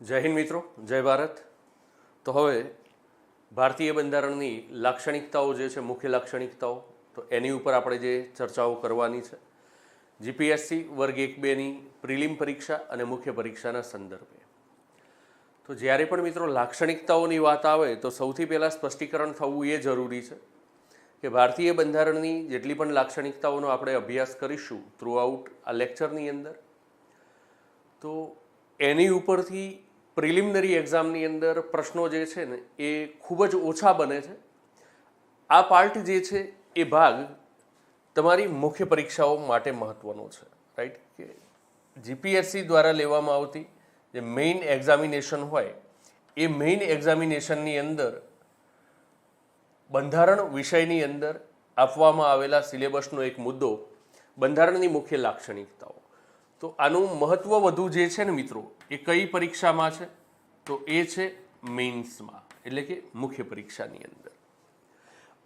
જય હિન્દ મિત્રો, જય ભારત. તો હવે ભારતીય બંધારણની લાક્ષણિકતાઓ જે છે, મુખ્ય લાક્ષણિકતાઓ, તો એની ઉપર આપણે જે ચર્ચાઓ કરવાની છે જીપીએસસી વર્ગ 1-2ની પ્રિલિમ પરીક્ષા અને મુખ્ય પરીક્ષાના સંદર્ભે. તો જ્યારે પણ મિત્રો લાક્ષણિકતાઓની વાત આવે તો સૌથી પહેલાં સ્પષ્ટીકરણ થવું એ જરૂરી છે કે ભારતીય બંધારણની જેટલી પણ લાક્ષણિકતાઓનો આપણે અભ્યાસ કરીશું થ્રુઆઉટ આ લેક્ચરની અંદર, તો એની ઉપરથી પ્રિલિમિનરી એક્ઝામની અંદર પ્રશ્નો જે છે ને એ ખૂબ જ ઓછા બને છે. આ પાર્ટ જે છે એ ભાગ તમારી મુખ્ય પરીક્ષાઓ માટે મહત્ત્વનો છે, રાઈટ. કે જીપીએસસી દ્વારા લેવામાં આવતી જે મેઇન એક્ઝામિનેશન હોય એ મેઇન એક્ઝામિનેશનની અંદર બંધારણ વિષયની અંદર આપવામાં આવેલા સિલેબસનો એક મુદ્દો બંધારણની મુખ્ય લાક્ષણિકતાઓ. તો આનું મહત્ત્વ વધુ જે છે ને મિત્રો એ કઈ પરીક્ષામાં છે, તો એ છે મેઇન્સમાં, એટલે કે મુખ્ય પરીક્ષાની અંદર.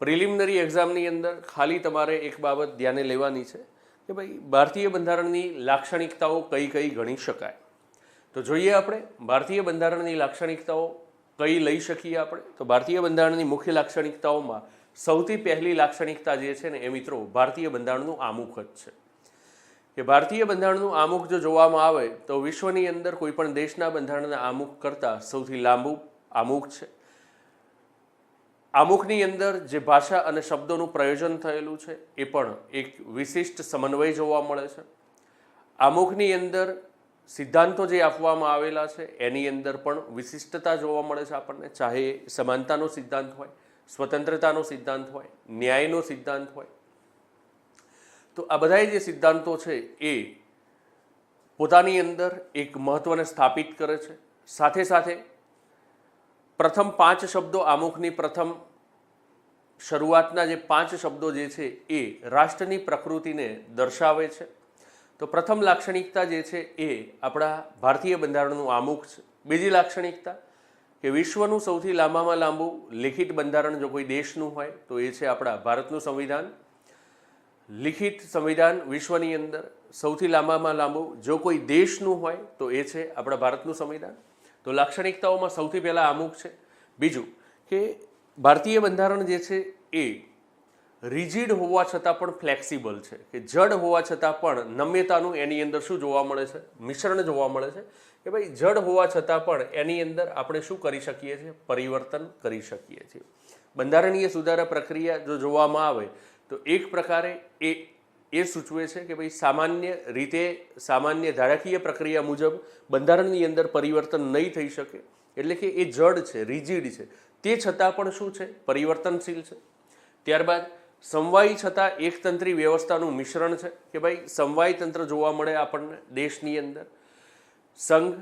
પ્રિલિમિનરી એક્ઝામની અંદર ખાલી તમારે એક બાબત ધ્યાને લેવાની છે કે ભાઈ ભારતીય બંધારણની લાક્ષણિકતાઓ કઈ કઈ ગણી શકાય. તો જોઈએ આપણે ભારતીય બંધારણની લાક્ષણિકતાઓ કઈ લઈ શકીએ આપણે. તો ભારતીય બંધારણની મુખ્ય લાક્ષણિકતાઓમાં સૌથી પહેલી લાક્ષણિકતા જે છે ને એ મિત્રો ભારતીય બંધારણનું આમુખ જ છે. કે ભારતીય બંધારણનું આમુખ જો જોવામાં આવે તો વિશ્વની અંદર કોઈ પણ દેશના બંધારણના આમુખ કરતાં સૌથી લાંબુ આમુખ છે. આમુખની અંદર જે ભાષા અને શબ્દોનું પ્રયોજન થયેલું છે એ પણ એક વિશિષ્ટ સમન્વય જોવા મળે છે. આમુખની અંદર સિદ્ધાંતો જે આપવામાં આવેલા છે એની અંદર પણ વિશિષ્ટતા જોવા મળે છે આપણને, ચાહે સમાનતાનો સિદ્ધાંત હોય, સ્વતંત્રતાનો સિદ્ધાંત હોય, ન્યાયનો સિદ્ધાંત હોય. તો આ બધા જે સિદ્ધાંતો છે એ પોતાની અંદર એક મહત્ત્વને સ્થાપિત કરે છે. સાથે સાથે પ્રથમ 5 શબ્દો આમુખની પ્રથમ શરૂઆતના જે 5 શબ્દો જે છે એ રાષ્ટ્રની પ્રકૃતિને દર્શાવે છે. તો પ્રથમ લાક્ષણિકતા જે છે એ આપણા ભારતીય બંધારણનું આમુખ છે. બીજી લાક્ષણિકતા કે વિશ્વનું સૌથી લાંબામાં લાંબુ લિખિત બંધારણ જો કોઈ દેશનું હોય તો એ છે આપણા ભારતનું સંવિધાન. લિખિત સંવિધાન વિશ્વની અંદર સૌથી લાંબામાં લાંબુ જો કોઈ દેશનું હોય તો એ છે આપણા ભારતનું સંવિધાન. તો લાક્ષણિકતાઓમાં સૌથી પહેલાં આમુખ છે. બીજું કે ભારતીય બંધારણ જે છે એ રિજિડ હોવા છતાં પણ ફ્લેક્સિબલ છે, કે જડ હોવા છતાં પણ નમ્યતાનું એની અંદર શું જોવા મળે છે, મિશ્રણ જોવા મળે છે. કે ભાઈ જડ હોવા છતાં પણ એની અંદર આપણે શું કરી શકીએ છીએ, પરિવર્તન કરી શકીએ છીએ. બંધારણીય સુધારા પ્રક્રિયા જો જોવામાં આવે તો એક પ્રકારે એ સૂચવે છે કે ભાઈ સામાન્ય રીતે સામાન્ય ધારાકીય પ્રક્રિયા મુજબ બંધારણની અંદર પરિવર્તન નહીં થઈ શકે, એટલે કે એ જડ છે, રિજિડ છે, તે છતાં પણ શું છે, પરિવર્તનશીલ છે. ત્યારબાદ સમવાયી છતાં એકતંત્રી વ્યવસ્થાનું મિશ્રણ છે, કે ભાઈ સમવાય તંત્ર જોવા મળે આપણને દેશની અંદર. સંઘ,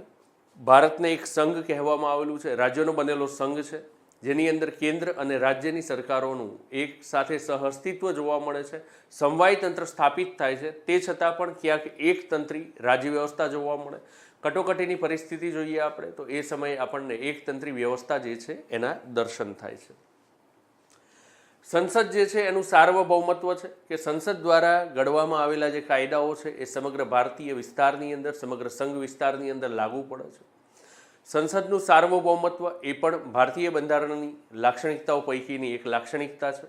ભારતને એક સંઘ કહેવામાં આવેલું છે, રાજ્યોનો બનેલો સંઘ છે, જેની અંદર કેન્દ્ર અને રાજ્યની સરકારોનું એક સાથે સહઅસ્તિત્વ જોવા મળે છે. સમવાય તંત્ર સ્થાપિત થાય છે, તે છતાં પણ ક્યાંક એકતંત્રી રાજ્ય વ્યવસ્થા જોવા મળે. કટોકટીની પરિસ્થિતિ જોઈએ આપણે તો એ સમયે આપણને એકતંત્રી વ્યવસ્થા જે છે એના દર્શન થાય છે. સંસદ જે છે એનું સાર્વભૌમત્વ છે, કે સંસદ દ્વારા ઘડવામાં આવેલા જે કાયદાઓ છે એ સમગ્ર ભારતીય વિસ્તારની અંદર, સમગ્ર સંઘ વિસ્તારની અંદર લાગુ પડે છે. સંસદનું સાર્વભૌમત્વ એ પણ ભારતીય બંધારણની લાક્ષણિકતાઓ પૈકીની એક લાક્ષણિકતા છે.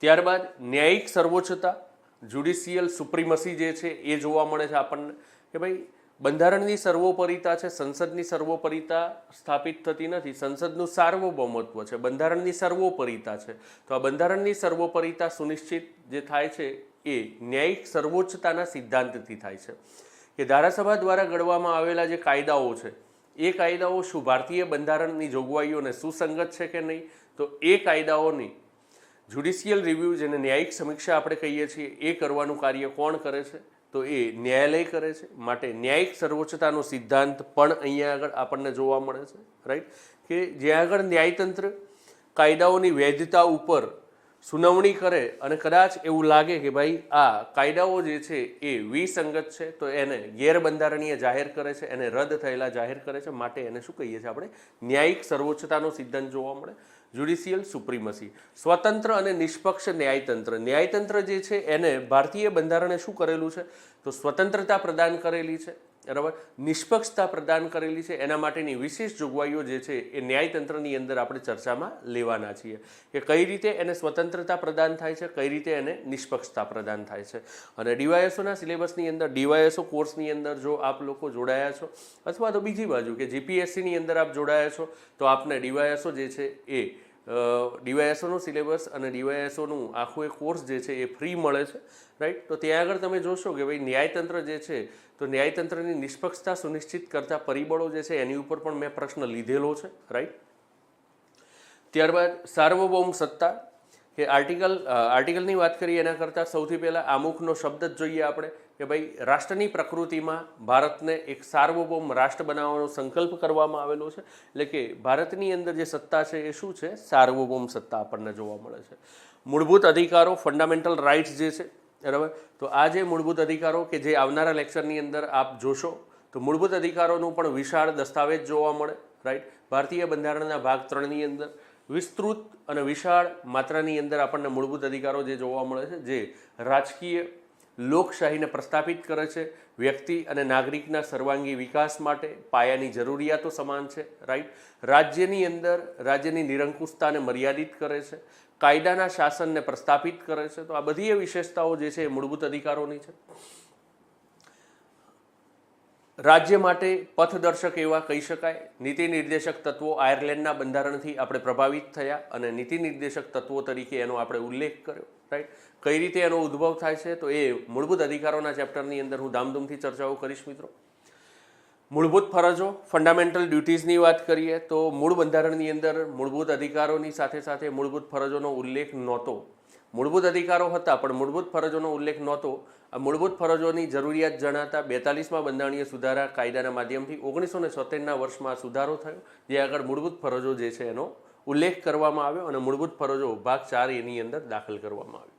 ત્યારબાદ ન્યાયિક સર્વોચ્ચતા, જ્યુડિશિયલ સુપ્રીમસી જે છે એ જોવા મળે છે આપણને, કે ભાઈ બંધારણની સર્વોપરિતા છે, સંસદની સર્વોપરિતા સ્થાપિત થતી નથી, સંસદનું સાર્વભૌમત્વ છે, બંધારણની સર્વોપરિતા છે. તો આ બંધારણની સર્વોપરિતા સુનિશ્ચિત જે થાય છે એ ન્યાયિક સર્વોચ્ચતાના સિદ્ધાંતથી થાય છે, કે ધારાસભા દ્વારા ઘડવામાં આવેલા જે કાયદાઓ છે એ કાયદાઓ શું ભારતીય બંધારણની જોગવાઈઓને સુસંગત છે કે નહીં. તો એ કાયદાઓની જ્યુડિશિયલ રિવ્યૂ, જેને ન્યાયિક સમીક્ષા આપણે કહીએ છીએ, એ કરવાનું કાર્ય કોણ કરે છે, તો એ ન્યાયાલય કરે છે. માટે ન્યાયિક સર્વોચ્ચતાનો સિદ્ધાંત પણ અહીંયા આગળ આપણને જોવા મળે છે, રાઈટ. કે જ્યાં આગળ ન્યાયતંત્ર કાયદાઓની વૈધતા ઉપર સુનાવણી કરે અને કદાચ એવું લાગે કે ભાઈ આ કાયદાઓ જે છે એ વિસંગત છે તો એને ગેરબંધારણીય જાહેર કરે છે, એને રદ થયેલા જાહેર કરે છે. માટે એને શું કહીએ છીએ આપણે, ન્યાયિક સર્વોચ્ચતાનો સિદ્ધાંત જોવા મળે. જ્યુડિશિયલ સુપ્રીમસી, સ્વતંત્ર અને નિષ્પક્ષ ન્યાયતંત્ર. ન્યાયતંત્ર જે છે એને ભારતીય બંધારણે શું કરેલું છે, તો સ્વતંત્રતા પ્રદાન કરેલી છે. બરાબર, નિષ્પક્ષતા પ્રદાન કરેલી છે, એના માટેની વિશેષ જોગવાઈઓ જે છે એ ન્યાયતંત્રની અંદર આપણે ચર્ચામાં લેવાના છીએ કે કઈ રીતે એને સ્વતંત્રતા પ્રદાન થાય છે, કઈ રીતે એને નિષ્પક્ષતા પ્રદાન થાય છે. અને ડીવાયએસઓના સિલેબસની અંદર, ડીવાયએસઓ કોર્સની અંદર જો આપ લોકો જોડાયા છો અથવા તો બીજી બાજુ કે જીપીએસસીની અંદર આપ જોડાયા છો તો આપને ડીવાયએસઓ જે છે એ ડીવાયએસઓનું સિલેબસ અને ડીવાયએસઓનું આખું એક કોર્સ જે છે એ ફ્રી મળે છે, રાઈટ. તો ત્યાં આગળ તમે જોશો કે ભાઈ ન્યાયતંત્ર જે છે તો ન્યાયતંત્રની નિષ્પક્ષતા સુનિશ્ચિત કરતા પરિબળો જે છે એની ઉપર પણ મેં પ્રશ્ન લીધેલો છે, રાઈટ. ત્યારબાદ સાર્વભૌમ સત્તા કે આર્ટિકલની વાત કરીએ એના કરતાં સૌથી પહેલાં આમુખનો શબ્દ જ જોઈએ આપણે કે ભાઈ રાષ્ટ્રની પ્રકૃતિમાં ભારતને એક સાર્વભૌમ રાષ્ટ્ર બનાવવાનો સંકલ્પ કરવામાં આવેલો છે. એટલે કે ભારતની અંદર જે સત્તા છે એ શું છે? સાર્વભૌમ સત્તા આપણને જોવા મળે છે. મૂળભૂત અધિકારો, ફંડામેન્ટલ રાઇટ્સ જે છે, બરાબર. તો આ જે મૂળભૂત અધિકારો કે જે આવનારા લેક્ચરની અંદર આપ જોશો તો મૂળભૂત અધિકારોનું પણ વિશાળ દસ્તાવેજ જોવા મળે, રાઈટ. ભારતીય બંધારણના ભાગ 3ની અંદર વિસ્તૃત અને વિશાળ માત્રાની અંદર આપણને મૂળભૂત અધિકારો જે જોવા મળે છે, જે રાજકીય લોકશાહીને પ્રસ્થાપિત કરે છે, વ્યક્તિ અને નાગરિકના સર્વાંગી વિકાસ માટે પાયાની જરૂરિયાતો સમાન છે, રાઈટ. રાજ્યની અંદર રાજ્યની નિરંકુશતાને મર્યાદિત કરે છે, કાયદાના શાસનને પ્રસ્થાપિત કરે છે. તો આ બધી વિશેષતાઓ જે છે એ મૂળભૂત અધિકારોની છે. રાજ્ય માટે પથદર્શક એવા કહી શકાય નીતિ નિર્દેશક તત્વો આયર્લેન્ડના બંધારણથી આપણે પ્રભાવિત થયા અને નીતિ નિર્દેશક તત્વો તરીકે એનો આપણે ઉલ્લેખ કર્યો, રાઈટ. કઈ રીતે એનો ઉદ્ભવ થાય છે તો એ મૂળભૂત અધિકારોના ચેપ્ટરની અંદર હું ધામધૂમથી ચર્ચાઓ કરીશ મિત્રો. મૂળભૂત ફરજો, ફંડામેન્ટલ ડ્યુટીઝની વાત કરીએ તો મૂળ બંધારણની અંદર મૂળભૂત અધિકારોની સાથે સાથે મૂળભૂત ફરજોનો ઉલ્લેખ નહોતો. મૂળભૂત અધિકારો હતા પણ મૂળભૂત ફરજોનો ઉલ્લેખ નહોતો. આ મૂળભૂત ફરજોની જરૂરિયાત જણાતા 42મા બંધારણીય સુધારા કાયદાના માધ્યમથી 1976ના વર્ષમાં સુધારો થયો, જે આગળ મૂળભૂત ફરજો જે છે એનો ઉલ્લેખ કરવામાં આવ્યો અને મૂળભૂત ફરજો ભાગ 4 એની અંદર દાખલ કરવામાં આવ્યો.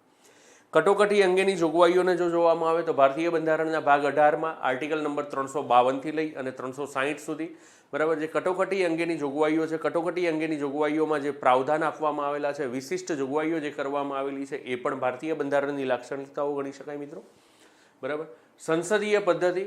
કટોકટી અંગેની જોગવાઈઓને જો જોવામાં આવે તો ભારતીય બંધારણના ભાગ 18માં આર્ટિકલ નંબર 352થી લઈ અને 360 સુધી, બરાબર, જે કટોકટી અંગેની જોગવાઈઓ છે, કટોકટી અંગેની જોગવાઈઓમાં જે પ્રાવધાન આપવામાં આવેલા છે, વિશિષ્ટ જોગવાઈઓ જે કરવામાં આવેલી છે એ પણ ભારતીય બંધારણની લાક્ષણિકતાઓ ગણી શકાય મિત્રો, બરાબર. સંસદીય પદ્ધતિ,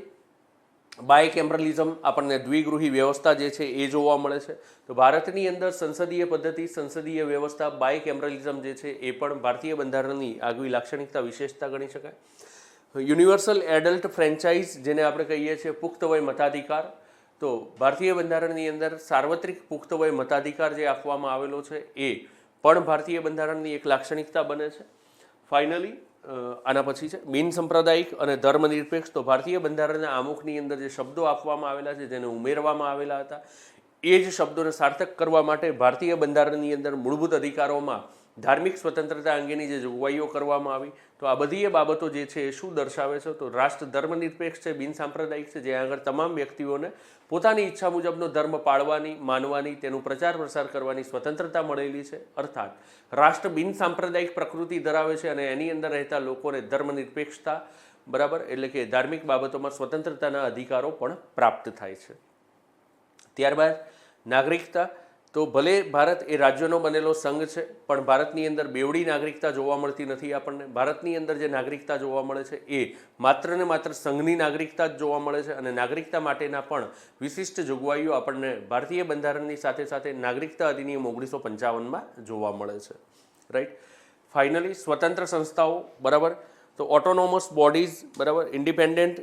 બાયકેમ્બ્રલિઝમ, આપણને દ્વિગૃહી વ્યવસ્થા જે છે એ જોવા મળે છે. તો ભારતની અંદર સંસદીય પદ્ધતિ, સંસદીય વ્યવસ્થા, બાયકેમ્બ્રલિઝમ જે છે એ પણ ભારતીય બંધારણની આગવી લાક્ષણિકતા વિશેષતા ગણી શકાય. યુનિવર્સલ એડલ્ટ ફ્રેન્ચાઇઝ જેને આપણે કહીએ છીએ પુખ્ત વય મતાધિકાર, તો ભારતીય બંધારણની અંદર સાર્વત્રિક પુખ્ત વય મતાધિકાર જે આપવામાં આવેલો છે એ પણ ભારતીય બંધારણની એક લાક્ષણિકતા બને છે. ફાઇનલી આના પછી છે બિન સાંપ્રદાયિક અને ધર્મનિરપેક્ષ. તો ભારતીય બંધારણના આમુખની અંદર જે શબ્દો આપવામાં આવેલા છે, જેને ઉમેરવામાં આવેલા હતા, એ જ શબ્દોને સાર્થક કરવા માટે ભારતીય બંધારણની અંદર મૂળભૂત અધિકારોમાં ધાર્મિક સ્વતંત્રતા અંગેની જે જોગવાઈઓ કરવામાં આવી. તો આ બધી બાબતો જે છે એ શું દર્શાવે છે તો રાષ્ટ્ર ધર્મનિરપેક્ષ છે, બિન સાંપ્રદાયિક છે, જ્યાં આગળ તમામ વ્યક્તિઓને પોતાની ઈચ્છા મુજબનો ધર્મ પાળવાની, માનવાની, તેનું પ્રચાર પ્રસાર કરવાની સ્વતંત્રતા મળેલી છે. અર્થાત રાષ્ટ્ર બિન સાંપ્રદાયિક પ્રકૃતિ ધરાવે છે અને એની અંદર રહેતા લોકોને ધર્મનિરપેક્ષતા, બરાબર, એટલે કે ધાર્મિક બાબતોમાં સ્વતંત્રતાના અધિકારો પણ પ્રાપ્ત થાય છે. ત્યારબાદ નાગરિકતા, તો ભલે ભારત એ રાજ્યોનો બનેલો સંઘ છે પણ ભારતની અંદર બેવડી નાગરિકતા જોવા મળતી નથી આપણને. ભારતની અંદર જે નાગરિકતા જોવા મળે છે એ માત્ર ને માત્ર સંઘની નાગરિકતા જ જોવા મળે છે અને નાગરિકતા માટેના પણ વિશિષ્ટ જોગવાઈઓ આપણને ભારતીય બંધારણની સાથે સાથે નાગરિકતા અધિનિયમ 1955માં જોવા મળે છે, રાઈટ. ફાઇનલી સ્વતંત્ર સંસ્થાઓ, બરાબર, તો ઓટોનોમસ બોડીઝ, બરાબર, ઇન્ડિપેન્ડન્ટ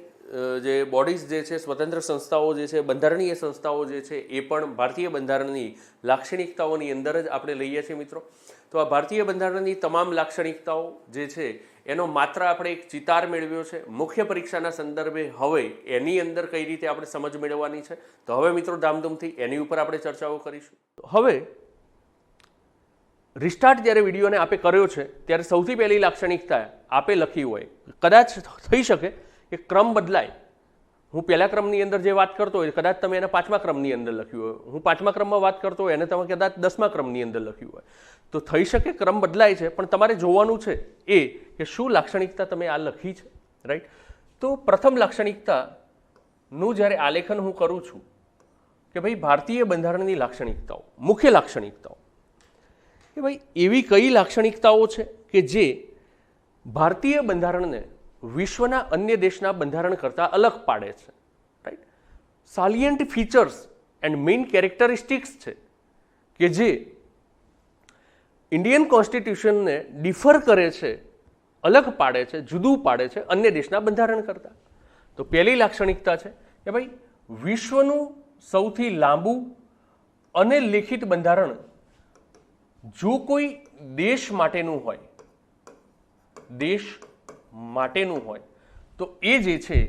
જે બોડીઝ જે છે, સ્વતંત્ર સંસ્થાઓ જે છે, બંધારણીય સંસ્થાઓ જે છે એ પણ ભારતીય બંધારણની લાક્ષણિકતાઓની અંદર જ આપણે લઈએ છીએ મિત્રો. તો આ ભારતીય બંધારણની તમામ લાક્ષણિકતાઓ જે છે એનો માત્ર આપણે એક ચિતાર મેળવ્યો છે મુખ્ય પરીક્ષાના સંદર્ભે. હવે એની અંદર કઈ રીતે આપણે સમજ મેળવવાની છે તો હવે મિત્રો ધામધૂમથી એની ઉપર આપણે ચર્ચાઓ કરીશું. હવે રિસ્ટાર્ટ જ્યારે વિડીયોને આપે કર્યો છે ત્યારે સૌથી પહેલી લાક્ષણિકતા આપે લખી હોય, કદાચ થઈ શકે કે ક્રમ બદલાય. હું પહેલા ક્રમની અંદર જે વાત કરતો હોય કદાચ તમે એને 5મા ક્રમની અંદર લખ્યું હોય, હું 5મા ક્રમમાં વાત કરતો હોય એને તમે કદાચ 10મા ક્રમની અંદર લખ્યું હોય. તો થઈ શકે ક્રમ બદલાય છે પણ તમારે જોવાનું છે એ કે શું લાક્ષણિકતા તમે આ લખી છે, રાઈટ. તો પ્રથમ લાક્ષણિકતાનું જ્યારે આલેખન હું કરું છું કે ભાઈ ભારતીય બંધારણની લાક્ષણિકતાઓ, મુખ્ય લાક્ષણિકતાઓ, કે ભાઈ એવી કઈ લાક્ષણિકતાઓ છે કે જે ભારતીય બંધારણને વિશ્વના અન્ય દેશના બંધારણ કરતાં અલગ પાડે છે, right. Salient features and main characteristics છે કે જે ઇન્ડિયન કોન્સ્ટિટ્યુશનને ડિફર કરે છે, અલગ પાડે છે, જુદું પાડે છે અન્ય દેશના બંધારણ કરતાં. તો પહેલી લાક્ષણિકતા છે કે ભાઈ વિશ્વનું સૌથી લાંબુ અને લેખિત બંધારણ જો કોઈ દેશ માટેનું હોય, દેશ માટેનું હોય તો એ જે છે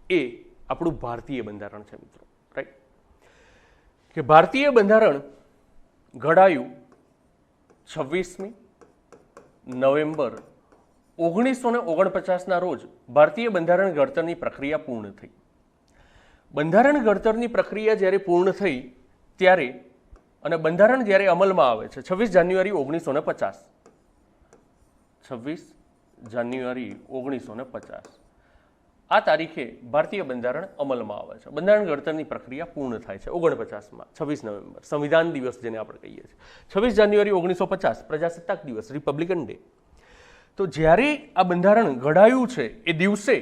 એ આપણું ભારતીય બંધારણ છે મિત્રો. રાઈટ, કે ભારતીય બંધારણ ઘડાયું 26મી નવેમ્બર 1949ના રોજ ભારતીય બંધારણ ઘડતરની પ્રક્રિયા પૂર્ણ થઈ. બંધારણ ઘડતરની પ્રક્રિયા જ્યારે પૂર્ણ થઈ ત્યારે અને બંધારણ જ્યારે અમલમાં આવે છે 26 જાન્યુઆરી 1950, 26 જાન્યુઆરી 1950 આ તારીખે ભારતીય બંધારણ અમલમાં આવે છે. બંધારણ ઘડતરની પ્રક્રિયા પૂર્ણ થાય છે 49માં 26 નવેમ્બર, સંવિધાન દિવસ જેને આપણે કહીએ છીએ. 26 જાન્યુઆરી 1950 પ્રજાસત્તાક દિવસ, રિપબ્લિકન ડે. તો જ્યારે આ બંધારણ ઘડાયું છે એ દિવસે,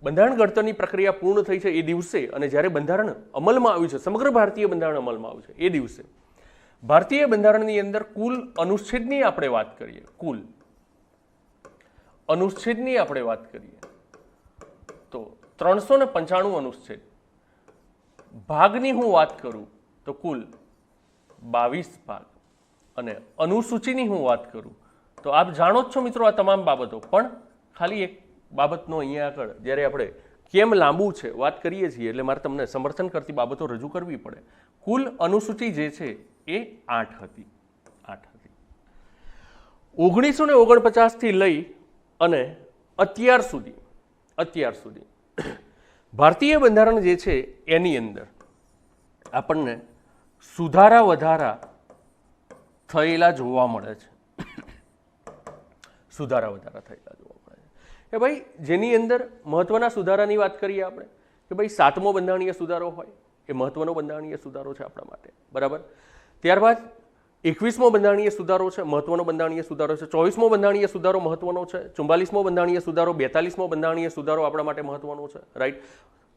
બંધારણ ઘડતરની પ્રક્રિયા પૂર્ણ થઈ છે એ દિવસે, અને જ્યારે બંધારણ અમલમાં આવ્યું છે, સમગ્ર ભારતીય બંધારણ અમલમાં આવ્યું છે એ દિવસે ભારતીય બંધારણની અંદર કુલ અનુચ્છેદની આપણે વાત કરીએ, કુલ અનુચ્છેદની આપણે વાત કરીએ તો 395 અનુચ્છેદ. ભાગની હું વાત કરું તો કુલ 22 ભાગ, અને અનુસૂચિની હું વાત કરું તો આપ જાણો જ છો મિત્રો આ તમામ બાબતો, પણ ખાલી એક બાબતનો અહીંયા આગળ જ્યારે આપણે કેમ લાંબુ છે વાત કરીએ છીએ એટલે મારે તમને સમર્થન કરતી બાબતો રજૂ કરવી પડે. કુલ અનુસૂચિ જે છે એ 8 હતી. 1949 થી લઈ અને અત્યાર સુધી ભારતીય બંધારણ જે છે એની અંદર આપણને સુધારા વધારા થયેલા જોવા મળે છે. સુધારા વધારા થયેલા જોવા મળે છે કે ભાઈ જેની અંદર મહત્વના સુધારાની વાત કરીએ આપણે કે ભાઈ 7મો બંધારણીય સુધારો હોય એ મહત્વનો બંધારણીય સુધારો છે આપણા માટે, બરાબર. ત્યારબાદ 21મો બંધારણીય સુધારો છે, મહત્વનો બંધારણીય સુધારો છે. 24મો બંધારણીય સુધારો મહત્વનો છે. 44મો બંધારણીય સુધારો, 42મો બંધારણીય સુધારો આપણા માટે મહત્વનો છે, રાઈટ.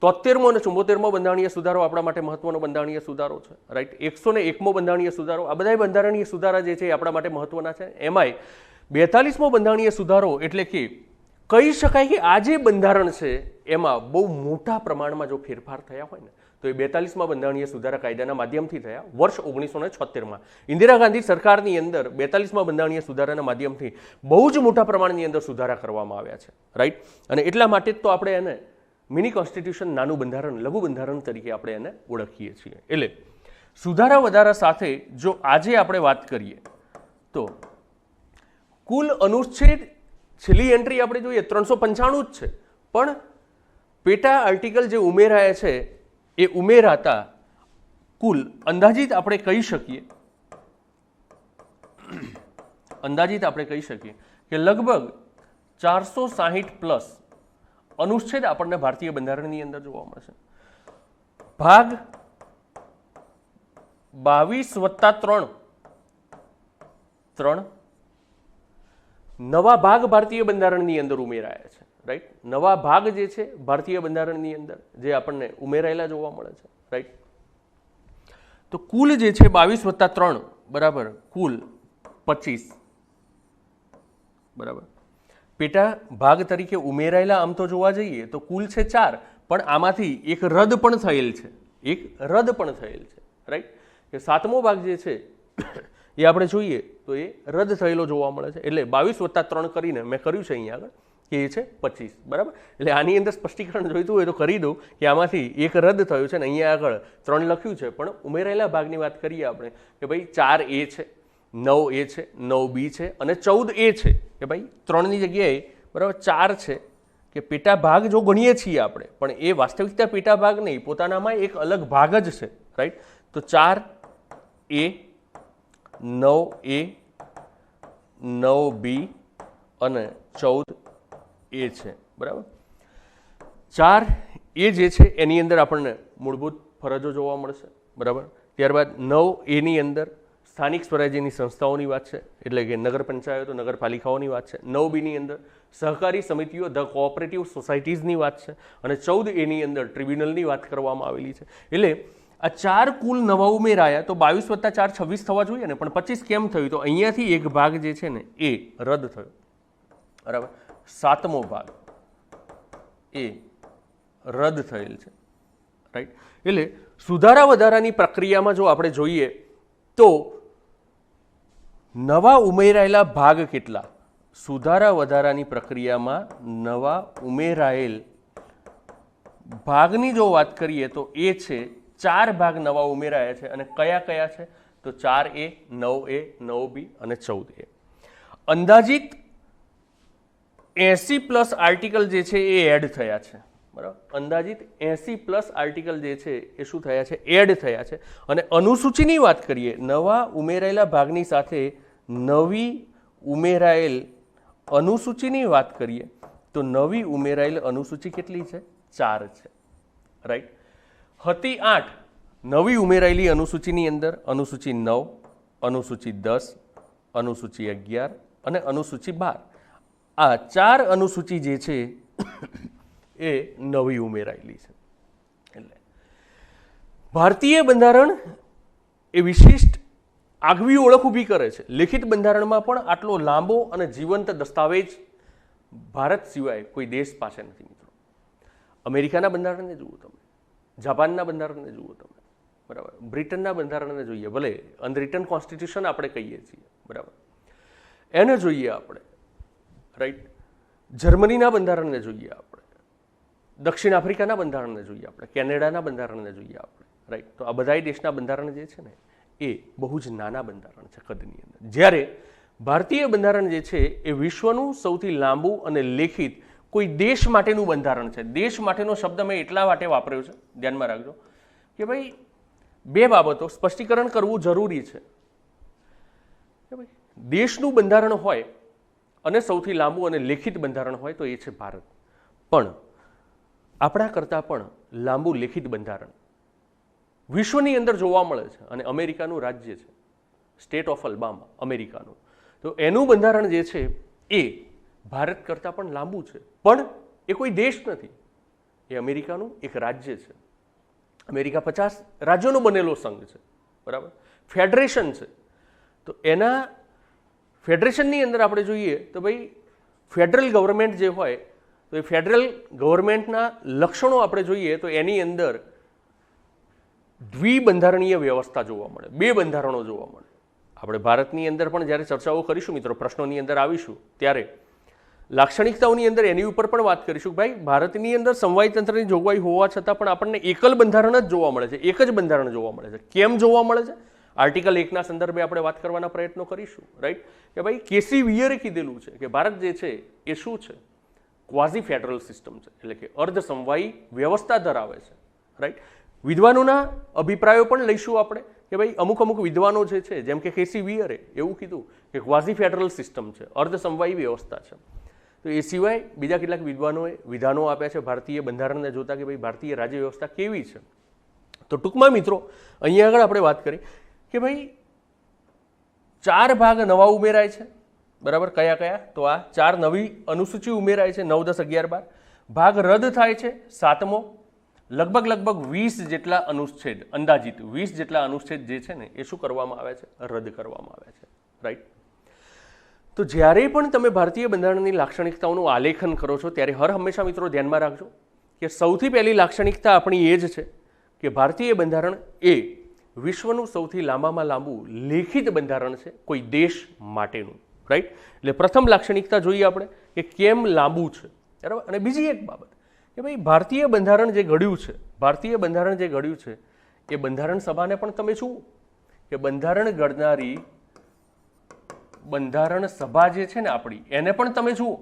73મો અને 74મો બંધારણીય સુધારો આપણા માટે મહત્વનો બંધારણીય સુધારો છે, રાઈટ. 101મો બંધારણીય સુધારો, આ બધા બંધારણીય સુધારા જે છે એ આપણા માટે મહત્વના છે. એમાંય 42મો બંધારણીય સુધારો એટલે કે કહી શકાય કે આ જે બંધારણ છે એમાં બહુ મોટા પ્રમાણમાં જો ફેરફાર થયા હોય ને તો એ 42મા બંધારણીય સુધારા કાયદાના માધ્યમથી થયા વર્ષ 1976માં. ઇન્દિરા ગાંધી સરકારની અંદર 42મા બંધારણીય સુધારાના માધ્યમથી બહુ જ મોટા પ્રમાણની અંદર સુધારા કરવામાં આવ્યા છે, રાઈટ. અને એટલા માટે જ તો આપણે એને મિની કોન્સ્ટિટ્યુશન, નાનું બંધારણ, લઘુ બંધારણ તરીકે આપણે એને ઓળખીએ છીએ. એટલે સુધારા વધારા સાથે જો આજે આપણે વાત કરીએ તો કુલ અનુચ્છેદ, છેલ્લી એન્ટ્રી આપણે જોઈએ 395 જ છે, પણ પેટા આર્ટિકલ જે ઉમેરાયા છે એ ઉમેરાતા કુલ અંદાજિત આપણે કહી શકીએ કે લગભગ 460 પ્લસ અનુચ્છેદ આપણને ભારતીય બંધારણની અંદર જોવા મળશે. ભાગ 22+3 નવા ભાગ ભારતીય બંધારણની અંદર ઉમેરાયા છે, રાઈટ. નવા ભાગ જે છે ભારતીય બંધારણની અંદર જે આપણને ઉમેરાયેલા જોવા મળે છે, રાઈટ. તો કુલ જે છે 22+3 બરાબર કુલ 25, બરાબર. પેટા ભાગ તરીકે ઉમેરાયેલા આમ તો જોવા જઈએ તો કુલ છે 4, પણ આમાંથી એક રદ પણ થયેલ છે, રાઈટ. કે 7મો ભાગ જે છે એ આપણે જોઈએ તો એ રદ થયેલો જોવા મળે છે. એટલે 22+3 કરીને મેં કર્યું છે અહીંયા આગળ કે એ છે 25, બરાબર. એટલે આની અંદર સ્પષ્ટીકરણ જોઈતું હોય તો કરી દઉં કે આમાંથી એક રદ થયું છે ને અહીંયા આગળ 3 લખ્યું છે, પણ ઉમેરાયેલા ભાગની વાત કરીએ આપણે કે ભાઈ 4A છે, 9A છે, 9B છે અને 14A છે. કે ભાઈ 3ની જગ્યાએ બરાબર 4 છે કે પેટા ભાગ જો ગણીએ છીએ આપણે, પણ એ વાસ્તવિકતા પેટા ભાગ નહીં, પોતાનામાં એક અલગ ભાગ જ છે, રાઈટ. તો 4A, 9A, 9B અને 14A છે, બરાબર. 4A જે છે એની અંદર આપણને મૂળભૂત ફરજો જોવા મળશે, બરાબર. ત્યારબાદ 9A ની અંદર સ્થાનિક સ્વરાજ્યની સંસ્થાઓની વાત છે, એટલે કે નગર પંચાયતો, નગરપાલિકાઓની વાત છે. 9B અંદર સહકારી સમિતિઓ, ધ કોઓપરેટિવ સોસાયટીઝની વાત છે. અને 14A અંદર ટ્રિબ્યુનલની વાત કરવામાં આવેલી છે. એટલે આ 4 કુલ નવા ઉમેરાયા તો 22 + 4 26 થવા જોઈએ ને, પણ 25 કેમ થયું? તો અહીંયાથી એક ભાગ જે છે ને એ રદ થયો, બરાબર. 7મો ભાગ એ રદ થયેલ છે, રાઈટ. એટલે સુધારા વધારાની પ્રક્રિયામાં જો આપણે જોઈએ તો નવા ઉમેરાયેલા ભાગ કેટલા? સુધારા વધારાની પ્રક્રિયામાં નવા ઉમેરાયેલ ભાગની જો વાત કરીએ તો એ છે 4 ભાગ નવા ઉમેરાયા છે. અને કયા કયા છે? તો 4A, 9A, 9B અને 14A. અંદાજિત 80+ આર્ટિકલ જે છે એ એડ થયા છે, બરાબર. અંદાજિત 80+ આર્ટિકલ જે છે એ શું થયા છે? એડ થયા છે. અને અનુસૂચિની વાત કરીએ, નવા ઉમેરાયેલા ભાગની સાથે નવી ઉમેરાયેલ અનુસૂચિની વાત કરીએ તો નવી ઉમેરાયેલ અનુસૂચિ કેટલી છે? 4 છે, રાઈટ. હતી 8 નવી ઉમેરાયેલી અનુસૂચિની અંદર અનુસૂચિ 9, અનુસૂચિ 10, અનુસૂચિ 11 અને અનુસૂચિ 12. આ 4 અનુસૂચિ જે છે એ નવી ઉમેરાયેલી છે. એટલે ભારતીય બંધારણ એ વિશિષ્ટ આગવી ઓળખ ઊભી કરે છે. લિખિત બંધારણમાં પણ આટલો લાંબો અને જીવંત દસ્તાવેજ ભારત સિવાય કોઈ દેશ પાસે નથી મિત્રો. અમેરિકાના બંધારણને જુઓ તમે, જાપાનના બંધારણને જુઓ તમે, બરાબર. બ્રિટનના બંધારણને જોઈએ, ભલે અનરિટન કોન્સ્ટિટ્યુશન આપણે કહીએ છીએ, બરાબર, એને જોઈએ આપણે, રાઈટ. જર્મનીના બંધારણને જોઈએ આપણે, દક્ષિણ આફ્રિકાના બંધારણને જોઈએ આપણે, કેનેડાના બંધારણને જોઈએ આપણે, રાઈટ. તો આ બધાય દેશના બંધારણ જે છે ને એ બહુ જ નાના બંધારણ છે કદની અંદર. જ્યારે ભારતીય બંધારણ જે છે એ વિશ્વનું સૌથી લાંબુ અને લેખિત કોઈ દેશ માટેનું બંધારણ છે. દેશ માટેનો શબ્દ મેં એટલા માટે વાપર્યો છે, ધ્યાનમાં રાખજો કે ભાઈ 2 બાબતો સ્પષ્ટીકરણ કરવું જરૂરી છે કે ભાઈ દેશનું બંધારણ હોય અને સૌથી લાંબુ અને લેખિત બંધારણ હોય તો એ છે ભારત. પણ આપણા કરતાં પણ લાંબુ લેખિત બંધારણ વિશ્વની અંદર જોવા મળે છે. અને અમેરિકાનું રાજ્ય છે, સ્ટેટ ઓફ અલબામા અમેરિકાનું, તો એનું બંધારણ જે છે એ ભારત કરતાં પણ લાંબુ છે. પણ એ કોઈ દેશ નથી, એ અમેરિકાનું એક રાજ્ય છે. અમેરિકા 50 રાજ્યોનો બનેલો સંઘ છે, બરાબર, ફેડરેશન છે. તો એના ફેડરેશનની અંદર આપણે જોઈએ તો ભાઈ ફેડરલ ગવર્મેન્ટ જે હોય તો એ ફેડરલ ગવર્મેન્ટના લક્ષણો આપણે જોઈએ તો એની અંદર દ્વિબંધારણીય વ્યવસ્થા જોવા મળે, 2 બંધારણો જોવા મળે. આપણે ભારતની અંદર પણ જ્યારે ચર્ચાઓ કરીશું મિત્રો, પ્રશ્નોની અંદર આવીશું ત્યારે લાક્ષણિકતાઓની અંદર એની ઉપર પણ વાત કરીશું. ભાઈ ભારતની અંદર સમવાય તંત્રની જોગવાઈ હોવા છતાં પણ આપણને એકલ બંધારણ જ જોવા મળે છે, એક જ બંધારણ જોવા મળે છે. કેમ જોવા મળે છે? આર્ટિકલ 1ના સંદર્ભે આપણે વાત કરવાના પ્રયત્નો કરીશું, રાઈટ. કે ભાઈ કેસી વિયરે કીધેલું છે કે ભારત જે છે એ શું છે? ક્વાઝી ફેડરલ સિસ્ટમ છે, એટલે કે અર્ધ સમવાયી વ્યવસ્થા ધરાવે છે, રાઈટ. વિદ્વાનોના અભિપ્રાયો પણ લઈશું આપણે કે ભાઈ અમુક વિદ્વાનો જે છે જેમ કે કેસી વિયરે એવું કીધું કે ક્વાઝી ફેડરલ સિસ્ટમ છે, અર્ધ સમવાયી વ્યવસ્થા છે. તો એ સિવાય બીજા કેટલાક વિદ્વાનોએ વિધાનો આપ્યા છે ભારતીય બંધારણને જોતા કે ભાઈ ભારતીય રાજ્ય વ્યવસ્થા કેવી છે. તો ટૂંકમાં મિત્રો અહીંયા આગળ આપણે વાત કરી કે ભાઈ 4 ભાગ નવા ઉમેરાય છે, બરાબર. કયા કયા? તો આ 4 નવી અનુસૂચિ ઉમેરાય છે, 9, 10, 11, 12. ભાગ રદ થાય છે 7મો. લગભગ 20 જેટલા અનુચ્છેદ, અંદાજિત 20 જેટલા અનુચ્છેદ જે છે ને એ શું કરવામાં આવે છે? રદ કરવામાં આવે છે, રાઈટ. તો જ્યારે પણ તમે ભારતીય બંધારણની લાક્ષણિકતાઓનું આલેખન કરો છો ત્યારે હંમેશા મિત્રો ધ્યાનમાં રાખજો કે સૌથી પહેલી લાક્ષણિકતા આપણી એ જ છે કે ભારતીય બંધારણ એ વિશ્વનું સૌથી લાંબામાં લાંબુ લેખિત બંધારણ છે કોઈ દેશ માટેનું, રાઈટ. એટલે પ્રથમ લાક્ષણિકતા જોઈએ આપણે કે કેમ લાંબુ છે, બરાબર. અને બીજી એક બાબત કે ભાઈ ભારતીય બંધારણ જે ઘડ્યું છે, ભારતીય બંધારણ જે ઘડ્યું છે એ બંધારણ સભાને પણ તમે જુઓ કે બંધારણ ઘડનારી બંધારણ સભા જે છે ને આપણી એને પણ તમે જુઓ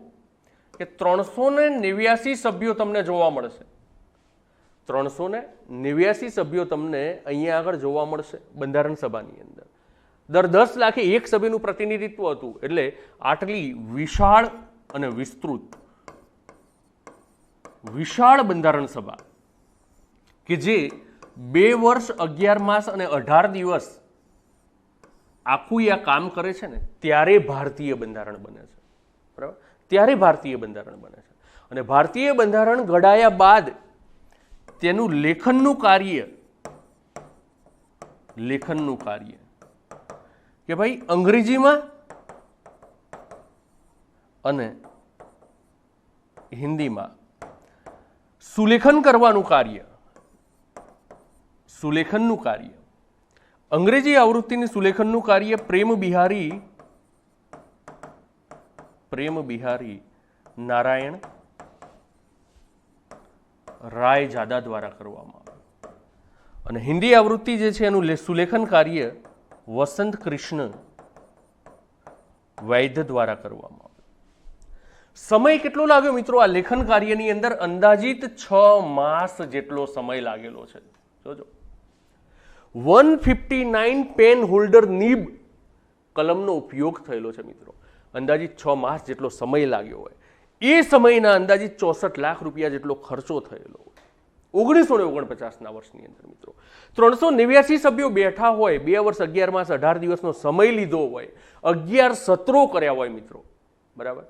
કે 389 સભ્યો તમને જોવા મળશે. 389 સભ્યો તમને અહીંયા આગળ જોવા મળશે બંધારણ સભાની અંદર. દર 10 લાખે 1 સભ્યનું પ્રતિનિધિત્વ હતું. એટલે આટલી વિશાળ અને વિશાળ બંધારણ સભા કે જે 2 વર્ષ 11 માસ અને 18 દિવસ આખું આ કામ કરે છે ને ત્યારે ભારતીય બંધારણ બને છે, બરાબર? ત્યારે ભારતીય બંધારણ બને છે. અને ભારતીય બંધારણ ઘડાયા બાદ તેનું લેખનનું કાર્ય કે ભાઈ અંગ્રેજીમાં અને હિન્દીમાં સુલેખનનું કાર્ય, અંગ્રેજી આવૃત્તિની સુલેખનનું કાર્ય પ્રેમ બિહારી નારાયણ રાયજાદા દ્વારા કરવામાં આવે અને હિન્દી આવૃત્તિ જે છે એનું સુલેખન કાર્ય વસંત કૃષ્ણ વૈદ્ય દ્વારા કરવામાં આવે. સમય કેટલો લાગ્યો મિત્રો આ લેખન કાર્યની અંદર? અંદાજિત 6 માસ જેટલો સમય લાગેલો છે. જોજો, 159 પેન હોલ્ડર નિબ કલમનો ઉપયોગ થયેલો છે મિત્રો. અંદાજિત 6 માસ જેટલો સમય લાગ્યો હોય. એ સમયના અંદાજિત 64 લાખ રૂપિયા જેટલો ખર્ચો થયેલો હોય 1949ના વર્ષની અંદર મિત્રો. 389 સભ્યો બેઠા હોય, 2 વર્ષ 11 માસ 18 દિવસનો સમય લીધો હોય, 11 સત્રો કર્યા હોય મિત્રો, બરાબર?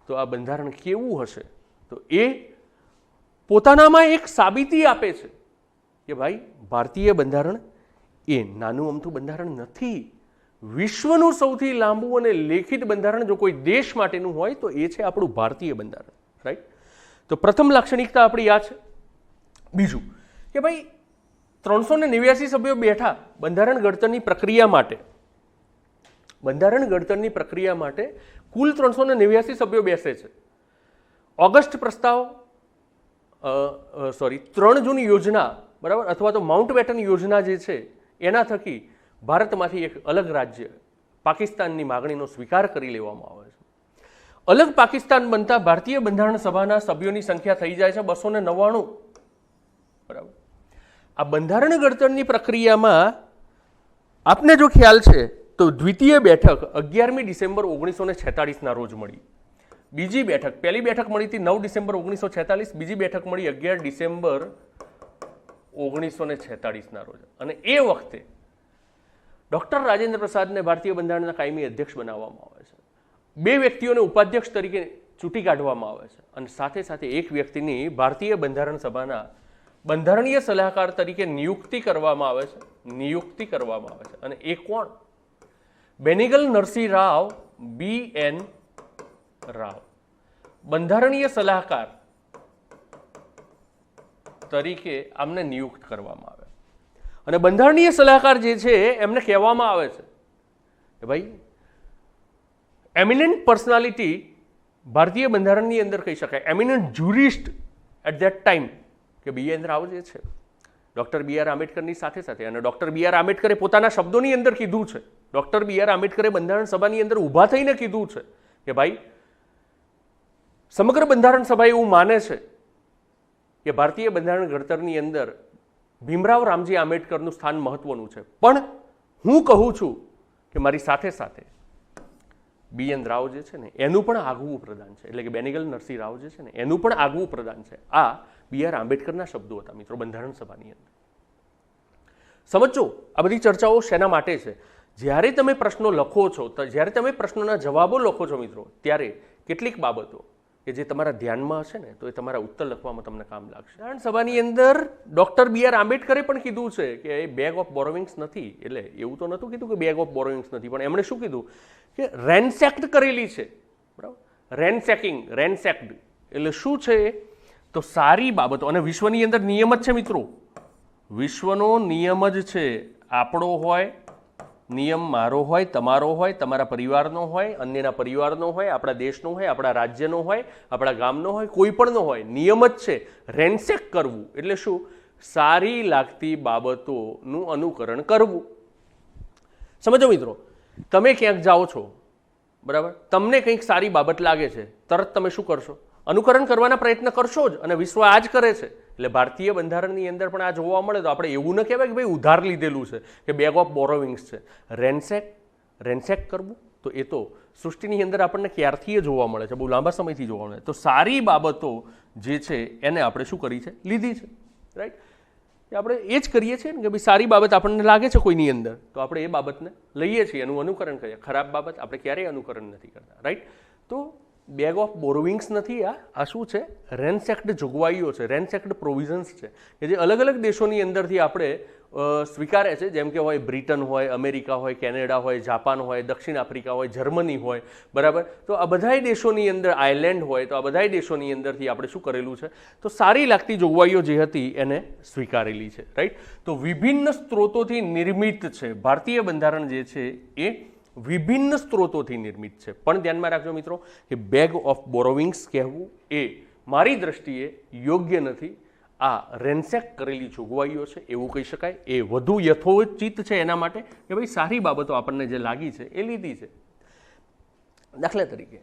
તો આ બંધારણ કેવું હશે? તો એ પોતાનામાં એક સાબિતી આપે છે કે ભાઈ ભારતીય બંધારણ એ નાનું અમથું બંધારણ નથી. વિશ્વનું સૌથી લાંબુ અને લેખિત બંધારણ જો કોઈ દેશ માટેનું હોય તો એ છે આપણું ભારતીય બંધારણ, રાઈટ? તો પ્રથમ લાક્ષણિકતા આપણી આ છે. બીજું કે ભાઈ 389 સભ્યો બેઠા બંધારણ ઘડતરની પ્રક્રિયા માટે કુલ 389 સભ્યો બેસે છે. ઓગસ્ટ પ્રસ્તાવ 3 જૂન યોજના, બરાબર, અથવા તો માઉન્ટ બેટન યોજના જે છે એના થકી ભારતમાંથી એક અલગ રાજ્ય પાકિસ્તાનની માગણીનો સ્વીકાર કરી લેવામાં આવે છે. અલગ પાકિસ્તાન બનતા ભારતીય બંધારણ સભાના સભ્યોની સંખ્યા થઈ જાય છે 299, બરાબર? આ બંધારણ ઘડતરની પ્રક્રિયામાં આપને જો ખ્યાલ છે તો દ્વિતીય બેઠક 11મી ડિસેમ્બર 1946ના રોજ મળી. બીજી બેઠક, પહેલી બેઠક મળી હતી 9 ડિસેમ્બર 1946, બીજી બેઠક મળી 11 ડિસેમ્બર 1946ના રોજ. અને એ વખતે ડોક્ટર રાજેન્દ્ર પ્રસાદને ભારતીય બંધારણના કાયમી અધ્યક્ષ બનાવવામાં આવે છે. 2 વ્યક્તિઓને ઉપાધ્યક્ષ તરીકે ચૂંટી કાઢવામાં આવે છે અને સાથે સાથે એક વ્યક્તિની ભારતીય બંધારણ સભાના બંધારણીય સલાહકાર તરીકે નિયુક્તિ કરવામાં આવે છે. અને એ કોણ? બેનિગલ નરસિંહ રાવ, BN રાવ, બંધારણીય સલાહકાર તરીકે આમને નિયુક્ત કરવામાં આવે. અને બંધારણીય સલાહકાર જે છે એમને કહેવામાં આવે છે કે ભાઈ એમિનન્ટ પર્સનાલિટી ભારતીય બંધારણની અંદર કહી શકાય, એમિનન્ટ જ્યુરિસ્ટ એટ ધેટ ટાઈમ કે BN રાવ જે છે ડૉક્ટર BR આંબેડકરની સાથે સાથે, અને ડૉક્ટર BR આંબેડકરે પોતાના શબ્દોની અંદર કીધું છે, ડૉક્ટર BR આંબેડકરે બંધારણ સભાની અંદર ઊભા થઈને કીધું છે કે ભાઈ સમગ્ર બંધારણ સભા એવું માને છે કે ભારતીય બંધારણ ઘડતરની અંદર ભીમરાવ રામજી આંબેડકરનું સ્થાન મહત્વનું છે, પણ હું કહું છું કે મારી સાથે સાથે BN રાવ જે છે ને એનું પણ આગવું પ્રદાન છે, એટલે કે બેનિગલ નરસિંહ રાવ જે છે ને એનું પણ આગવું પ્રદાન છે. આ BR આંબેડકરના શબ્દો હતા મિત્રો બંધારણ સભાની અંદર. સમજો આ બધી ચર્ચાઓ શેના માટે છે? જ્યારે તમે પ્રશ્નો લખો છો, જ્યારે તમે પ્રશ્નોના જવાબો લખો છો મિત્રો, ત્યારે કેટલીક બાબતો કે જે તમારા ધ્યાનમાં હશે ને તો એ તમારા ઉત્તર લખવામાં તમને કામ લાગશે. બંધારણ સભાની અંદર ડૉક્ટર BR આંબેડકરે પણ કીધું છે કે એ બેગ ઓફ બોરોવિંગ્સ નથી, એટલે એવું તો નહોતું કીધું કે બેગ ઓફ બોરોવિંગ્સ નથી, પણ એમણે શું કીધું કે રેન્સેક્ટ કરેલી છે, બરાબર? રેન્સેક્ડ એટલે શું છે? તો સારી બાબતો. અને વિશ્વની અંદર નિયમ જ છે મિત્રો, વિશ્વનો નિયમ જ છે. આપણો હોય, નિયમ મારો હોય, તમારો હોય, તમારા પરિવારનો હોય, અન્યના પરિવારનો હોય, આપણા દેશનો હોય, આપણા રાજ્યનો હોય, આપણા ગામનો હોય, કોઈ પણનો હોય, નિયમ જ છે રેન્સેક કરવું. એટલે શું? સારી લાગતી બાબતોનું અનુકરણ કરવું. સમજો મિત્રો, તમે ક્યાંક જાઓ છો, બરાબર, તમને કંઈક સારી બાબત લાગે છે, તરત તમે શું કરશો? અનુકરણ કરવાના પ્રયત્ન કરશો જ. અને વિશ્વ આ જ કરે છે. એટલે ભારતીય બંધારણની અંદર પણ આ જોવા મળે તો આપણે એવું ન કહેવાય કે ભાઈ ઉધાર લીધેલું છે કે બેગ ઓફ બોરોવિંગ્સ છે. રેન્સેક કરવું તો એ તો સૃષ્ટિની અંદર આપણને ક્યારથી જોવા મળે છે, બહુ લાંબા સમયથી જોવા મળે. તો સારી બાબતો જે છે એને આપણે શું કરી છે? લીધી છે, રાઈટ? કે આપણે એ જ કરીએ છીએ ને કે ભાઈ સારી બાબત આપણને લાગે છે કોઈની અંદર તો આપણે એ બાબતને લઈએ છીએ, એનું અનુકરણ કરીએ. ખરાબ બાબત આપણે ક્યારેય અનુકરણ નથી કરતા, રાઈટ? તો બેગ ઓફ બોરોવિંગ્સ નથી, આ શું છે? રેન્સેક્ડ જોગવાઈઓ છે, રેન્સેક્ડ પ્રોવિઝન્સ છે કે જે અલગ અલગ દેશોની અંદરથી આપણે સ્વીકારે છે. જેમ કે હોય બ્રિટન હોય, અમેરિકા હોય, કેનેડા હોય, જાપાન હોય, દક્ષિણ આફ્રિકા હોય, જર્મની હોય, બરાબર? તો આ બધાય દેશોની અંદર, આયર્લેન્ડ હોય, તો આ બધાય દેશોની અંદરથી આપણે શું કરેલું છે? તો સારી લાગતી જોગવાઈઓ જે હતી એને સ્વીકારેલી છે, રાઈટ? તો વિભિન્ન સ્ત્રોતોથી નિર્મિત છે ભારતીય બંધારણ જે છે એ વિભિન્ન સ્ત્રોતોથી નિર્મિત છે. પણ ધ્યાનમાં રાખજો મિત્રો કે બેગ ઓફ બોરોવિંગ્સ કહેવું એ મારી દ્રષ્ટિએ યોગ્ય નથી. આ રેન્સેક કરેલી જોગવાઈઓ છે એવું કહી શકાય. એ વધુ યથોચિત છે એના માટે કે ભાઈ સારી બાબતો આપણને જે લાગી છે એ લીધી છે. દાખલા તરીકે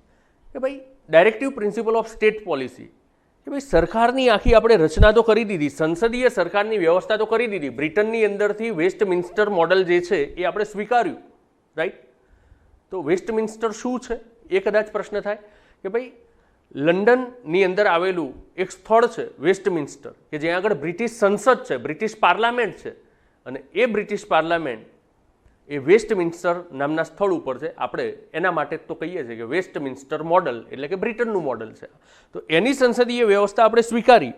કે ભાઈ directive principle of state policy, કે ભાઈ સરકારની આખી આપણે રચના તો કરી દીધી, સંસદીય સરકારની વ્યવસ્થા તો કરી દીધી. બ્રિટનની અંદરથી વેસ્ટમિન્સ્ટર મોડલ જે છે એ આપણે સ્વીકાર્યું, રાઈટ? તો વેસ્ટમિન્સ્ટર શું છે એ કદાચ પ્રશ્ન થાય કે ભાઈ લંડનની અંદર આવેલું એક સ્થળ છે વેસ્ટમિન્સ્ટર કે જ્યાં આગળ બ્રિટિશ સંસદ છે, બ્રિટિશ પાર્લામેન્ટ છે, અને એ બ્રિટિશ પાર્લામેન્ટ એ વેસ્ટમિન્સ્ટર નામના સ્થળ ઉપર છે. આપણે એના માટે તો કહીએ છીએ કે વેસ્ટમિન્સ્ટર મોડલ એટલે કે બ્રિટનનું મોડલ છે. તો એની સંસદીય વ્યવસ્થા આપણે સ્વીકારી.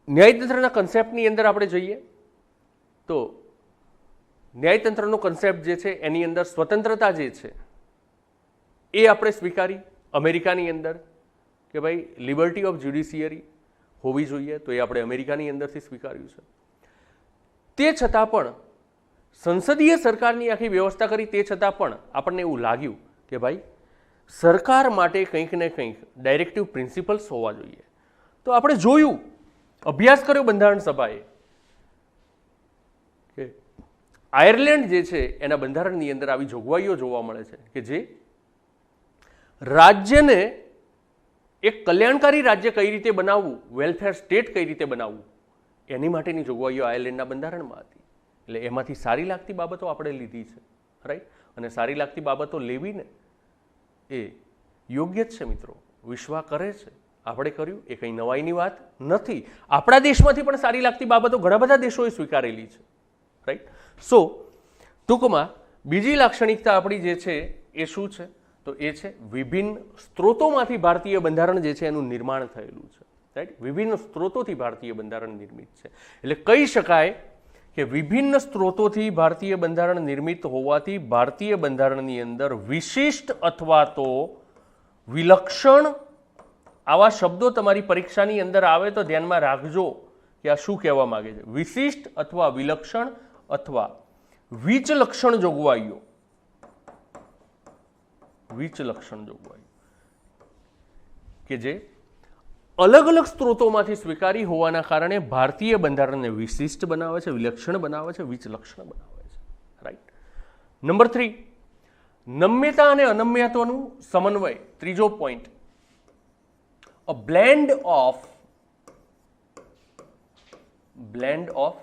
ન્યાયતંત્રના કન્સેપ્ટની અંદર આપણે જઈએ તો ન્યાયતંત્રનો કન્સેપ્ટ જે છે એની અંદર સ્વતંત્રતા જે છે એ આપણે સ્વીકારી. અમેરિકાની અંદર કે ભાઈ લિબર્ટી ઓફ જ્યુડિશિયરી હોવી જોઈએ તો એ આપણે અમેરિકાની અંદરથી સ્વીકાર્યું છે. તે છતાં પણ સંસદીય સરકારની આખી વ્યવસ્થા કરી, તે છતાં પણ આપણને એવું લાગ્યું કે ભાઈ સરકાર માટે કંઈક ને કંઈક ડાયરેક્ટિવ પ્રિન્સિપલ્સ હોવા જોઈએ. તો આપણે જોયું, અભ્યાસ કર્યો બંધારણ સભાએ કે આયર્લેન્ડ જે છે એના બંધારણની અંદર આવી જોગવાઈઓ જોવા મળે છે કે જે રાજ્યને એક કલ્યાણકારી રાજ્ય કઈ રીતે બનાવવું, વેલફેર સ્ટેટ કઈ રીતે બનાવવું, એની માટેની જોગવાઈઓ આયર્લેન્ડના બંધારણમાં હતી. એટલે એમાંથી સારી લાગતી બાબતો આપણે લીધી છે, રાઈટ? અને સારી લાગતી બાબતો લેવીને એ યોગ્ય જ છે મિત્રો. વિશ્વા કરે છે, આપણે કર્યું, એ કંઈ નવાઈની વાત નથી. આપણા દેશમાંથી પણ સારી લાગતી બાબતો ઘણા બધા દેશોએ સ્વીકારેલી છે, રાઈટ? સો ટૂંકમાં બીજી લાક્ષણિકતા આપણી જે છે એ શું છે? તો એ છે વિભિન્ન સ્ત્રોતોમાંથી ભારતીય બંધારણ જે છે એનું નિર્માણ થયેલું છે, રાઈટ? વિભિન્ન સ્ત્રોતોથી ભારતીય બંધારણ નિર્મિત છે. એટલે કહી શકાય કે વિભિન્ન સ્ત્રોતોથી ભારતીય બંધારણ નિર્મિત હોવાથી ભારતીય બંધારણની અંદર વિશિષ્ટ અથવા તો વિલક્ષણ આવા શબ્દો તમારી પરીક્ષાની અંદર આવે તો ધ્યાનમાં રાખજો કે આ શું કહેવા માંગે છે. વિશિષ્ટ અથવા વિલક્ષણ અથવા વિચલક્ષણ જોગવાઈઓ, વિચલક્ષણ જોગવાઈ કે જે અલગ અલગ સ્ત્રોતોમાંથી સ્વીકારી હોવાના કારણે ભારતીય બંધારણને વિશિષ્ટ બનાવે છે, વિલક્ષણ બનાવે છે, વિચલક્ષણ બનાવે છે, રાઈટ? નંબર 3, નમ્યતા અને અનમ્યતાનું સમન્વય. ત્રીજો point, a blend of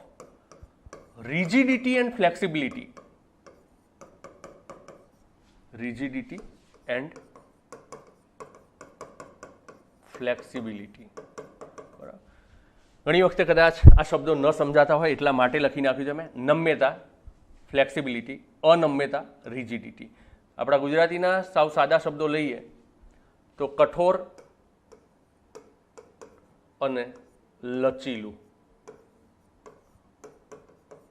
rigidity and flexibility. Rigidity and flexibility. બરાબર. ઘણી વખતે કદાચ આ શબ્દો ન સમજાતા હોય એટલા માટે લખી નાખ્યું છે મેં. નમ્યતા, ફ્લેક્સિબિલિટી, અનમ્યતા, રિજિડિટી. આપણા ગુજરાતીના સાવ સાદા શબ્દો લઈએ તો કઠોર અને લચીલું.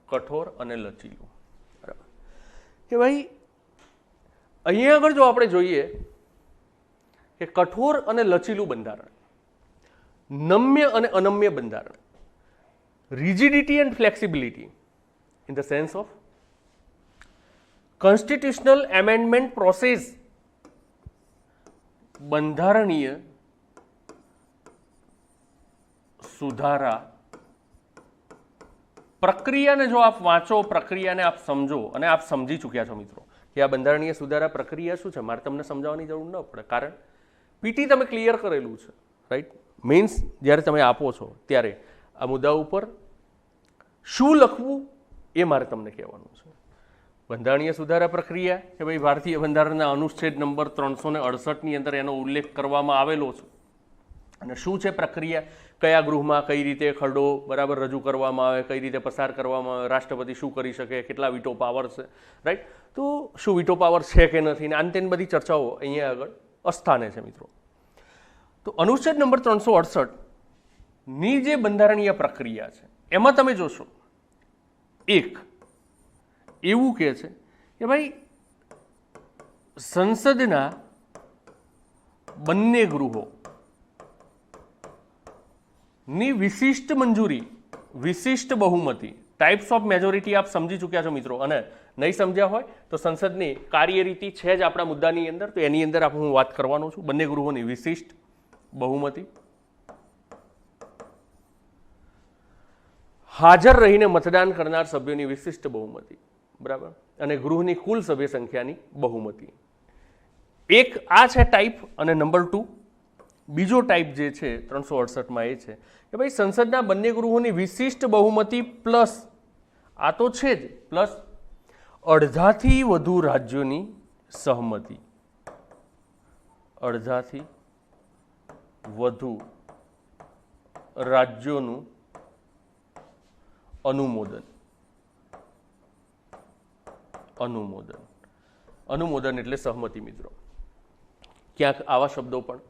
કઠોર અને લચીલું. બરાબર. કે ભાઈ અહીંયા આગળ જો આપણે જોઈએ કે કઠોર અને લચીલું બંધારણ, નમ્ય અને અનમ્ય બંધારણ, rigidity and flexibility in the sense of constitutional amendment process, બંધારણીય સુધારા પ્રક્રિયાને જો આપ વાંચો, પ્રક્રિયાને આપ સમજો અને આપ સમજી ચૂક્યા છો મિત્રો કે આ બંધારણીય સુધારા પ્રક્રિયા શું છે, મારે તમને સમજાવવાની જરૂર ન પડે, કારણ પીટી તમે ક્લિયર કરેલું છે, રાઈટ? મીન્સ જ્યારે તમે આપો છો ત્યારે આ મુદ્દા ઉપર શું લખવું એ મારે તમને કહેવાનું છે. બંધારણીય સુધારા પ્રક્રિયા કે ભાઈ ભારતીય બંધારણના અનુચ્છેદ નંબર 368ની અંદર એનો ઉલ્લેખ કરવામાં આવેલો છે, અને શું છે પ્રક્રિયા, કયા ગૃહમાં કઈ રીતે ખરડો બરાબર રજૂ કરવામાં આવે, કઈ રીતે પસાર કરવામાં આવે, રાષ્ટ્રપતિ શું કરી શકે, કેટલા વીટો પાવર છે, રાઈટ. તો શું વીટો પાવર છે કે નથી, ને આને બધી ચર્ચાઓ અહીંયા આગળ અસ્થાને છે મિત્રો. તો અનુચ્છેદ નંબર 368 ની જે બંધારણીય પ્રક્રિયા છે એમાં તમે જોશો એક એવું કહે છે કે ભાઈ સંસદના બંને ગૃહો ની વિશિષ્ટ મંજૂરી, વિશિષ્ટ બહુમતી, ટાઈપ્સ ઓફ મેજોરિટી આપ સમજી ચૂક્યા છો મિત્રો. અને નહીં સમજ્યા હોય તો સંસદની કાર્યરીતિ છે જ આપણા મુદ્દાની અંદર, તો એની અંદર હું વાત કરવાનો છું. બંને ગૃહોની વિશિષ્ટ બહુમતી, હાજર રહીને મતદાન કરનાર સભ્યોની વિશિષ્ટ બહુમતી, બરાબર, અને ગૃહની કુલ સભ્ય સંખ્યાની બહુમતી. એક આ છે ટાઈપ. અને નંબર 2 બીજો ટાઈપ જે છે 368માં એ છે કે ભાઈ સંસદના બંને ગૃહોની વિશિષ્ટ બહુમતી પ્લસ, આ તો છે જ, પ્લસ અડધાથી વધુ રાજ્યોની સહમતી, અડધાથી વધુ રાજ્યોનું અનુમોદન. અનુમોદન, અનુમોદન એટલે સહમતિ મિત્રો. ક્યાંક આવા શબ્દો પણ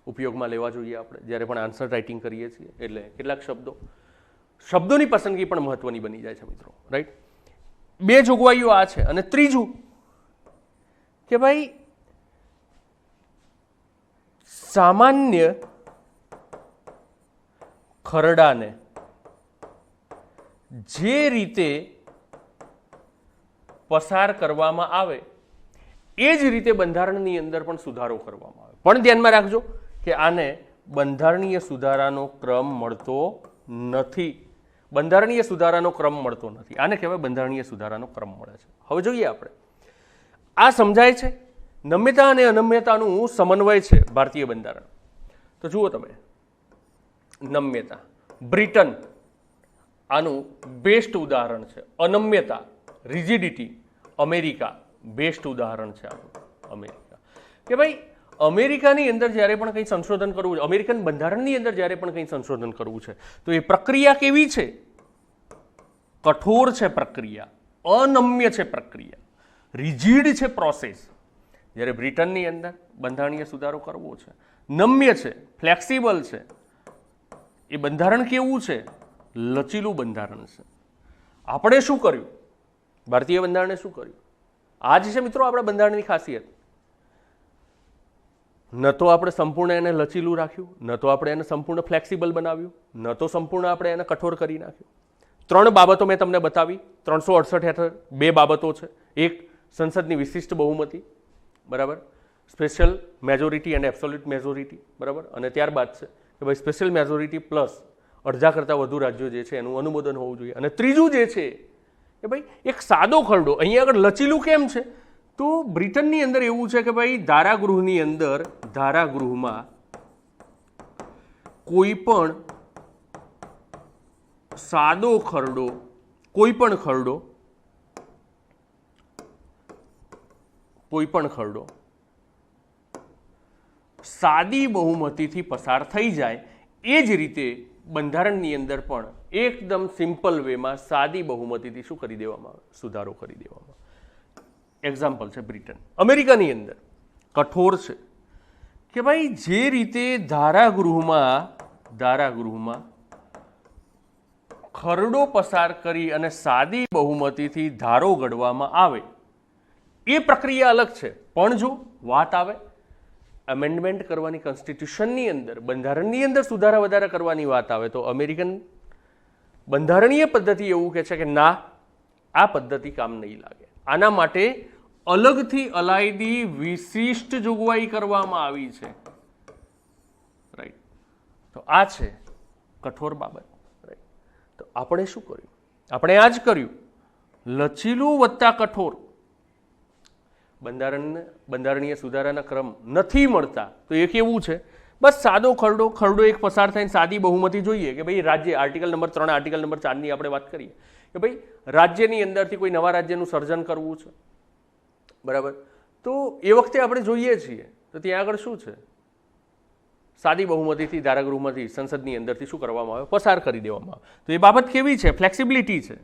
ઉપયોગમાં લેવા જોઈએ આપણે જ્યારે પણ આન્સર રાઇટિંગ કરીએ છીએ. એટલે કેટલાક શબ્દોની પસંદગી પણ મહત્વની બની જાય છે મિત્રો, રાઈટ. બે જોગવાઈઓ આ છે. અને ત્રીજું કે ભાઈ સામાન્ય ખરડાને જે રીતે પસાર કરવામાં આવે એ જ રીતે બંધારણની અંદર પણ સુધારો કરવામાં આવે. પણ ધ્યાનમાં રાખજો કે આને બંધારણીય સુધારાનો ક્રમ મળતો નથી. બંધારણીય સુધારાનો ક્રમ મળતો નથી. આને કહેવાય બંધારણીય સુધારાનો ક્રમ મળે છે. હવે જોઈએ આપણે આ સમજાય છે. નમ્યતા અને અનમ્યતાનું સમન્વય છે ભારતીય બંધારણ. તો જુઓ તમે, નમ્યતા બ્રિટન આનું બેસ્ટ ઉદાહરણ છે. અનમ્યતા રિજિડિટી અમેરિકા બેસ્ટ ઉદાહરણ છે આનું. અમેરિકા કે ભાઈ અમેરિકાની અંદર જ્યારે પણ કંઈ સંશોધન કરવું છે, અમેરિકન બંધારણની અંદર જ્યારે પણ કંઈ સંશોધન કરવું છે તો એ પ્રક્રિયા કેવી છે? કઠોર છે પ્રક્રિયા, અનમ્ય છે પ્રક્રિયા, રિજિડ છે પ્રોસેસ. જ્યારે બ્રિટનની અંદર બંધારણીય સુધારો કરવો છે, નમ્ય છે, ફ્લેક્સિબલ છે. એ બંધારણ કેવું છે? લચીલું બંધારણ છે. આપણે શું કર્યું? ભારતીય બંધારણે શું કર્યું? આ જ છે મિત્રો આપણા બંધારણની ખાસિયત. ન તો આપણે સંપૂર્ણ એને લચીલું રાખ્યું, ન તો આપણે એને સંપૂર્ણ ફ્લેક્સિબલ બનાવ્યું, ન તો સંપૂર્ણ આપણે એને કઠોર કરી નાખ્યું. 3 બાબતો મેં તમને બતાવી 368 હેઠળ. 2 બાબતો છે. એક સંસદની વિશિષ્ટ બહુમતી, બરાબર, સ્પેશિયલ મેજોરિટી અને એબ્સોલ્યુટ મેજોરિટી, બરાબર, અને ત્યારબાદ છે કે ભાઈ સ્પેશિયલ મેજોરિટી પ્લસ અડધા કરતાં વધુ રાજ્યો જે છે એનું અનુમોદન હોવું જોઈએ. અને ત્રીજું જે છે કે ભાઈ એક સાદો ખરડો. અહીંયા આગળ લચીલું કેમ છે? તો બ્રિટનની અંદર એવું છે કે ભાઈ ધારાગૃહની અંદર, ધારાગૃહમાં કોઈ પણ સાદો ખરડો, કોઈ પણ ખરડો સાદી બહુમતીથી પસાર થઈ જાય. એ જ રીતે બંધારણની અંદર પણ એકદમ સિમ્પલ વેમાં સાદી બહુમતીથી શું કરી દેવામાં આવે? સુધારો કરી દેવામાં. એક્ઝામ્પલ છે બ્રિટન. અમેરિકાની અંદર કઠોર છે કે ભાઈ જે રીતે ધારાગૃહમાં ખરડો પસાર કરી અને સાદી બહુમતીથી ધારો ઘડવામાં આવે એ પ્રક્રિયા અલગ છે. પણ જો વાત આવે અમેન્ડમેન્ટ કરવાની, કોન્સ્ટિટ્યુશનની અંદર, બંધારણની અંદર સુધારા વધારા કરવાની વાત આવે તો અમેરિકન બંધારણીય પદ્ધતિ એવું કહે છે કે ના, આ પદ્ધતિ કામ નહીં લાગે. આના માટે અલગથી અલાયદી વિશિષ્ટ જોગવાઈ કરવામાં આવી છે, રાઈટ. તો આ છે કઠોર બાબત, રાઈટ. તો આપણે શું કર્યું? આપણે આ જ કર્યું, લચીલું વત્તા કઠોર. બંધારણીય સુધારાના ક્રમ નથી મળતા તો એ કેવું છે? બસ સાદો ખરડો એક પસાર થઈને સાદી બહુમતી જોઈએ કે ભાઈ રાજ્ય, આર્ટિકલ નંબર 3, આર્ટિકલ નંબર 4ની આપણે વાત કરીએ કે ભાઈ રાજ્યની અંદરથી કોઈ નવા રાજ્યનું સર્જન કરવું છે, બરાબર. તો એ વખતે આપણે જોઈએ છીએ તો ત્યાં આગળ શું છે? સાદી બહુમતીથી ધારાગૃહમાંથી સંસદની અંદરથી શું કરવામાં આવે, પસાર કરી દેવામાં આવે. તો એ બાબત કેવી છે, ફ્લેક્સિબિલિટી છે.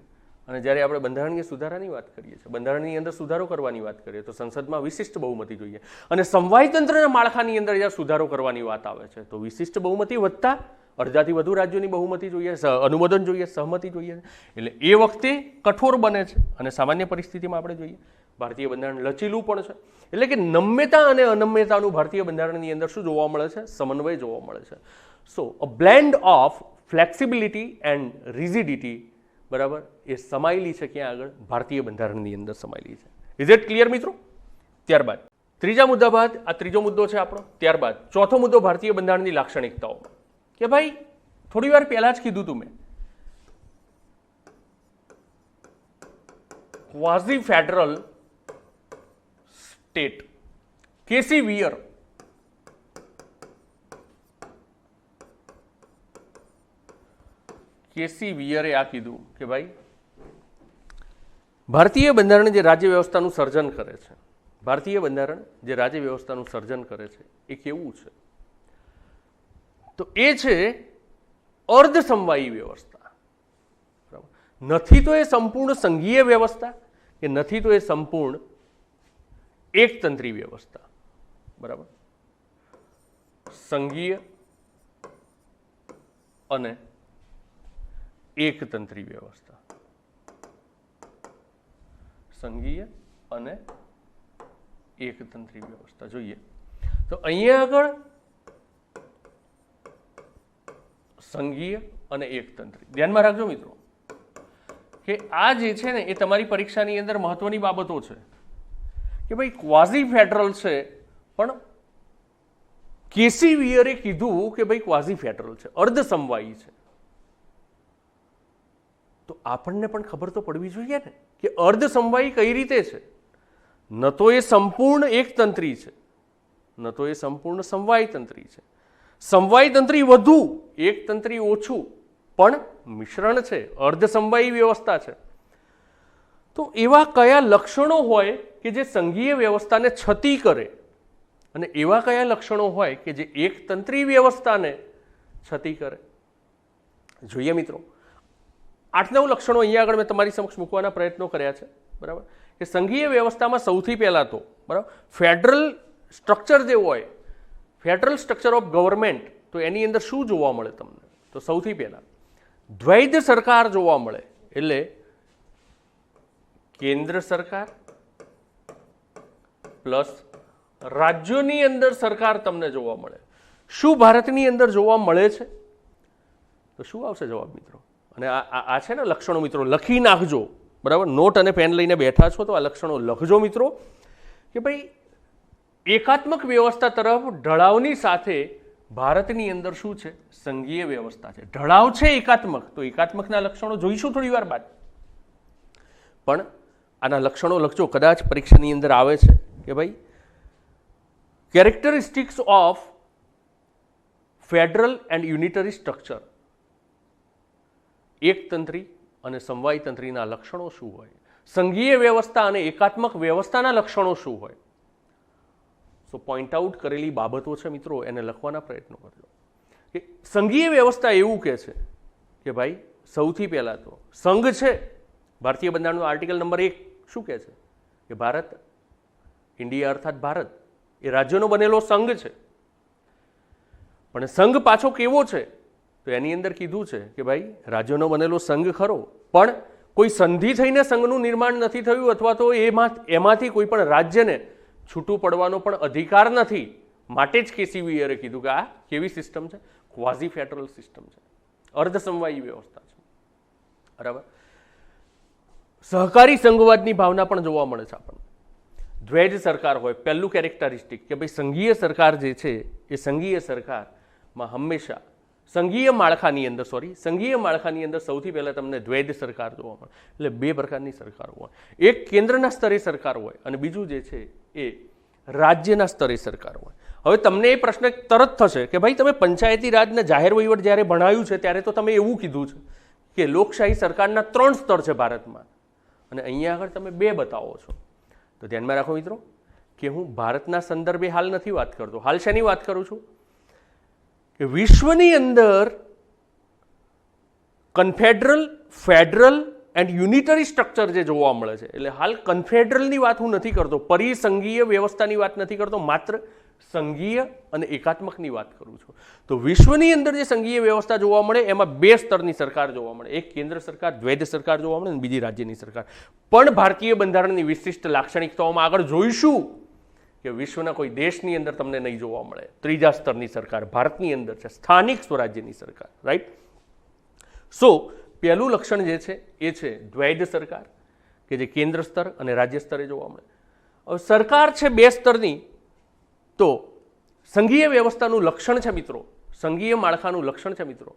અને જ્યારે આપણે બંધારણીય સુધારાની વાત કરીએ છીએ, બંધારણની અંદર સુધારો કરવાની વાત કરીએ તો સંસદમાં વિશિષ્ટ બહુમતી જોઈએ. અને સમવાયતંત્રના માળખાની અંદર જ્યારે સુધારો કરવાની વાત આવે છે તો વિશિષ્ટ બહુમતી વધતા અડધાથી વધુ રાજ્યોની બહુમતી જોઈએ, અનુમોદન જોઈએ, સહમતિ જોઈએ. એટલે એ વખતે કઠોર બને છે. અને સામાન્ય પરિસ્થિતિમાં આપણે જોઈએ ભારતીય બંધારણ લચીલું પણ છે. એટલે કે નમ્યતા અને અનમ્યતાનું ભારતીય બંધારણની અંદર શું જોવા મળે છે, સમન્વય જોવા મળે છે. So a blend of flexibility and rigidity, બરાબર, એ સમાયેલી છે ક્યાં આગળ, ભારતીય બંધારણની અંદર સમાયેલી છે. ઇઝ ઇટ ક્લિયર મિત્રો? ત્યારબાદ ત્રીજા મુદ્દા બાદ આ ત્રીજો મુદ્દો છે આપણો. ત્યારબાદ ચોથો મુદ્દો ભારતીય બંધારણની લાક્ષણિકતાઓ. કે ભાઈ થોડી વાર પહેલા જ કીધું તું મેં, ક્વાઝી ફેડરલ સ્ટેટ. કેસી વિયર આ કીધું કે ભાઈ ભારતીય બંધારણ જે રાજ્ય વ્યવસ્થાનું સર્જન કરે છે, ભારતીય બંધારણ જે રાજ્ય વ્યવસ્થાનું સર્જન કરે છે એ કેવું છે, તો એ છે અર્ધ સમવાયી વ્યવસ્થા. બરાબર, નથી તો એ સંપૂર્ણ સંઘીય વ્યવસ્થા કે નથી તો એ સંપૂર્ણ એકતંત્રી વ્યવસ્થા. બરાબર, સંઘીય અને એકતંત્રી વ્યવસ્થા. સંઘીય અને એકતંત્રી વ્યવસ્થા જોઈએ તો અહીંયા આગળ સંઘીય અને એકતંત્રી ધ્યાનમાં રાખજો મિત્રો કે આ જે છે ને એ તમારી પરીક્ષાની અંદર મહત્વની બાબતો છે કે ભાઈ ક્વાઝી ફેડરલ છે, પણ કેસી વિયરે કીધું કે ભાઈ ક્વાઝી ફેડરલ છે, અર્ધ સમવાયી છે. તો આપણને પણ ખબર તો પડવી જોઈએ ને કે અર્ધ સમવાયી કઈ રીતે છે. ન તો એ સંપૂર્ણ એકતંત્રી છે, ન તો એ સંપૂર્ણ સમવાયતંત્રી છે. સમવાયતંત્રી વધુ, એકતંત્રી ઓછું, પણ મિશ્રણ છે, અર્ધ સમવાયી વ્યવસ્થા છે. તો એવા કયા લક્ષણો હોય કે જે સંઘીય વ્યવસ્થાને છતી કરે અને એવા કયા લક્ષણો હોય કે જે એકતંત્રી વ્યવસ્થાને છતી કરે? જોઈએ મિત્રો, 8-9 લક્ષણો અહીંયા આગળ મેં તમારી સમક્ષ મૂકવાના પ્રયત્નો કર્યા છે. બરાબર, કે સંઘીય વ્યવસ્થામાં સૌથી પહેલા તો બરાબર ફેડરલ સ્ટ્રક્ચર જે હોય, ફેડરલ સ્ટ્રક્ચર ઓફ ગવર્મેન્ટ, તો એની અંદર શું જોવા મળે તમને? તો સૌથી પહેલા દ્વૈધ સરકાર જોવા મળે. એટલે કેન્દ્ર સરકાર પ્લસ રાજ્યોની અંદર સરકાર તમને જોવા મળે. શું ભારતની અંદર જોવા મળે છે? તો શું આવશે જવાબ મિત્રો? અને આ છે ને લક્ષણો મિત્રો, લખી નાખજો. બરાબર, નોટ અને પેન લઈને બેઠા છો તો આ લક્ષણો લખજો મિત્રો કે ભાઈ એકાત્મક વ્યવસ્થા તરફ ઢળાવની સાથે ભારતની અંદર શું છે? સંઘીય વ્યવસ્થા છે. ઢળાવ છે એકાત્મક, તો એકાત્મકના લક્ષણો જોઈશું થોડી વાર બાદ. પણ આના લક્ષણો લખજો, કદાચ પરીક્ષાની અંદર આવે છે કે ભાઈ characteristics of federal and unitary structure, એકતંત્રી અને સમવાયતંત્રીના લક્ષણો શું હોય, સંઘીય વ્યવસ્થા અને એકાત્મક વ્યવસ્થાના લક્ષણો શું હોય. સો પોઈન્ટ આઉટ કરેલી બાબતો છે મિત્રો, એને લખવાના પ્રયત્નો કરજો. કે સંઘીય વ્યવસ્થા એવું કહે છે કે ભાઈ સૌથી પહેલા તો સંઘ છે. ભારતીય બંધારણનો આર્ટિકલ નંબર 1 શું કહે છે કે ભારત, ઇન્ડિયા અર્થાત ભારત એ રાજ્યોનો બનેલો સંઘ છે. પણ સંઘ પાછો કેવો છે? તો એની અંદર કીધું છે કે ભાઈ રાજ્યોનો બનેલો સંઘ ખરો, પણ કોઈ સંધિ થઈને સંઘનું નિર્માણ નથી થયું, અથવા તો એમાંથી કોઈ પણ રાજ્યને છૂટું પડવાનો પણ અધિકાર નથી. માટે જ કેસી વિયરે કીધું કે આ કેવી સિસ્ટમ છે? ક્વાઝી ફેડરલ સિસ્ટમ છે, અર્ધ સમવાયી વ્યવસ્થા છે. બરાબર, સહકારી સંઘવાદની ભાવના પણ જોવા મળે છે આપણને. દ્વૈધ સરકાર હોય, પહેલું કેરેક્ટરિસ્ટિક કે ભાઈ સંઘીય સરકાર જે છે એ સંઘીય સરકારમાં હંમેશા સંઘીય માળખાની અંદર સૌથી પહેલા તમને દ્વૈધ સરકાર જોવા મળે. એટલે 2 પ્રકારની સરકારો હોય, એક કેન્દ્રના સ્તરે સરકાર હોય અને બીજું જે છે એ રાજ્યના સ્તરે સરકાર હોય. હવે તમને એ પ્રશ્ન તરત થશે કે ભાઈ તમે પંચાયતી રાજને જાહેર વહીવટ જ્યારે ભણાવ્યું છે ત્યારે તો તમે એવું કીધું છે કે લોકશાહી સરકારના 3 સ્તર છે ભારતમાં, અને અહીંયા આગળ તમે 2 બતાવો છો. તો ધ્યાનમાં રાખો મિત્રો કે હું ભારતના સંદર્ભે હાલ નથી વાત કરતો. હાલ શેની વાત કરું છું? કે વિશ્વની અંદર કન્ફેડરલ, ફેડરલ એન્ડ યુનિટરી સ્ટ્રક્ચર જે જોવા મળે છે, એટલે હાલ કન્ફેડરલની વાત હું નથી કરતો, પરિસંઘીય વ્યવસ્થાની વાત નથી કરતો, માત્ર સંઘીય અને એકાત્મકની વાત કરું છું. તો વિશ્વની અંદર જે સંઘીય વ્યવસ્થા જોવા મળે એમાં બે સ્તરની સરકાર જોવા મળે, એક કેન્દ્ર સરકાર, દ્વૈધ સરકાર જોવા મળે અને બીજી રાજ્યની સરકાર. પણ ભારતીય બંધારણની વિશિષ્ટ લાક્ષણિકતાઓમાં આગળ જોઈશું કે વિશ્વના કોઈ દેશની અંદર તમને નહીં જોવા મળે ત્રીજા સ્તરની સરકાર. ભારતની અંદર છે સ્થાનિક સ્વરાજ્યની સરકાર, રાઈટ. સો પહેલું લક્ષણ જે છે એ છે દ્વૈધ સરકાર, કે જે કેન્દ્ર સ્તર અને રાજ્ય સ્તરે જોવા મળે. હવે સરકાર છે બે સ્તરની, તો સંઘીય વ્યવસ્થાનું લક્ષણ છે મિત્રો, સંઘીય માળખાનું લક્ષણ છે મિત્રો,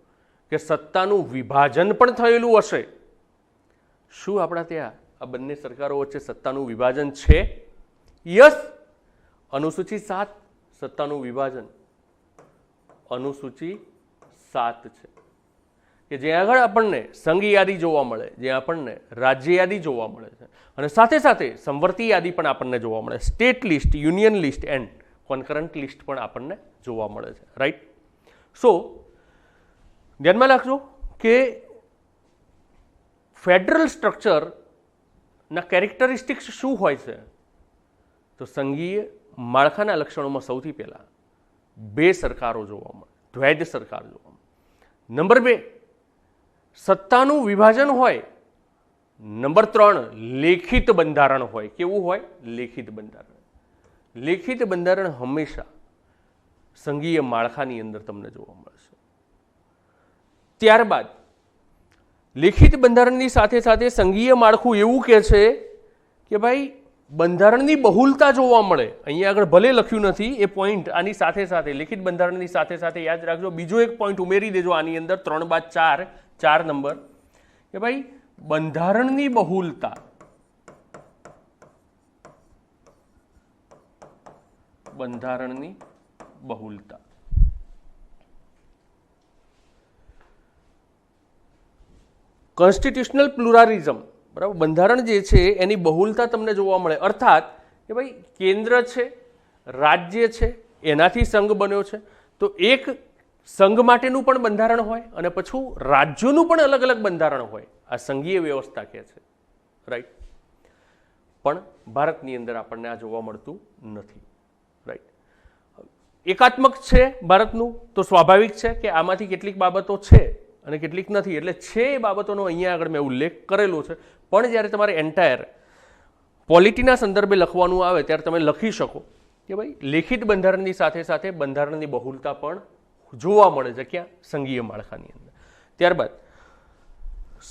કે સત્તાનું વિભાજન પણ થયેલું હશે. શું આપણા ત્યાં આ બંને સરકારો વચ્ચે સત્તાનું વિભાજન છે? યસ. અનુસૂચિ 7 સત્તાનું વિભાજન અનુસૂચિ 7 છે, કે જ્યાં આગળ આપણને સંઘ યાદી જોવા મળે, જ્યાં આપણને રાજ્ય યાદી જોવા મળે છે, અને સાથે સાથે સંવર્તી યાદી પણ આપણને જોવા મળે, state list, union list and concurrent list પણ આપણને જોવા મળે છે, રાઈટ. સો ધ્યાનમાં રાખજો કે ફેડરલ સ્ટ્રક્ચરના કેરેક્ટરિસ્ટિક્સ શું હોય છે? તો સંઘીય માળખાના લક્ષણોમાં સૌથી પહેલા બે સરકારો જોવા મળે, દ્વૈધ સરકાર જોવા મળે. નંબર 2 સત્તાનું વિભાજન હોય. નંબર 3 લેખિત બંધારણ હોય. કેવું હોય? લેખિત બંધારણ. લેખિત બંધારણ હંમેશા સંઘીય માળખાની અંદર તમને જોવા મળશે. ત્યારબાદ લેખિત બંધારણની સાથે સાથે સંઘીય માળખું એવું કહે છે કે ભાઈ બંધારણની બહુલતા જોવા મળે. અહીંયા આગળ ભલે લખ્યું નથી એ પોઈન્ટ, આની સાથે સાથે લેખિત બંધારણની સાથે સાથે યાદ રાખજો, બીજો એક પોઈન્ટ ઉમેરી દેજો આની અંદર, 3 બાદ 4 નંબર, કે ભાઈ બંધારણની બહુલતા, બંધારણની બહુલતા. કોન્સ્ટિટ્યુશનલ પ્લુરાલિઝમ, બરાબર, બંધારણ જે છે એની બહુલતા તમને જોવા મળે. અર્થાત કે ભાઈ કેન્દ્ર છે, રાજ્ય છે, એનાથી સંઘ બન્યો છે, તો એક સંઘ માટેનું પણ બંધારણ હોય અને પછી રાજ્યોનું પણ અલગ અલગ બંધારણ હોય. આ સંઘીય વ્યવસ્થા કહે છે, રાઈટ. પણ ભારતની અંદર આપણને આ જોવા મળતું નથી, રાઈટ. એકાત્મક છે ભારતનું, તો સ્વાભાવિક છે કે આમાંથી કેટલીક બાબતો છે અને કેટલીક નથી, એટલે છે એ બાબતોનો અહીંયા આગળ મેં ઉલ્લેખ કરેલો છે. પણ જ્યારે તમારે એન્ટાયર પોલિટીના સંદર્ભે લખવાનું આવે ત્યારે તમે લખી શકો કે ભાઈ લેખિત બંધારણની સાથે સાથે બંધારણની બહુલતા પણ જોવા મળે છે. ક્યાં? સંઘીય માળખાની અંદર. ત્યારબાદ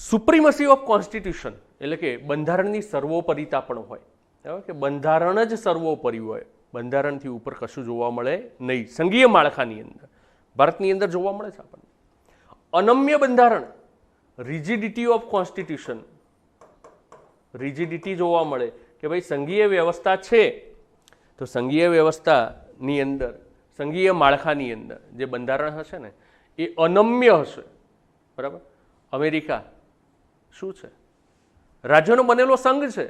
સુપ્રીમસી ઓફ કોન્સ્ટિટ્યુશન, એટલે કે બંધારણની સર્વોપરિતા પણ હોય, બરાબર, કે બંધારણ જ સર્વોપરી હોય, બંધારણથી ઉપર કશું જોવા મળે નહીં સંઘીય માળખાની અંદર. ભારતની અંદર જોવા મળે છે આપણને અનમ્ય બંધારણ, રિજિડિટી ઓફ કોન્સ્ટિટ્યુશન, રિજિડિટી જોવા મળે કે ભાઈ સંઘીય વ્યવસ્થા છે તો સંઘીય વ્યવસ્થાની અંદર, સંઘીય માળખાની અંદર જે બંધારણ હશે ને એ અનમ્ય હશે, બરાબર. અમેરિકા શું છે? રાજ્યોનો બનેલો સંઘ છે,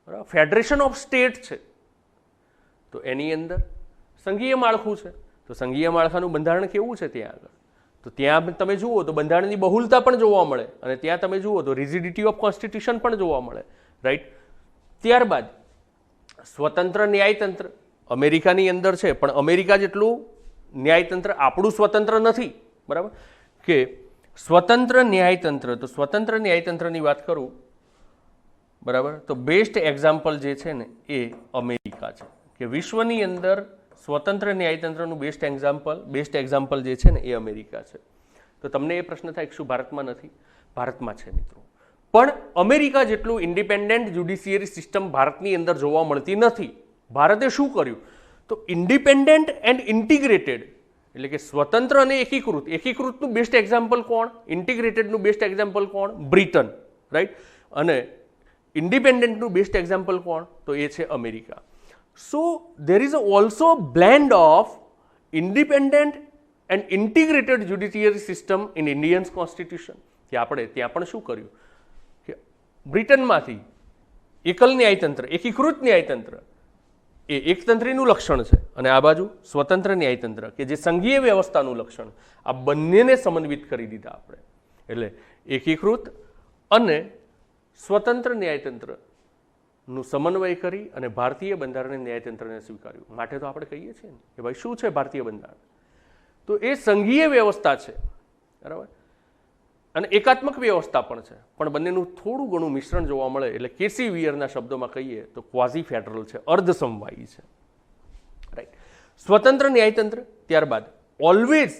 બરાબર, ફેડરેશન ઓફ સ્ટેટ છે, તો એની અંદર સંઘીય માળખું છે. તો સંઘીય માળખાનું બંધારણ કેવું છે ત્યાં આગળ? તો ત્યાં તમે જુઓ તો બંધારણની બહુલતા પણ જોવા મળે અને ત્યાં તમે જુઓ તો રિજિડિટી ઓફ કોન્સ્ટિટ્યુશન પણ જોવા મળે, રાઈટ. ત્યારબાદ સ્વતંત્ર ન્યાયતંત્ર અમેરિકાની અંદર છે, પણ અમેરિકા જેટલું ન્યાયતંત્ર આપણું સ્વતંત્ર નથી, બરાબર. કે સ્વતંત્ર ન્યાયતંત્ર, તો સ્વતંત્ર ન્યાયતંત્રની વાત કરું, બરાબર, તો બેસ્ટ એક્ઝામ્પલ જે છે ને એ અમેરિકા છે. કે વિશ્વની અંદર સ્વતંત્ર ન્યાયતંત્રનું બેસ્ટ એક્ઝામ્પલ જે છે ને એ અમેરિકા છે. તો તમને એ પ્રશ્ન થાય કે શું ભારતમાં નથી? ભારતમાં છે મિત્રો, પણ અમેરિકા જેટલું ઇન્ડિપેન્ડન્ટ જ્યુડિશિયરી સિસ્ટમ ભારતની અંદર જોવા મળતી નથી. ભારતે શું કર્યું? તો ઇન્ડિપેન્ડન્ટ એન્ડ ઇન્ટિગ્રેટેડ, એટલે કે સ્વતંત્ર અને એકીકૃત. એકીકૃતનું બેસ્ટ એક્ઝામ્પલ કોણ? ઇન્ટિગ્રેટેડનું બેસ્ટ એક્ઝામ્પલ કોણ? Britain, right. અને ઇન્ડિપેન્ડન્ટનું બેસ્ટ એક્ઝામ્પલ કોણ? તો એ છે America. So there is also a blend of independent and integrated judiciary system in Indian constitution. કે આપણે ત્યાં પણ શું કર્યું કે બ્રિટનમાંથી એકલ ન્યાયતંત્ર, એકીકૃત ન્યાયતંત્ર, એ એકતંત્રીનું લક્ષણ છે અને આ બાજુ સ્વતંત્ર ન્યાયતંત્ર કે જે સંઘીય વ્યવસ્થાનું લક્ષણ, આ બંનેને સમન્વિત કરી દીધા આપણે. એટલે એકીકૃત અને સ્વતંત્ર ન્યાયતંત્રનું સમન્વય કરી અને ભારતીય બંધારણ ન્યાયતંત્રને સ્વીકાર્યું. માટે તો આપણે કહીએ છીએ ને કે ભાઈ શું છે ભારતીય બંધારણ, તો એ સંઘીય વ્યવસ્થા છે, બરાબર, અને એકાત્મક વ્યવસ્થા પણ છે, પણ બંનેનું થોડું ઘણું મિશ્રણ જોવા મળે. એટલે કેસી વિયરના શબ્દોમાં કહીએ તો ક્વાઝી ફેડરલ છે, અર્ધસમવાયી છે, રાઈટ. સ્વતંત્ર ન્યાયતંત્ર ત્યારબાદ ઓલવેઝ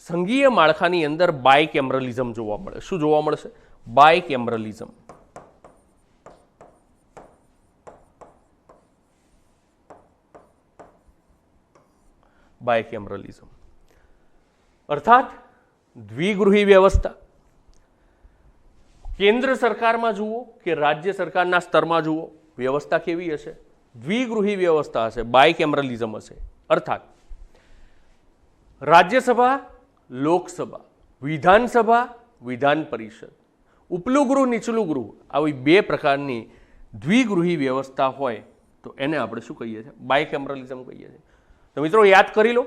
સંઘીય માળખાની અંદર બાયકેમરલિઝમ જોવા મળે. શું જોવા મળશે? બાયકેમરલિઝમ. બાયકેમરલિઝમ અર્થાત દ્વિગૃહી વ્યવસ્થા. કેન્દ્ર સરકારમાં જુઓ કે રાજ્ય સરકારના સ્તરમાં જુઓ, વ્યવસ્થા કેવી હશે? દ્વિગૃહી વ્યવસ્થા હશે, બાયકેમરલિઝમ હશે. અર્થાત રાજ્યસભા, લોકસભા, વિધાનસભા, વિધાન પરિષદ, ઉપલું ગૃહ, નીચલું ગૃહ, આવી બે પ્રકારની દ્વિગૃહી વ્યવસ્થા હોય તો એને આપણે શું કહીએ છીએ? બાયકેમરલિઝમ કહીએ છીએ. તો મિત્રો યાદ કરી લો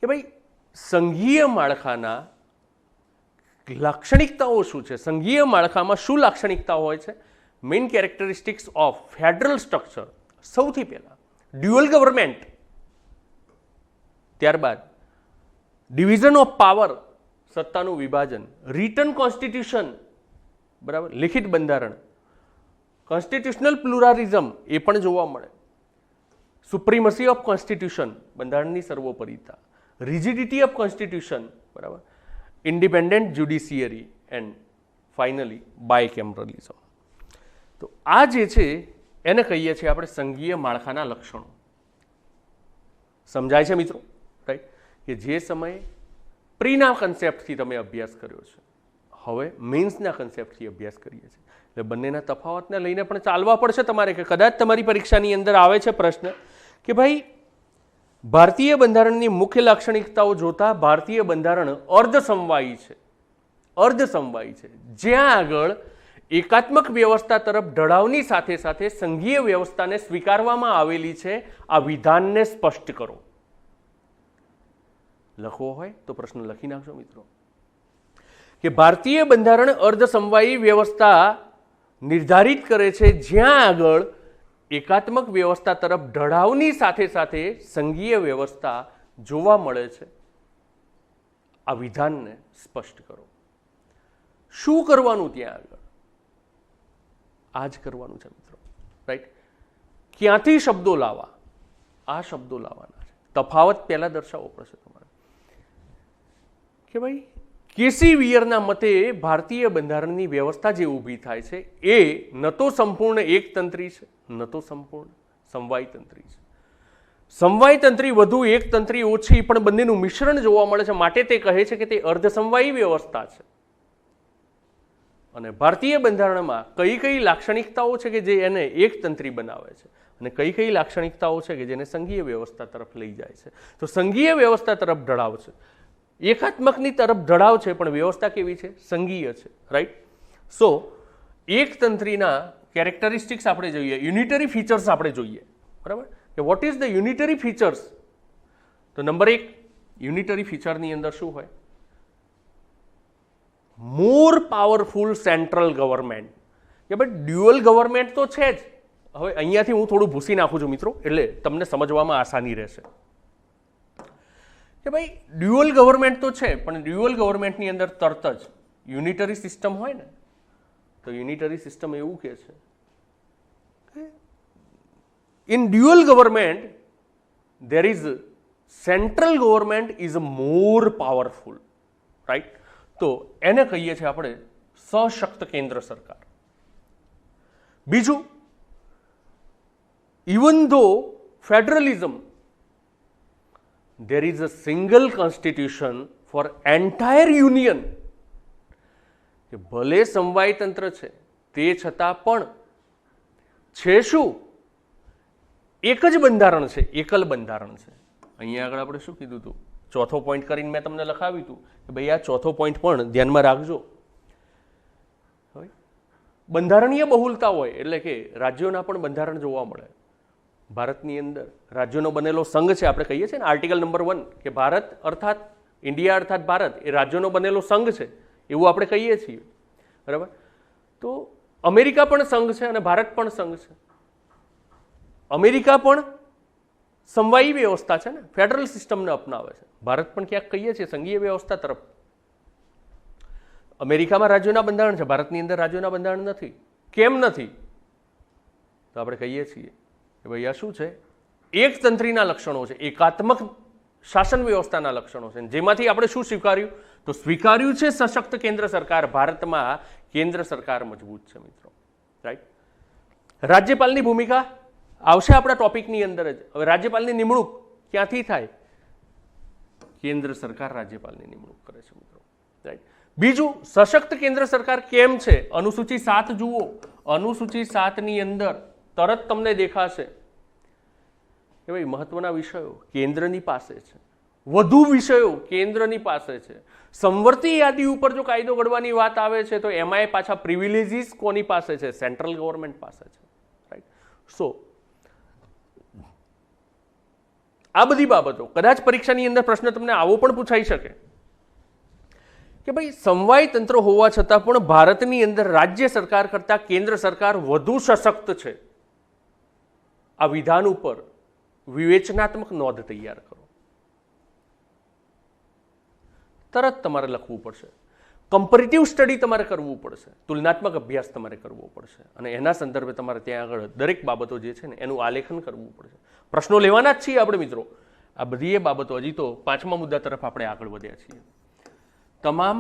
કે ભાઈ સંઘીય માળખાના લાક્ષણિકતાઓ શું છે, સંઘીય માળખામાં શું લાક્ષણિકતા હોય છે? Main characteristics of federal structure. સૌથી પહેલા ડ્યુઅલ ગવર્મેન્ટ, ત્યારબાદ ડિવિઝન ઓફ પાવર, સત્તાનું વિભાજન, રિટન કોન્સ્ટિટ્યુશન, બરાબર, લિખિત બંધારણ, કોન્સ્ટિટ્યુશનલ પ્લુરાલિઝમ એ પણ જોવા મળે, સુપ્રીમસી ઓફ કોન્સ્ટિટ્યુશન, બંધારણની સર્વોપરિતા, રિજિડિટી ઓફ કોન્સ્ટિટ્યુશન, બરાબર, ઇન્ડિપેન્ડન્ટ જ્યુડિશિયરી એન્ડ ફાઇનલી બાયકેમરલિઝમ. તો આ જે છે એને કહીએ છીએ આપણે સંઘીય માળખાના લક્ષણો. સમજાય છે મિત્રો? રાઈટ. કે જે સમયે પ્રીના કન્સેપ્ટથી તમે અભ્યાસ કર્યો છે, હવે મેન્સના કન્સેપ્ટથી અભ્યાસ કરીએ છીએ. એટલે બંનેના તફાવતને લઈને પણ ચાલવા પડશે તમારે. કે કદાચ તમારી પરીક્ષાની અંદર આવે છે પ્રશ્ન કે ભાઈ ભારતીય બંધારણની મુખ્ય લાક્ષણિકતાઓ જોતા ભારતીય બંધારણ અર્ધસમવાયી છે, અર્ધસમવાયી છે, જ્યાં આગળ એકાત્મક વ્યવસ્થા તરફ ઢળાવની સાથે સાથે સંઘીય વ્યવસ્થાને સ્વીકારવામાં આવેલી છે. આ વિધાનને સ્પષ્ટ કરો. લખવો હોય તો પ્રશ્ન લખી નાખજો મિત્રો કે ભારતીય બંધારણ અર્ધસમવાયી વ્યવસ્થા નિર્ધારિત કરે છે જ્યાં આગળ એકાત્મક વ્યવસ્થા તરફ ઢળાવની સાથે સાથે સંઘીય વ્યવસ્થા જોવા મળે છે. આ વિધાનને સ્પષ્ટ કરો. શું કરવાનું ત્યાં આગળ? આ જ કરવાનું છે મિત્રો, રાઈટ. ક્યાંથી શબ્દો લાવવા? આ શબ્દો લાવવાના છે. તફાવત પહેલા દર્શાવવો પડશે તમારે કે ભાઈ કેસી વિયરના મતે ભારતીય બંધારણની વ્યવસ્થા જે ઊભી થાય છે એ ન તો સંપૂર્ણ એકતંત્રી છે, ન તો સંપૂર્ણ સમવાયતંત્રી છે. સમવાયતંત્રી વધુ, એકતંત્રી ઓછી, પણ બંનેનું મિશ્રણ જોવા મળે છે. માટે તે કહે છે કે તે અર્ધસમવાયી વ્યવસ્થા છે. અને ભારતીય બંધારણમાં કઈ કઈ લાક્ષણિકતાઓ છે કે જે એને એકતંત્રી બનાવે છે અને કઈ કઈ લાક્ષણિકતાઓ છે કે જેને સંઘીય વ્યવસ્થા તરફ લઈ જાય છે. તો સંઘીય વ્યવસ્થા તરફ ઢળાવ છે, એકાત્મકની તરફ ઢળાવ છે, પણ વ્યવસ્થા કેવી છે? સંઘીય છે, રાઈટ. સો એકતંત્રીના કેરેક્ટરિસ્ટિક્સ આપણે જોઈએ, યુનિટરી ફીચર્સ આપણે જોઈએ, બરાબર, કે what is the unitary features. તો નંબર 1 યુનિટરી ફીચરની અંદર શું હોય? મોર પાવરફુલ સેન્ટ્રલ ગવર્મેન્ટ. કે ભાઈ ડ્યુઅલ ગવર્મેન્ટ તો છે જ. હવે અહીંયાથી હું થોડું ભૂસી નાખું છું મિત્રો, એટલે તમને સમજવામાં આસાની રહેશે કે ભાઈ ડ્યુઅલ ગવર્મેન્ટ તો છે, પણ ડ્યુઅલ ગવર્મેન્ટની અંદર તરત જ યુનિટરી સિસ્ટમ હોય ને, તો યુનિટરી સિસ્ટમ એવું કહે છે in dual government there is central government is more powerful, right. તો એને કહીએ છીએ આપણે સશક્ત કેન્દ્ર સરકાર. બીજું, even though federalism there is a single constitution for entire union, કે ભલે સમવાયતંત્ર છે તે છતાં પણ છે શું? એક જ બંધારણ છે, એકલ બંધારણ છે. અહીંયા આગળ આપણે શું કીધું હતું? ચોથો પોઈન્ટ કરીને મેં તમને લખાવ્યું હતું કે ભાઈ આ ચોથો પોઈન્ટ પણ ધ્યાનમાં રાખજો. બંધારણીય બહુલતા હોય એટલે કે રાજ્યોના પણ બંધારણ જોવા મળે, ભારતની અંદર રાજ્યોનો બનેલો સંઘ છે. આપણે કહીએ છીએ ને આર્ટિકલ નંબર 1 કે ભારત અર્થાત ઇન્ડિયા અર્થાત ભારત એ રાજ્યોનો બનેલો સંઘ છે, એવું આપણે કહીએ છીએ. બરાબર. તો અમેરિકા પણ સંઘ છે અને ભારત પણ સંઘ છે. અમેરિકા પણ સમવાયી વ્યવસ્થા છે ને, ફેડરલ સિસ્ટમને અપનાવે છે. ભારત પણ ક્યાંક કહીએ છીએ સંઘીય વ્યવસ્થા તરફ. અમેરિકામાં રાજ્યોના બંધારણ છે, ભારતની અંદર રાજ્યોના બંધારણ નથી. કેમ નથી? તો આપણે કહીએ છીએ કે ભાઈ આ શું છે? એકતંત્રીના લક્ષણો છે, એકાત્મક શાસન વ્યવસ્થાના લક્ષણો છે. જેમાંથી આપણે શું સ્વીકાર્યું? તો સ્વીકાર્યું છે સશક્ત કેન્દ્ર સરકાર. ભારતમાં કેન્દ્ર સરકાર મજબૂત છે મિત્રો. રાઈટ. રાજ્યપાલની ભૂમિકા આવશે આપણા ટોપિકની અંદર જ. હવે રાજ્યપાલની નિમણૂક ક્યાંથી થાય? કેન્દ્ર સરકાર રાજ્યપાલની નિમણૂક કરે છે મિત્રો. રાઈટ. બીજું, સશક્ત કેન્દ્ર સરકાર કેમ છે? અનુસૂચિ 7 જુઓ. અનુસૂચિ 7ની અંદર તરત તમને દેખાશે કે ભાઈ મહત્વના વિષયો કેન્દ્રની પાસે છે, વધુ વિષયો કેન્દ્રની પાસે છે. સંવર્તી યાદી ઉપર જો કાયદો ઘડવાની વાત આવે છે તો એમાંય પાછા પ્રિવિલેજીસ કોની પાસે છે? સેન્ટ્રલ ગવર્મેન્ટ પાસે છે. રાઈટ. સો આ બધી બાબતો કદાચ પરીક્ષાની અંદર પ્રશ્ન તમને આવો પણ પૂછાઈ શકે કે ભાઈ સમવાય તંત્ર હોવા છતાં પણ ભારતની અંદર રાજ્ય સરકાર કરતાં કેન્દ્ર સરકાર વધુ સશક્ત છે. આ વિધાન ઉપર વિવેચનાત્મક નોંધ તૈયાર કરો. તરત તમારે લખવું પડશે. કમ્પેરેટિવ સ્ટડી તમારે કરવું પડશે, તુલનાત્મક અભ્યાસ તમારે કરવો પડશે અને એના સંદર્ભે તમારે ત્યાં આગળ દરેક બાબતો જે છે ને એનું આલેખન કરવું પડશે. પ્રશ્નો લેવાના જ છીએ આપણે મિત્રો. આ બધી બાબતો હજી તો 5મા મુદ્દા તરફ આપણે આગળ વધ્યા છીએ. તમામ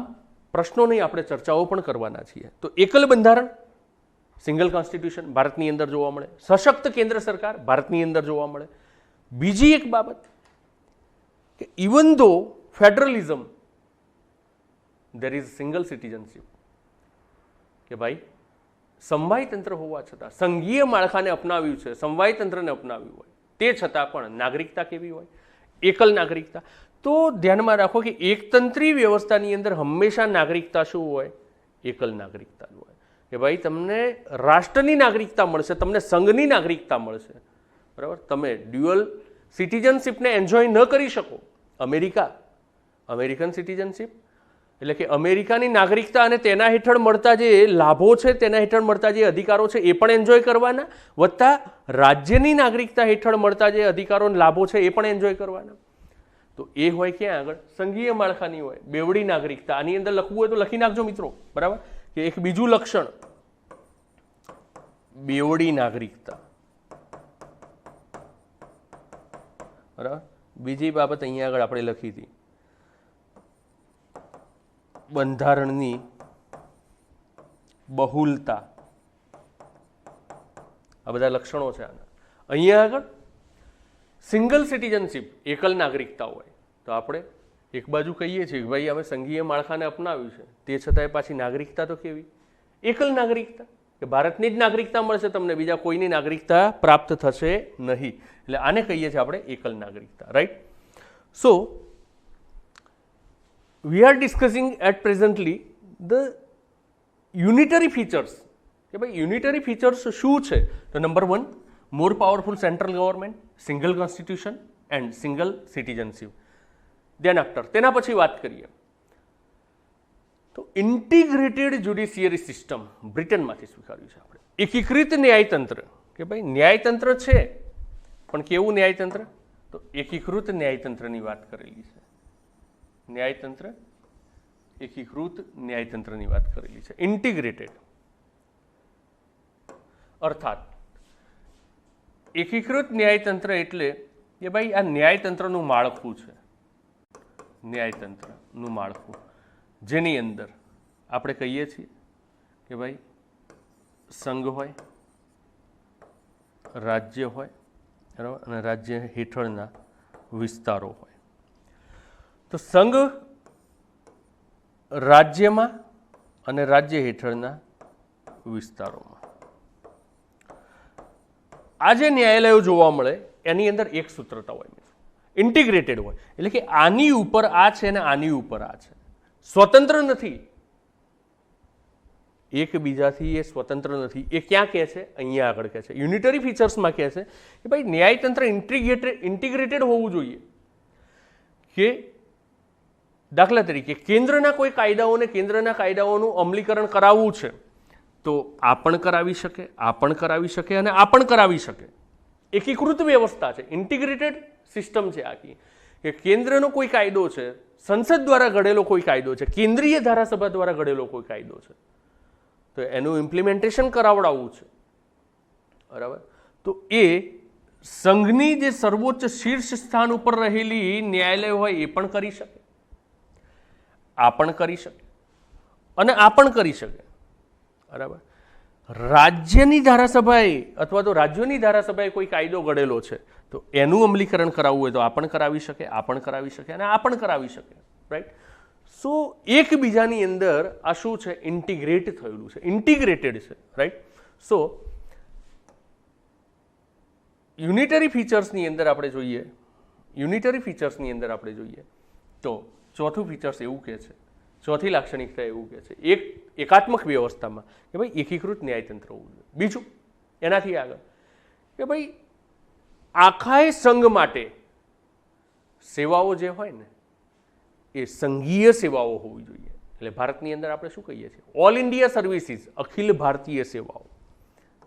પ્રશ્નોની આપણે ચર્ચાઓ પણ કરવાના છીએ. તો એકલ બંધારણ, સિંગલ કોન્સ્ટિટ્યુશન ભારતની અંદર જોવા મળે. સશક્ત કેન્દ્ર સરકાર ભારતની અંદર જોવા મળે. બીજી એક બાબત કે ઇવન ધો ફેડરલિઝમ there is single citizenship, કે ભાઈ સમવાય તંત્ર હોવા છતાં સંઘીય માળખાને અપનાવ્યું છે, સમવાય તંત્રને અપનાવ્યું હોય તે છતાં પણ નાગરિકતા કેવી હોય? એકલ નાગરિકતા. તો ધ્યાનમાં રાખો કે એકતંત્રી વ્યવસ્થાની અંદર હંમેશા નાગરિકતા શું હોય? એકલ નાગરિકતા હોય. કે ભાઈ તમને રાષ્ટ્રની નાગરિકતા મળશે, તમને સંઘની નાગરિકતા મળશે. બરાબર. તમે ડ્યુઅલ સિટીઝનશીપને એન્જોય ન કરી શકો. અમેરિકન સિટીઝનશીપ એટલે કે અમેરિકાની નાગરિકતા અને તેના હેઠળ મળતા જે લાભો છે, તેના હેઠળ મળતા જે અધિકારો છે એ પણ એન્જોય કરવાના, વત્તા રાજ્યની નાગરિકતા હેઠળ મળતા જે અધિકારો અને લાભો છે એ પણ એન્જોય કરવાના. તો એ હોય ક્યાં આગળ? સંઘીય માળખાની હોય. બેવડી નાગરિકતા. આની અંદર લખવું હોય તો લખી નાખજો મિત્રો. બરાબર. કે એક બીજું લક્ષણ બેવડી નાગરિકતા. બરાબર. બીજી બાબત અહીંયા આગળ આપણે લખી હતી, બંધારણની બહુલતા. આ બધા લક્ષણો છે આના. અહીંયા આગળ સિંગલ સિટીઝનશીપ, એકલ નાગરિકતા હોય તો આપણે એક બાજુ કહીએ છીએ કે ભાઈ અમે સંઘીય માળખાને અપનાવ્યું છે, તે છતાંય પાછી નાગરિકતા તો કેવી? એકલ નાગરિકતા. કે ભારતની જ નાગરિકતા મળશે તમને, બીજા કોઈની નાગરિકતા પ્રાપ્ત થશે નહીં. એટલે આને કહીએ છીએ આપણે એકલ નાગરિકતા. Right. So we are discussing at presently the unitary features. કે ભાઈ યુનિટરી ફીચર્સ શું છે? તો number 1, more powerful central government, single constitution and single citizenship. ધ્યાન આફ્ટર તેના પછી વાત કરીએ તો ઇન્ટિગ્રેટેડ જ્યુડિશિયરી સિસ્ટમ બ્રિટનમાંથી સ્વીકાર્યું છે આપણે. એકીકૃત ન્યાયતંત્ર. કે ભાઈ ન્યાયતંત્ર છે પણ કેવું ન્યાયતંત્ર? તો એકીકૃત ન્યાયતંત્રની વાત કરેલી છે. ન્યાયતંત્ર, એકીકૃત ન્યાયતંત્રની વાત કરેલી છે. ઇન્ટિગ્રેટેડ અર્થાત એકીકૃત ન્યાયતંત્ર એટલે કે ભાઈ આ ન્યાયતંત્રનું માળખું છે. ન્યાયતંત્રનું માળખું જેની અંદર આપણે કહીએ છીએ કે ભાઈ સંઘ હોય, રાજ્ય હોય, બરાબર, અને રાજ્ય હેઠળના વિસ્તારો હોય. તો સંઘ રાજ્યમાં અને રાજ્ય હેઠળના વિસ્તારોમાં. આ જે ન્યાયાલયો જોવા મળે એની અંદર એક સૂત્રતા હોય, ઇન્ટિગ્રેટેડ હોય. એટલે કે આની ઉપર આ છે અને આની ઉપર આ છે, સ્વતંત્ર નથી. એકબીજાથી એ સ્વતંત્ર નથી. એ ક્યાં કહે છે? અહીંયા આગળ કહે છે. યુનિટરી ફીચર્સમાં કહે છે કે ભાઈ ન્યાયતંત્ર ઇન્ટિગ્રેટેડ હોવું જોઈએ. કે દાખલા તરીકે કેન્દ્રના કોઈ કાયદાઓને કેન્દ્રના કાયદાઓનું અમલીકરણ કરાવવું છે તો આ પણ કરાવી શકે, આ પણ કરાવી શકે અને આ પણ કરાવી શકે. એકીકૃત વ્યવસ્થા છે, ઇન્ટિગ્રેટેડ સિસ્ટમ છે આખી. કે કેન્દ્રનો કોઈ કાયદો છે, સંસદ દ્વારા ઘડેલો કોઈ કાયદો છે, કેન્દ્રીય ધારાસભા દ્વારા ઘડેલો કોઈ કાયદો છે, તો એનું ઇમ્પ્લિમેન્ટેશન કરાવડાવવું છે. બરાબર? તો એ સંઘની જે સર્વોચ્ચ શીર્ષ સ્થાન ઉપર રહેલી ન્યાયાલય હોય એ પણ કરી શકે, આ પણ કરી શકે અને આ પણ કરી શકે. બરાબર? રાજ્યની ધારાસભાએ અથવા તો રાજ્યોની ધારાસભાએ કોઈ કાયદો ઘડેલો છે તો એનું અમલીકરણ કરાવવું હોય તો આ પણ કરાવી શકે, આ પણ કરાવી શકે અને આ પણ કરાવી શકે. રાઈટ? સો એકબીજાની અંદર આ શું છે? ઇન્ટિગ્રેટ થયેલું છે, ઇન્ટિગ્રેટેડ છે. રાઈટ? સો યુનિટરી ફીચર્સની અંદર આપણે જોઈએ તો ચોથું ફીચર્સ એવું કહે છે, ચોથી લાક્ષણિકતા એવું કહે છે એકાત્મક વ્યવસ્થામાં કે ભાઈ એકીકૃત ન્યાયતંત્ર હોવું જોઈએ. બીજું એનાથી આગળ કે ભાઈ આખાય સંઘ માટે સેવાઓ જે હોય ને એ સંઘીય સેવાઓ હોવી જોઈએ. એટલે ભારતની અંદર આપણે શું કહીએ છીએ? All India services, Akhil Bharatiya સેવાઓ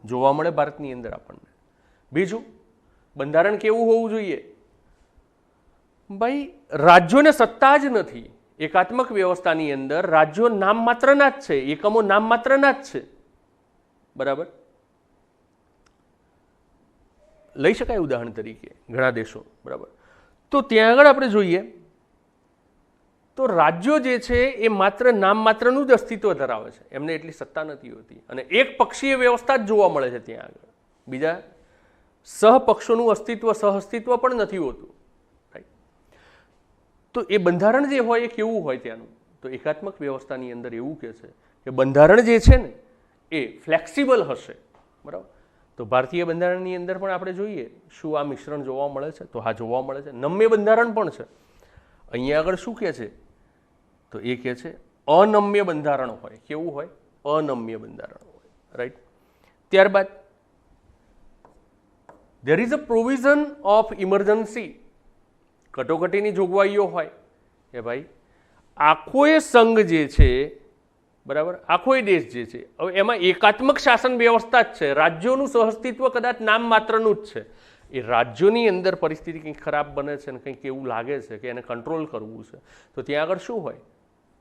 જોવા મળે ભારતની અંદર આપણને. બીજું બંધારણ કેવું હોવું જોઈએ? ભાઈ રાજ્યોને સત્તા જ નથી. એકાત્મક વ્યવસ્થાની અંદર રાજ્યો નામ માત્રના જ છે, એકમો નામ માત્રના જ છે. બરાબર? લઈ શકાય ઉદાહરણ તરીકે ઘણા દેશો. બરાબર? તો ત્યાં આગળ આપણે જોઈએ તો રાજ્યો જે છે એ માત્ર નામ માત્રનું જ અસ્તિત્વ ધરાવે છે, એમને એટલી સત્તા નથી હોતી અને એક પક્ષીય વ્યવસ્થા જ જોવા મળે છે ત્યાં આગળ. બીજા સહપક્ષોનું અસ્તિત્વ સહઅસ્તિત્વ પણ નથી હોતું. તો એ બંધારણ જે હોય એ કેવું હોય ત્યાંનું? તો એકાત્મક વ્યવસ્થાની અંદર એવું કહે છે કે બંધારણ જે છે ને એ ફ્લેક્સિબલ હશે. બરાબર? તો ભારતીય બંધારણની અંદર પણ આપણે જોઈએ શું આ મિશ્રણ જોવા મળે છે? તો હા, જોવા મળે છે. નમ્ય બંધારણ પણ છે. અહીંયા આગળ શું કહે છે? તો એ કહે છે અનમ્ય બંધારણ હોય. કેવું હોય? અનમ્ય બંધારણ હોય. રાઈટ? ત્યારબાદ there is a provision of emergency. કટોકટીની જોગવાઈઓ હોય કે ભાઈ આખોય સંઘ જે છે, બરાબર, આખોય દેશ જે છે, હવે એમાં એકાત્મક શાસન વ્યવસ્થા જ છે. રાજ્યોનું સહઅસ્તિત્વ કદાચ નામ માત્રનું જ છે. એ રાજ્યોની અંદર પરિસ્થિતિ કંઈક ખરાબ બને છે અને કંઈક એવું લાગે છે કે એને કંટ્રોલ કરવું છે તો ત્યાં આગળ શું હોય?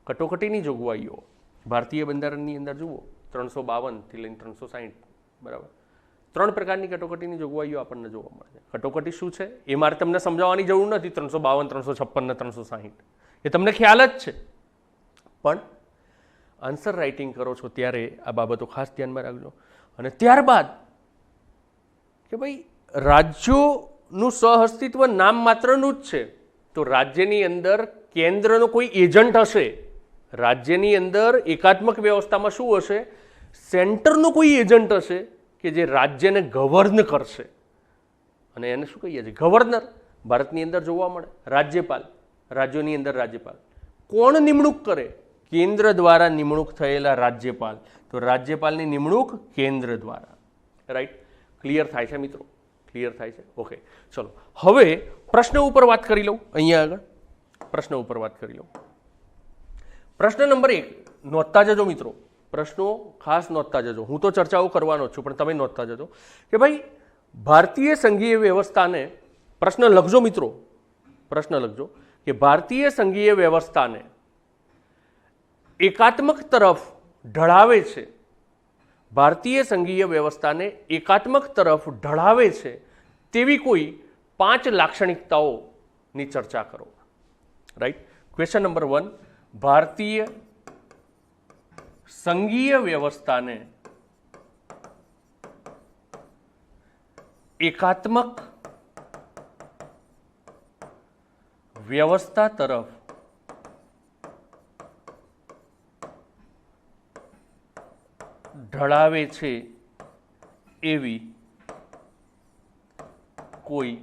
કટોકટીની જોગવાઈઓ. ભારતીય બંધારણની અંદર જુઓ 352 લઈને 360. બરાબર? 3 પ્રકારની કટોકટીની જોગવાઈઓ આપણને જોવા મળે છે. કટોકટી શું છે એ મારે તમને સમજાવવાની જરૂર નથી. 352, 356 ને 360 એ તમને ખ્યાલ જ છે. પણ આન્સર રાઇટિંગ કરો છો ત્યારે આ બાબતો ખાસ ધ્યાનમાં રાખજો. અને ત્યારબાદ કે ભાઈ રાજ્યોનું સહઅસ્તિત્વ નામ માત્રનું જ છે તો રાજ્યની અંદર કેન્દ્રનો કોઈ એજન્ટ હશે. રાજ્યની અંદર એકાત્મક વ્યવસ્થામાં શું હશે? સેન્ટરનો કોઈ એજન્ટ હશે કે જે રાજ્યને ગવર્ન કરશે અને એને શું કહીએ છીએ? ગવર્નર. ભારતની અંદર જોવા મળે રાજ્યપાલ. રાજ્યોની અંદર રાજ્યપાલ. કોણ નિમણૂક કરે? કેન્દ્ર દ્વારા નિમણૂક થયેલા રાજ્યપાલ. તો રાજ્યપાલની નિમણૂક કેન્દ્ર દ્વારા. રાઈટ? ક્લિયર થાય છે મિત્રો? ક્લિયર થાય છે? ઓકે, ચલો હવે પ્રશ્ન ઉપર વાત કરી લઉં. અહીંયા આગળ પ્રશ્ન ઉપર વાત કરી લઉં. પ્રશ્ન નંબર 1 નોંધતા જજો મિત્રો. પ્રશ્નો ખાસ નોંધતા જજો. હું તો ચર્ચાઓ કરવાનો છું પણ તમે નોંધતા જજો કે ભાઈ ભારતીય સંઘીય વ્યવસ્થાને, પ્રશ્ન લખજો મિત્રો, પ્રશ્ન લખજો કે ભારતીય સંઘીય વ્યવસ્થાને એકાત્મક તરફ ઢળાવે છે, ભારતીય સંઘીય વ્યવસ્થાને એકાત્મક તરફ ઢળાવે છે તેવી કોઈ 5 લાક્ષણિકતાઓની ચર્ચા કરો. રાઈટ? ક્વેશ્ચન નંબર 1, ભારતીય સંઘીય વ્યવસ્થાને એકાત્મક વ્યવસ્થા તરફ ઢળાવે છે એવી કોઈ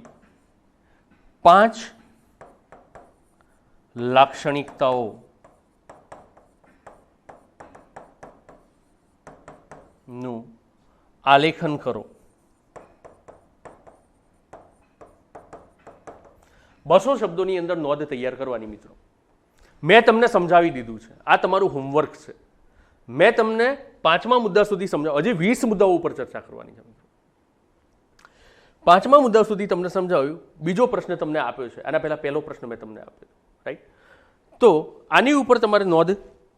5 લાક્ષણિકતાઓ આલેખન કરો. 200 શબ્દોની અંદર નોંધ તૈયાર કરવાની મિત્રો. મેં તમને સમજાવી દીધું છે, આ તમારું હોમવર્ક છે. મેં તમને 5મા મુદ્દા સુધી સમજાવ્યું, હજી 20 મુદ્દાઓ ઉપર ચર્ચા કરવાની છે મિત્રો. 5મા મુદ્દા સુધી તમને સમજાવ્યું. બીજો પ્રશ્ન તમને આપ્યો છે, આના પહેલા પહેલો પ્રશ્ન મેં તમને આપ્યો, રાઈટ? તો આની ઉપર તમારે નોંધ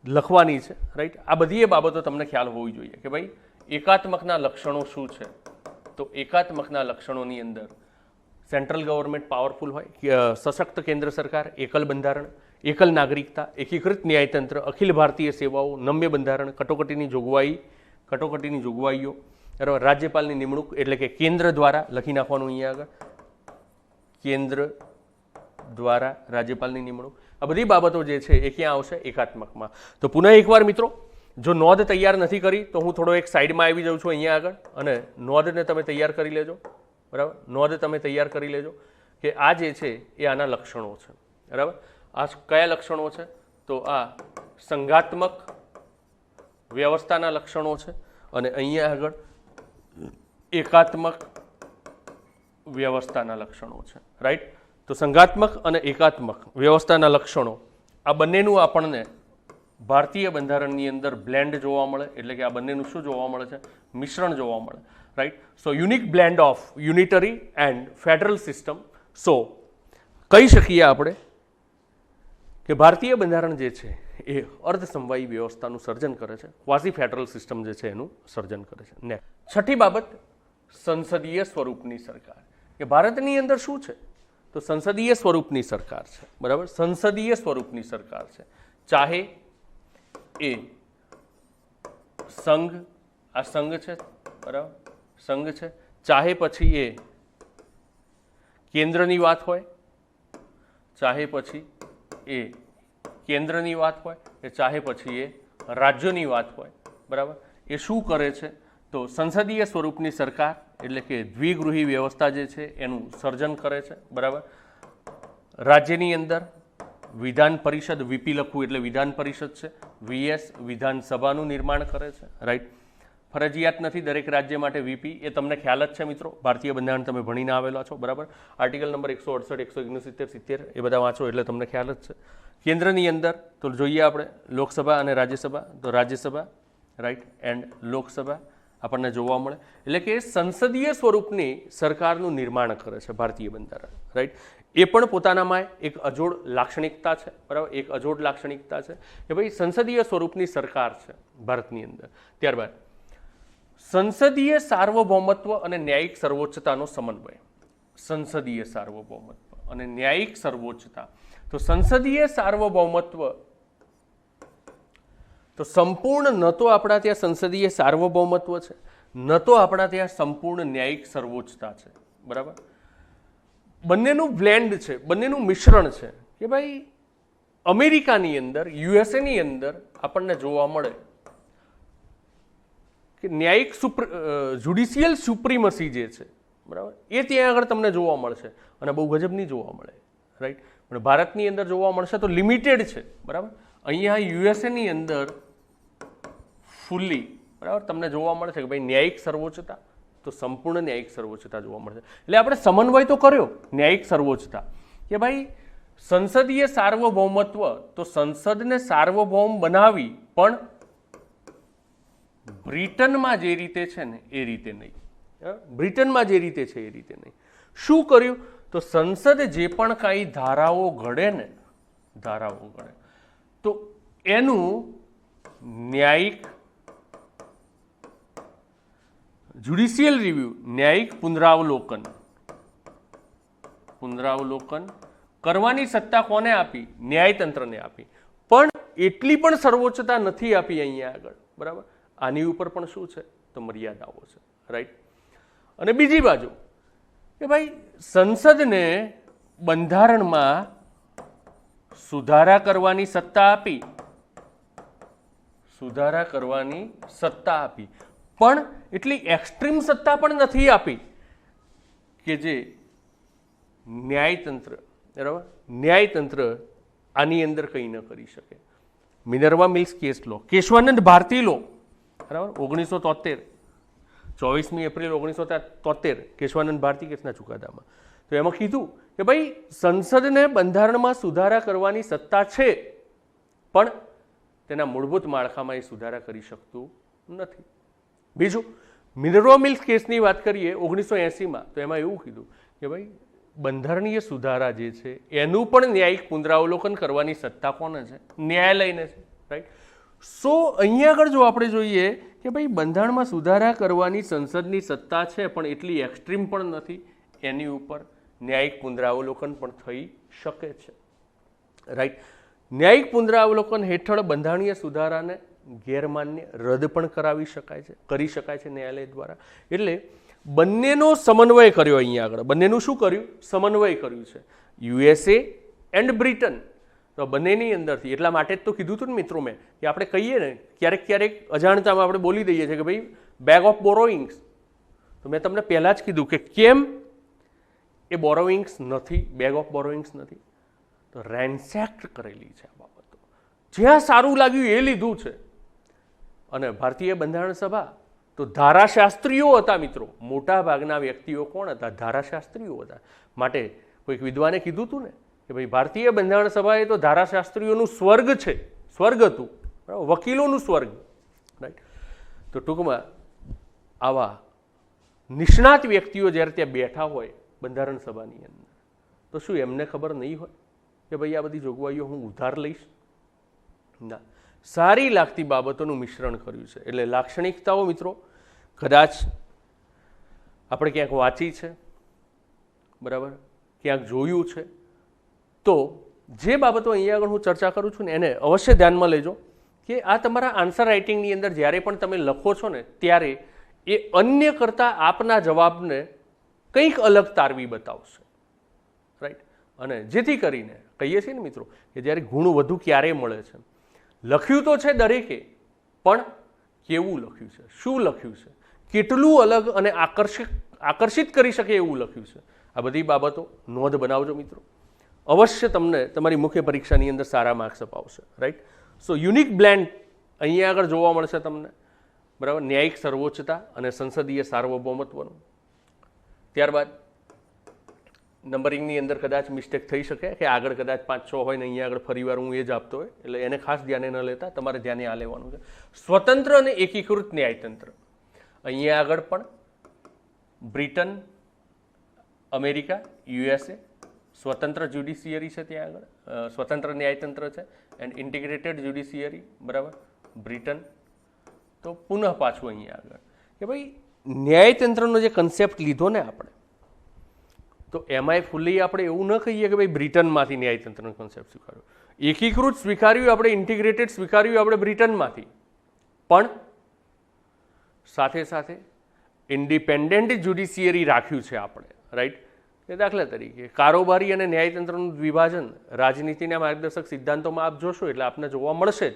લખવાની છે, રાઈટ? આ બધી એ બાબતો તમને ખ્યાલ હોવી જોઈએ કે ભાઈ એકાત્મકના લક્ષણો શું છે. તો એકાત્મકના લક્ષણોની અંદર સેન્ટ્રલ ગવર્મેન્ટ પાવરફુલ હોય, સશક્ત કેન્દ્ર સરકાર, એકલ બંધારણ, એકલ નાગરિકતા, એકીકૃત ન્યાયતંત્ર, અખિલ ભારતીય સેવાઓ, નમ્ય બંધારણ, કટોકટીની જોગવાઈઓ, બરાબર? રાજ્યપાલની નિમણૂક, એટલે કે કેન્દ્ર દ્વારા, લખી નાખવાનું અહીંયા આગળ, કેન્દ્ર દ્વારા રાજ્યપાલની નિમણૂક. આ બધી બાબતો જે છે એ ક્યાં આવશે? એકાત્મકમાં. તો પુનઃ એકવાર મિત્રો, જો નોંધ તૈયાર નથી કરી તો હું થોડો એક સાઈડમાં આવી જાઉં છું અહીંયા આગળ, અને નોંધને તમે તૈયાર કરી લેજો, બરાબર? નોંધ તમે તૈયાર કરી લેજો કે આ જે છે એ આના લક્ષણો છે, બરાબર? આ કયા લક્ષણો છે? તો આ સંઘાત્મક વ્યવસ્થાના લક્ષણો છે, અને અહીંયા આગળ એકાત્મક વ્યવસ્થાના લક્ષણો છે, રાઈટ? તો સંઘાત્મક અને એકાત્મક વ્યવસ્થાના લક્ષણો આ બંનેનું આપણને ભારતીય બંધારણની અંદર બ્લેન્ડ જોવા મળે, એટલે કે આ બંનેનું શું જોવા મળે છે? મિશ્રણ જોવા મળે, right? So unique blend of unitary and federal system. So કહી શકીએ આપણે કે ભારતીય બંધારણ જે છે એ અર્ધસમવાયી વ્યવસ્થાનું સર્જન કરે છે, ક્વાઝી ફેડરલ સિસ્ટમ જે છે એનું સર્જન કરે છે. ને છઠ્ઠી બાબત, સંસદીય સ્વરૂપની સરકાર. કે ભારતની અંદર શું છે? તો સંસદીય સ્વરૂપની સરકાર છે, બરાબર? સંસદીય સ્વરૂપની સરકાર છે. ચાહે એ સંઘ, આ સંઘ છે, બરાબર? સંઘ છે. ચાહે પછી એ કેન્દ્રની વાત હોય, ચાહે પછી એ કેન્દ્રની વાત હોય, કે ચાહે પછી એ રાજ્યોની વાત હોય, બરાબર? એ શું કરે છે? તો સંસદીય સ્વરૂપની સરકાર એટલે કે દ્વિગૃહી વ્યવસ્થા જે છે એનું સર્જન કરે છે, બરાબર? રાજ્યની અંદર વિધાન પરિષદ, વીપી લખવું એટલે વિધાન પરિષદ છે, વીએસ વિધાનસભાનું નિર્માણ કરે છે, રાઈટ? ફરજિયાત નથી દરેક રાજ્ય માટે વીપી, એ તમને ખ્યાલ જ છે મિત્રો. ભારતીય બંધારણ તમે ભણીને આવેલા છો, બરાબર? આર્ટિકલ નંબર 168, 169, 70 એ બધા વાંચો એટલે તમને ખ્યાલ જ છે. કેન્દ્રની અંદર તો જોઈએ આપણે લોકસભા અને રાજ્યસભા, તો રાજ્યસભા, રાઈટ, એન્ડ લોકસભા આપણને જોવા મળે. એટલે કે સંસદીય સ્વરૂપની સરકારનું નિર્માણ કરે છે ભારતીય બંધારણ, રાઈટ? એ પણ પોતાનામાં એક અજોડ લાક્ષણિકતા છે, બરાબર? એક અજોડ લાક્ષણિકતા છે કે ભાઈ સંસદીય સ્વરૂપની સરકાર છે ભારતની અંદર. ત્યારબાદ સંસદીય સાર્વભૌમત્વ અને ન્યાયિક સર્વોચ્ચતાનો સમન્વય. સંસદીય સાર્વભૌમત્વ અને ન્યાયિક સર્વોચ્ચતા. તો સંસદીય સાર્વભૌમત્વ, તો સંપૂર્ણ ન તો આપણા ત્યાં સંસદીય સાર્વભૌમત્વ છે, ન તો આપણા ત્યાં સંપૂર્ણ ન્યાયિક સર્વોચ્ચતા છે, બરાબર? બંનેનું બ્લેન્ડ છે, બંનેનું મિશ્રણ છે. કે ભાઈ અમેરિકાની અંદર, યુએસએની અંદર આપણને જોવા મળે કે ન્યાયિક જ્યુડિશિયલ સુપ્રીમસી જે છે, બરાબર, એ ત્યાં આગળ તમને જોવા મળશે અને બહુ ગજબની જોવા મળે, રાઈટ? પણ ભારતની અંદર જોવા મળશે તો લિમિટેડ છે, બરાબર? અહીંયા યુએસએની અંદર ફૂલ્લી, બરાબર, તમને જોવા મળશે કે ભાઈ ન્યાયિક સર્વોચ્ચતા, તો સંપૂર્ણ ન્યાયિક સર્વોચ્ચતા જોવા મળશે. એટલે આપણે સમન્વય તો કર્યો ન્યાયિક સર્વોચ્ચતા કે ભાઈ સંસદીય સાર્વભૌમત્વ, તો સંસદને સાર્વભૌમ બનાવી, પણ બ્રિટનમાં જે રીતે છે ને એ રીતે નહીં. બ્રિટનમાં જે રીતે છે એ રીતે નહીં. શું કર્યું? તો સંસદ જે પણ કાંઈ ધારાઓ ઘડે ને, ધારાઓ ઘડે, તો એનું ન્યાયિક જ્યુડિશિયલ રિવ્યુ, ન્યાયિક પુનરાવલોકન કરવાની સત્તા કોને આપી? ન્યાયતંત્રને આપી. પણ એટલી પણ સર્વોચ્ચતા નથી આપી અહીંયા આગળ, બરાબર? આની ઉપર પણ શું છે? તો મર્યાદાઓ છે, રાઈટ? અને બીજી બાજુ કે ભાઈ સંસદને બંધારણમાં સુધારા કરવાની સત્તા આપી, સુધારા કરવાની સત્તા આપી, પણ એટલી એક્સ્ટ્રીમ સત્તા પણ નથી આપી કે જે ન્યાયતંત્ર, બરાબર, ન્યાયતંત્ર આની અંદર કંઈ ન કરી શકે. મિનર્વા મિલ્સ કેસ લો, કેશવાનંદ ભારતી લો, બરાબર, 1973, 24મી એપ્રિલ 1973 કેશવાનંદ ભારતી કેસના ચુકાદામાં. તો એમાં કીધું કે ભાઈ સંસદને બંધારણમાં સુધારા કરવાની સત્તા છે, પણ તેના મૂળભૂત માળખામાં એ સુધારા કરી શકતું નથી. બીજું, મિનર્વા મિલ્સ કેસની વાત કરીએ 1980માં, તો એમાં એવું કીધું કે ભાઈ બંધારણીય સુધારા જે છે એનું પણ ન્યાયિક પુનરાવલોકન કરવાની સત્તા કોને છે? ન્યાયાલયને છે, રાઈટ. સો અહીંયા આગળ જો આપણે જોઈએ કે ભાઈ બંધારણમાં સુધારા કરવાની સંસદની સત્તા છે, પણ એટલી એક્સ્ટ્રીમ પણ નથી, એની ઉપર ન્યાયિક પુનરાવલોકન પણ થઈ શકે છે, રાઈટ. ન્યાયિક પુનરાવલોકન હેઠળ બંધારણીય સુધારાને ગેરમાન્ય રદ પણ કરી શકાય છે ન્યાયાલય દ્વારા. એટલે બંનેનો સમન્વય કર્યો અહીંયા આગળ. બંનેનું શું કર્યું? સમન્વય કર્યું છે. USA and Britain. તો બંનેની અંદરથી, એટલા માટે જ તો કીધું હતું ને મિત્રો મેં, કે આપણે કહીએ ને ક્યારેક અજાણતામાં આપણે બોલી દઈએ છીએ કે ભાઈ બેગ ઓફ બોરોઈંગ્સ. તો મેં તમને પહેલાં જ કીધું કે કેમ એ બોરોઈંગ્સ નથી, બેગ ઓફ બોરોઈંગ્સ નથી. તો રેન્સેક્ટ કરેલી છે આ બાબતો. જ્યાં સારું લાગ્યું એ લીધું છે. અને ભારતીય બંધારણ સભા તો ધારાશાસ્ત્રીઓ હતા મિત્રો. મોટા ભાગના વ્યક્તિઓ કોણ હતા? ધારાશાસ્ત્રીઓ હતા. માટે કોઈક વિદ્વાને કીધું હતું ને કે ભાઈ ભારતીય બંધારણ સભા એ તો ધારાશાસ્ત્રીઓનું સ્વર્ગ છે, સ્વર્ગ હતું, બરાબર, વકીલોનું સ્વર્ગ, રાઈટ. તો ટૂંકમાં આવા નિષ્ણાત વ્યક્તિઓ જ્યારે ત્યાં બેઠા હોય બંધારણ સભાની અંદર, તો શું એમને ખબર નહીં હોય કે ભાઈ આ બધી જોગવાઈઓ હું ઉધાર લઈશ? ના, સારી લાગતી બાબતોનું મિશ્રણ કર્યું છે. એટલે લાક્ષણિકતાઓ મિત્રો કદાચ આપણે ક્યાંક વાંચી છે, બરાબર, ક્યાંક જોયું છે, તો જે બાબતો અહીંયા આગળ હું ચર્ચા કરું છું ને એને અવશ્ય ધ્યાનમાં લેજો કે આ તમારા આન્સર રાઇટિંગની અંદર જ્યારે પણ તમે લખો છો ને ત્યારે એ અન્ય કરતાં આપના જવાબને કંઈક અલગ તારવી બતાવશે, રાઈટ. અને જેથી કરીને કહીએ છીએ ને મિત્રો કે જ્યારે ગુણ વધુ ક્યારે મળે છે? લખ્યું તો છે દરેકે, પણ કેવું લખ્યું છે, શું લખ્યું છે, કેટલું અલગ અને આકર્ષિત કરી શકે એવું લખ્યું છે. આ બધી બાબતો નોંધ બનાવજો મિત્રો. અવશ્ય તમને તમારી મુખ્ય પરીક્ષાની અંદર સારા marks અપાવશે, right. So unique blend અહીંયા આગળ જોવા મળશે તમને, બરાબર, ન્યાયિક સર્વોચ્ચતા અને સંસદીય સાર્વભૌમત્વનું. ત્યારબાદ નંબરિંગની અંદર કદાચ મિસ્ટેક થઈ શકે કે આગળ કદાચ 5-6 હોય ને અહીંયા આગળ ફરીવાર હું એ જ આપતો હોય, એટલે એને ખાસ ધ્યાને ન લેતા તમારે ધ્યાને આ લેવાનું છે. સ્વતંત્ર અને એકીકૃત ન્યાયતંત્ર. અહીંયા આગળ પણ બ્રિટન, અમેરિકા, USA સ્વતંત્ર જ્યુડિશિયરી છે, ત્યાં આગળ સ્વતંત્ર ન્યાયતંત્ર છે એન્ડ ઇન્ટિગ્રેટેડ જ્યુડિશિયરી, બરાબર, બ્રિટન. તો પુનઃ પાછું અહીંયા આગળ કે ભાઈ ન્યાયતંત્રનો જે કન્સેપ્ટ લીધો ને આપણે, તો એમાંય ફૂલી આપણે એવું ન કહીએ કે ભાઈ બ્રિટનમાંથી ન્યાયતંત્રનો કોન્સેપ્ટ સ્વીકાર્યો, એકીકૃત સ્વીકાર્યું આપણે, ઇન્ટિગ્રેટેડ સ્વીકાર્યું આપણે બ્રિટનમાંથી, પણ સાથે સાથે ઇન્ડિપેન્ડન્ટ જ્યુડિશિયરી રાખ્યું છે આપણે, રાઈટ. એ દાખલા તરીકે કારોબારી અને ન્યાયતંત્રનું વિભાજન રાજનીતિના માર્ગદર્શક સિદ્ધાંતોમાં આપ જોશો એટલે આપને જોવા મળશે જ,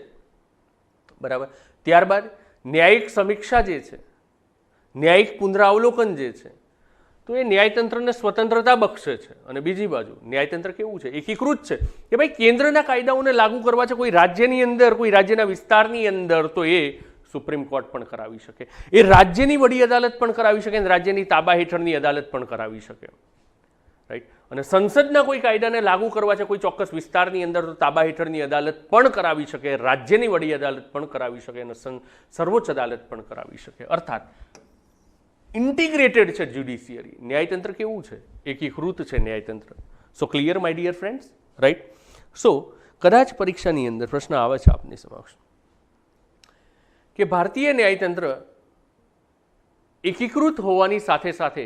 બરાબર. ત્યારબાદ ન્યાયિક સમીક્ષા જે છે, ન્યાયિક પુનરાવલોકન જે છે, તો એ ન્યાયતંત્રને સ્વતંત્રતા બક્ષે છે. અને બીજી બાજુ ન્યાયતંત્ર કેવું છે? એકીકૃત છે કે ભાઈ કેન્દ્રના કાયદાઓને લાગુ કરવા છે કોઈ રાજ્યની અંદર, કોઈ રાજ્યના વિસ્તારની અંદર, તો એ સુપ્રીમ કોર્ટ પણ કરાવી શકે, એ રાજ્યની વડી અદાલત પણ કરાવી શકે, રાજ્યની તાબા હેઠળની અદાલત પણ કરાવી શકે, રાઈટ. અને સંસદના કોઈ કાયદાને લાગુ કરવા છે કોઈ ચોક્કસ વિસ્તારની અંદર, તો તાબા હેઠળની અદાલત પણ કરાવી શકે, રાજ્યની વડી અદાલત પણ કરાવી શકે અને સર્વોચ્ચ અદાલત પણ કરાવી શકે. અર્થાત ઇન્ટિગ્રેટેડ છે જ્યુડિશિયરી. ન્યાયતંત્ર કેવું છે? એકીકૃત છે ન્યાયતંત્ર. So clear my dear friends, right. So કદાચ પરીક્ષાની અંદર પ્રશ્ન આવે છે આપની સમક્ષ કે ભારતીય ન્યાયતંત્ર એકીકૃત હોવાની સાથે સાથે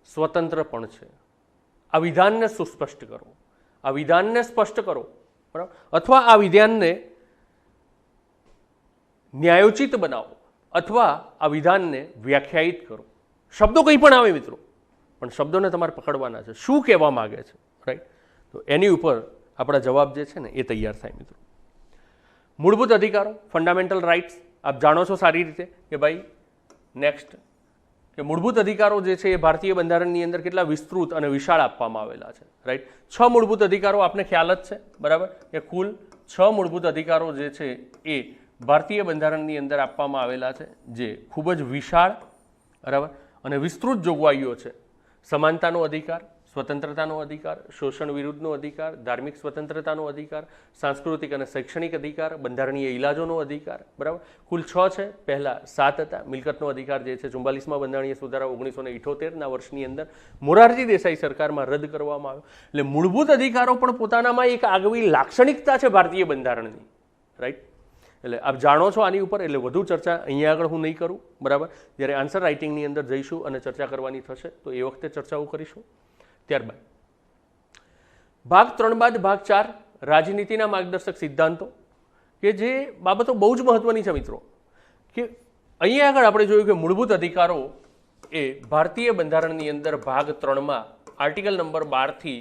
સ્વતંત્ર પણ છે. આ વિધાનને સુસ્પષ્ટ કરો, આ વિધાનને સ્પષ્ટ કરો, બરાબર, અથવા આ વિધાનને ન્યાયોચિત બનાવો, અથવા આ વિધાનને વ્યાખ્યાયિત કરો. શબ્દો કંઈ પણ આવે મિત્રો, પણ શબ્દોને તમારે પકડવાના છે, શું કહેવા માગે છે, રાઈટ. તો એની ઉપર આપણા જવાબ જે છે ને એ તૈયાર થાય મિત્રો. મૂળભૂત અધિકારો, ફંડામેન્ટલ રાઇટ્સ, આપ જાણો છો સારી રીતે કે ભાઈ નેક્સ્ટ કે મૂળભૂત અધિકારો જે છે એ ભારતીય બંધારણની અંદર કેટલા વિસ્તૃત અને વિશાળ આપવામાં આવેલા છે, રાઈટ. 6 મૂળભૂત અધિકારો આપને ખ્યાલ જ છે, બરાબર, કે કુલ 6 મૂળભૂત અધિકારો જે છે એ ભારતીય બંધારણની અંદર આપવામાં આવેલા છે, જે ખૂબ જ વિશાળ બરાબર, અને વિસ્તૃત જોગવાઈઓ છે. સમાનતાનો અધિકાર, સ્વતંત્રતાનો અધિકાર, શોષણ વિરુદ્ધનો અધિકાર, ધાર્મિક સ્વતંત્રતાનો અધિકાર, સાંસ્કૃતિક અને શૈક્ષણિક અધિકાર, બંધારણીય ઇલાજોનો અધિકાર. બરાબર, કુલ 6 છે. પહેલા 7 હતા. મિલકતનો અધિકાર જે છે 44માં બંધારણીય સુધારા 1978ના વર્ષની અંદર મોરારજી દેસાઈ સરકારમાં રદ કરવામાં આવ્યો. એટલે મૂળભૂત અધિકારો પણ પોતાનામાં એક આગવી લાક્ષણિકતા છે ભારતીય બંધારણની. રાઈટ, એટલે આપ જાણો છો આની ઉપર, એટલે વધુ ચર્ચા અહીંયા આગળ હું નહીં કરું. બરાબર, જ્યારે આન્સર રાઇટિંગની અંદર જઈશું અને ચર્ચા કરવાની થશે તો એ વખતે ચર્ચાઓ કરીશું. ત્યારબાદ ભાગ 3 બાદ ભાગ 4 રાજનીતિના માર્ગદર્શક સિદ્ધાંતો, કે જે બાબતો બહુ જ મહત્વની છે મિત્રો. કે અહીંયા આગળ આપણે જોયું કે મૂળભૂત અધિકારો એ ભારતીય બંધારણની અંદર ભાગ 3માં આર્ટિકલ નંબર 12 થી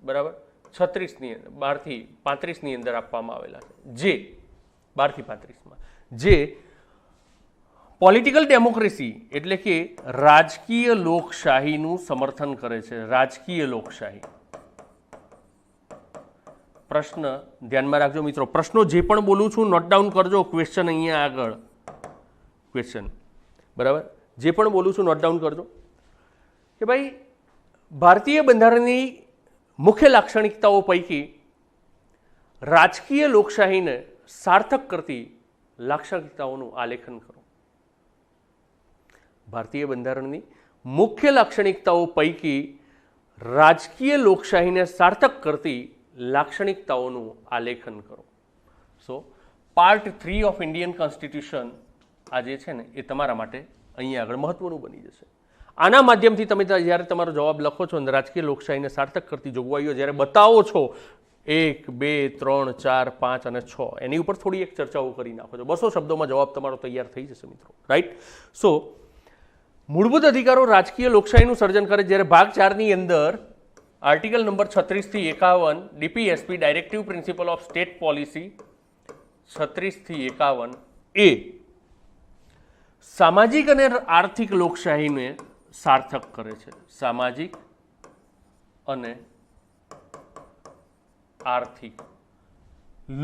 બરાબર 36ની 12 થી 35ની અંદર આપવામાં આવેલા છે. જે 12 થી 35માં જે પોલિટિકલ ડેમોક્રેસી એટલે કે રાજકીય લોકશાહીનું સમર્થન કરે છે. રાજકીય લોકશાહી. પ્રશ્ન ધ્યાનમાં રાખજો મિત્રો, પ્રશ્નો જે પણ બોલું છું નોટ ડાઉન કરજો. ક્વેશ્ચન અહીંયા આગળ ક્વેશ્ચન, બરાબર, જે પણ બોલું છું નોટ ડાઉન કરજો કે ભાઈ ભારતીય બંધારણની મુખ્ય લાક્ષણિકતાઓ પૈકી રાજકીય લોકશાહીને સાર્થક કરતી લાક્ષણિકતાઓનું આલેખન કરો. ભારતીય બંધારણની મુખ્ય લાક્ષણિકતાઓ પૈકી રાજકીય લોકશાહીને સાર્થક કરતી લાક્ષણિકતાઓનું આલેખન કરો. સો પાર્ટ 3 ઓફ ઇન્ડિયન કોન્સ્ટિટ્યુશન આ જે છે ને એ તમારા માટે અહીંયા આગળ મહત્વનું બની જશે. આના માધ્યમથી તમે જ્યારે તમારો જવાબ લખો છો અને રાજકીય લોકશાહીને સાર્થક કરતી જોગવાઈઓ જ્યારે બતાવો છો 1, 2, 3, 4, 5 અને 6 એની ઉપર થોડી એક ચર્ચાઓ કરી નાખો છો. 200 શબ્દોમાં જવાબ તમારો તૈયાર થઈ જશે મિત્રો. રાઈટ, સો મૂળભૂત અધિકારો રાજકીય લોકશાહીનું સર્જન કરે. જ્યારે ભાગ 4ની અંદર આર્ટિકલ નંબર 36 થી 51 DPSP directive principle of state policy 36 થી 51 એ સામાજિક અને આર્થિક લોકશાહીને સાર્થક કરે છે. સામાજિક અને આર્થિક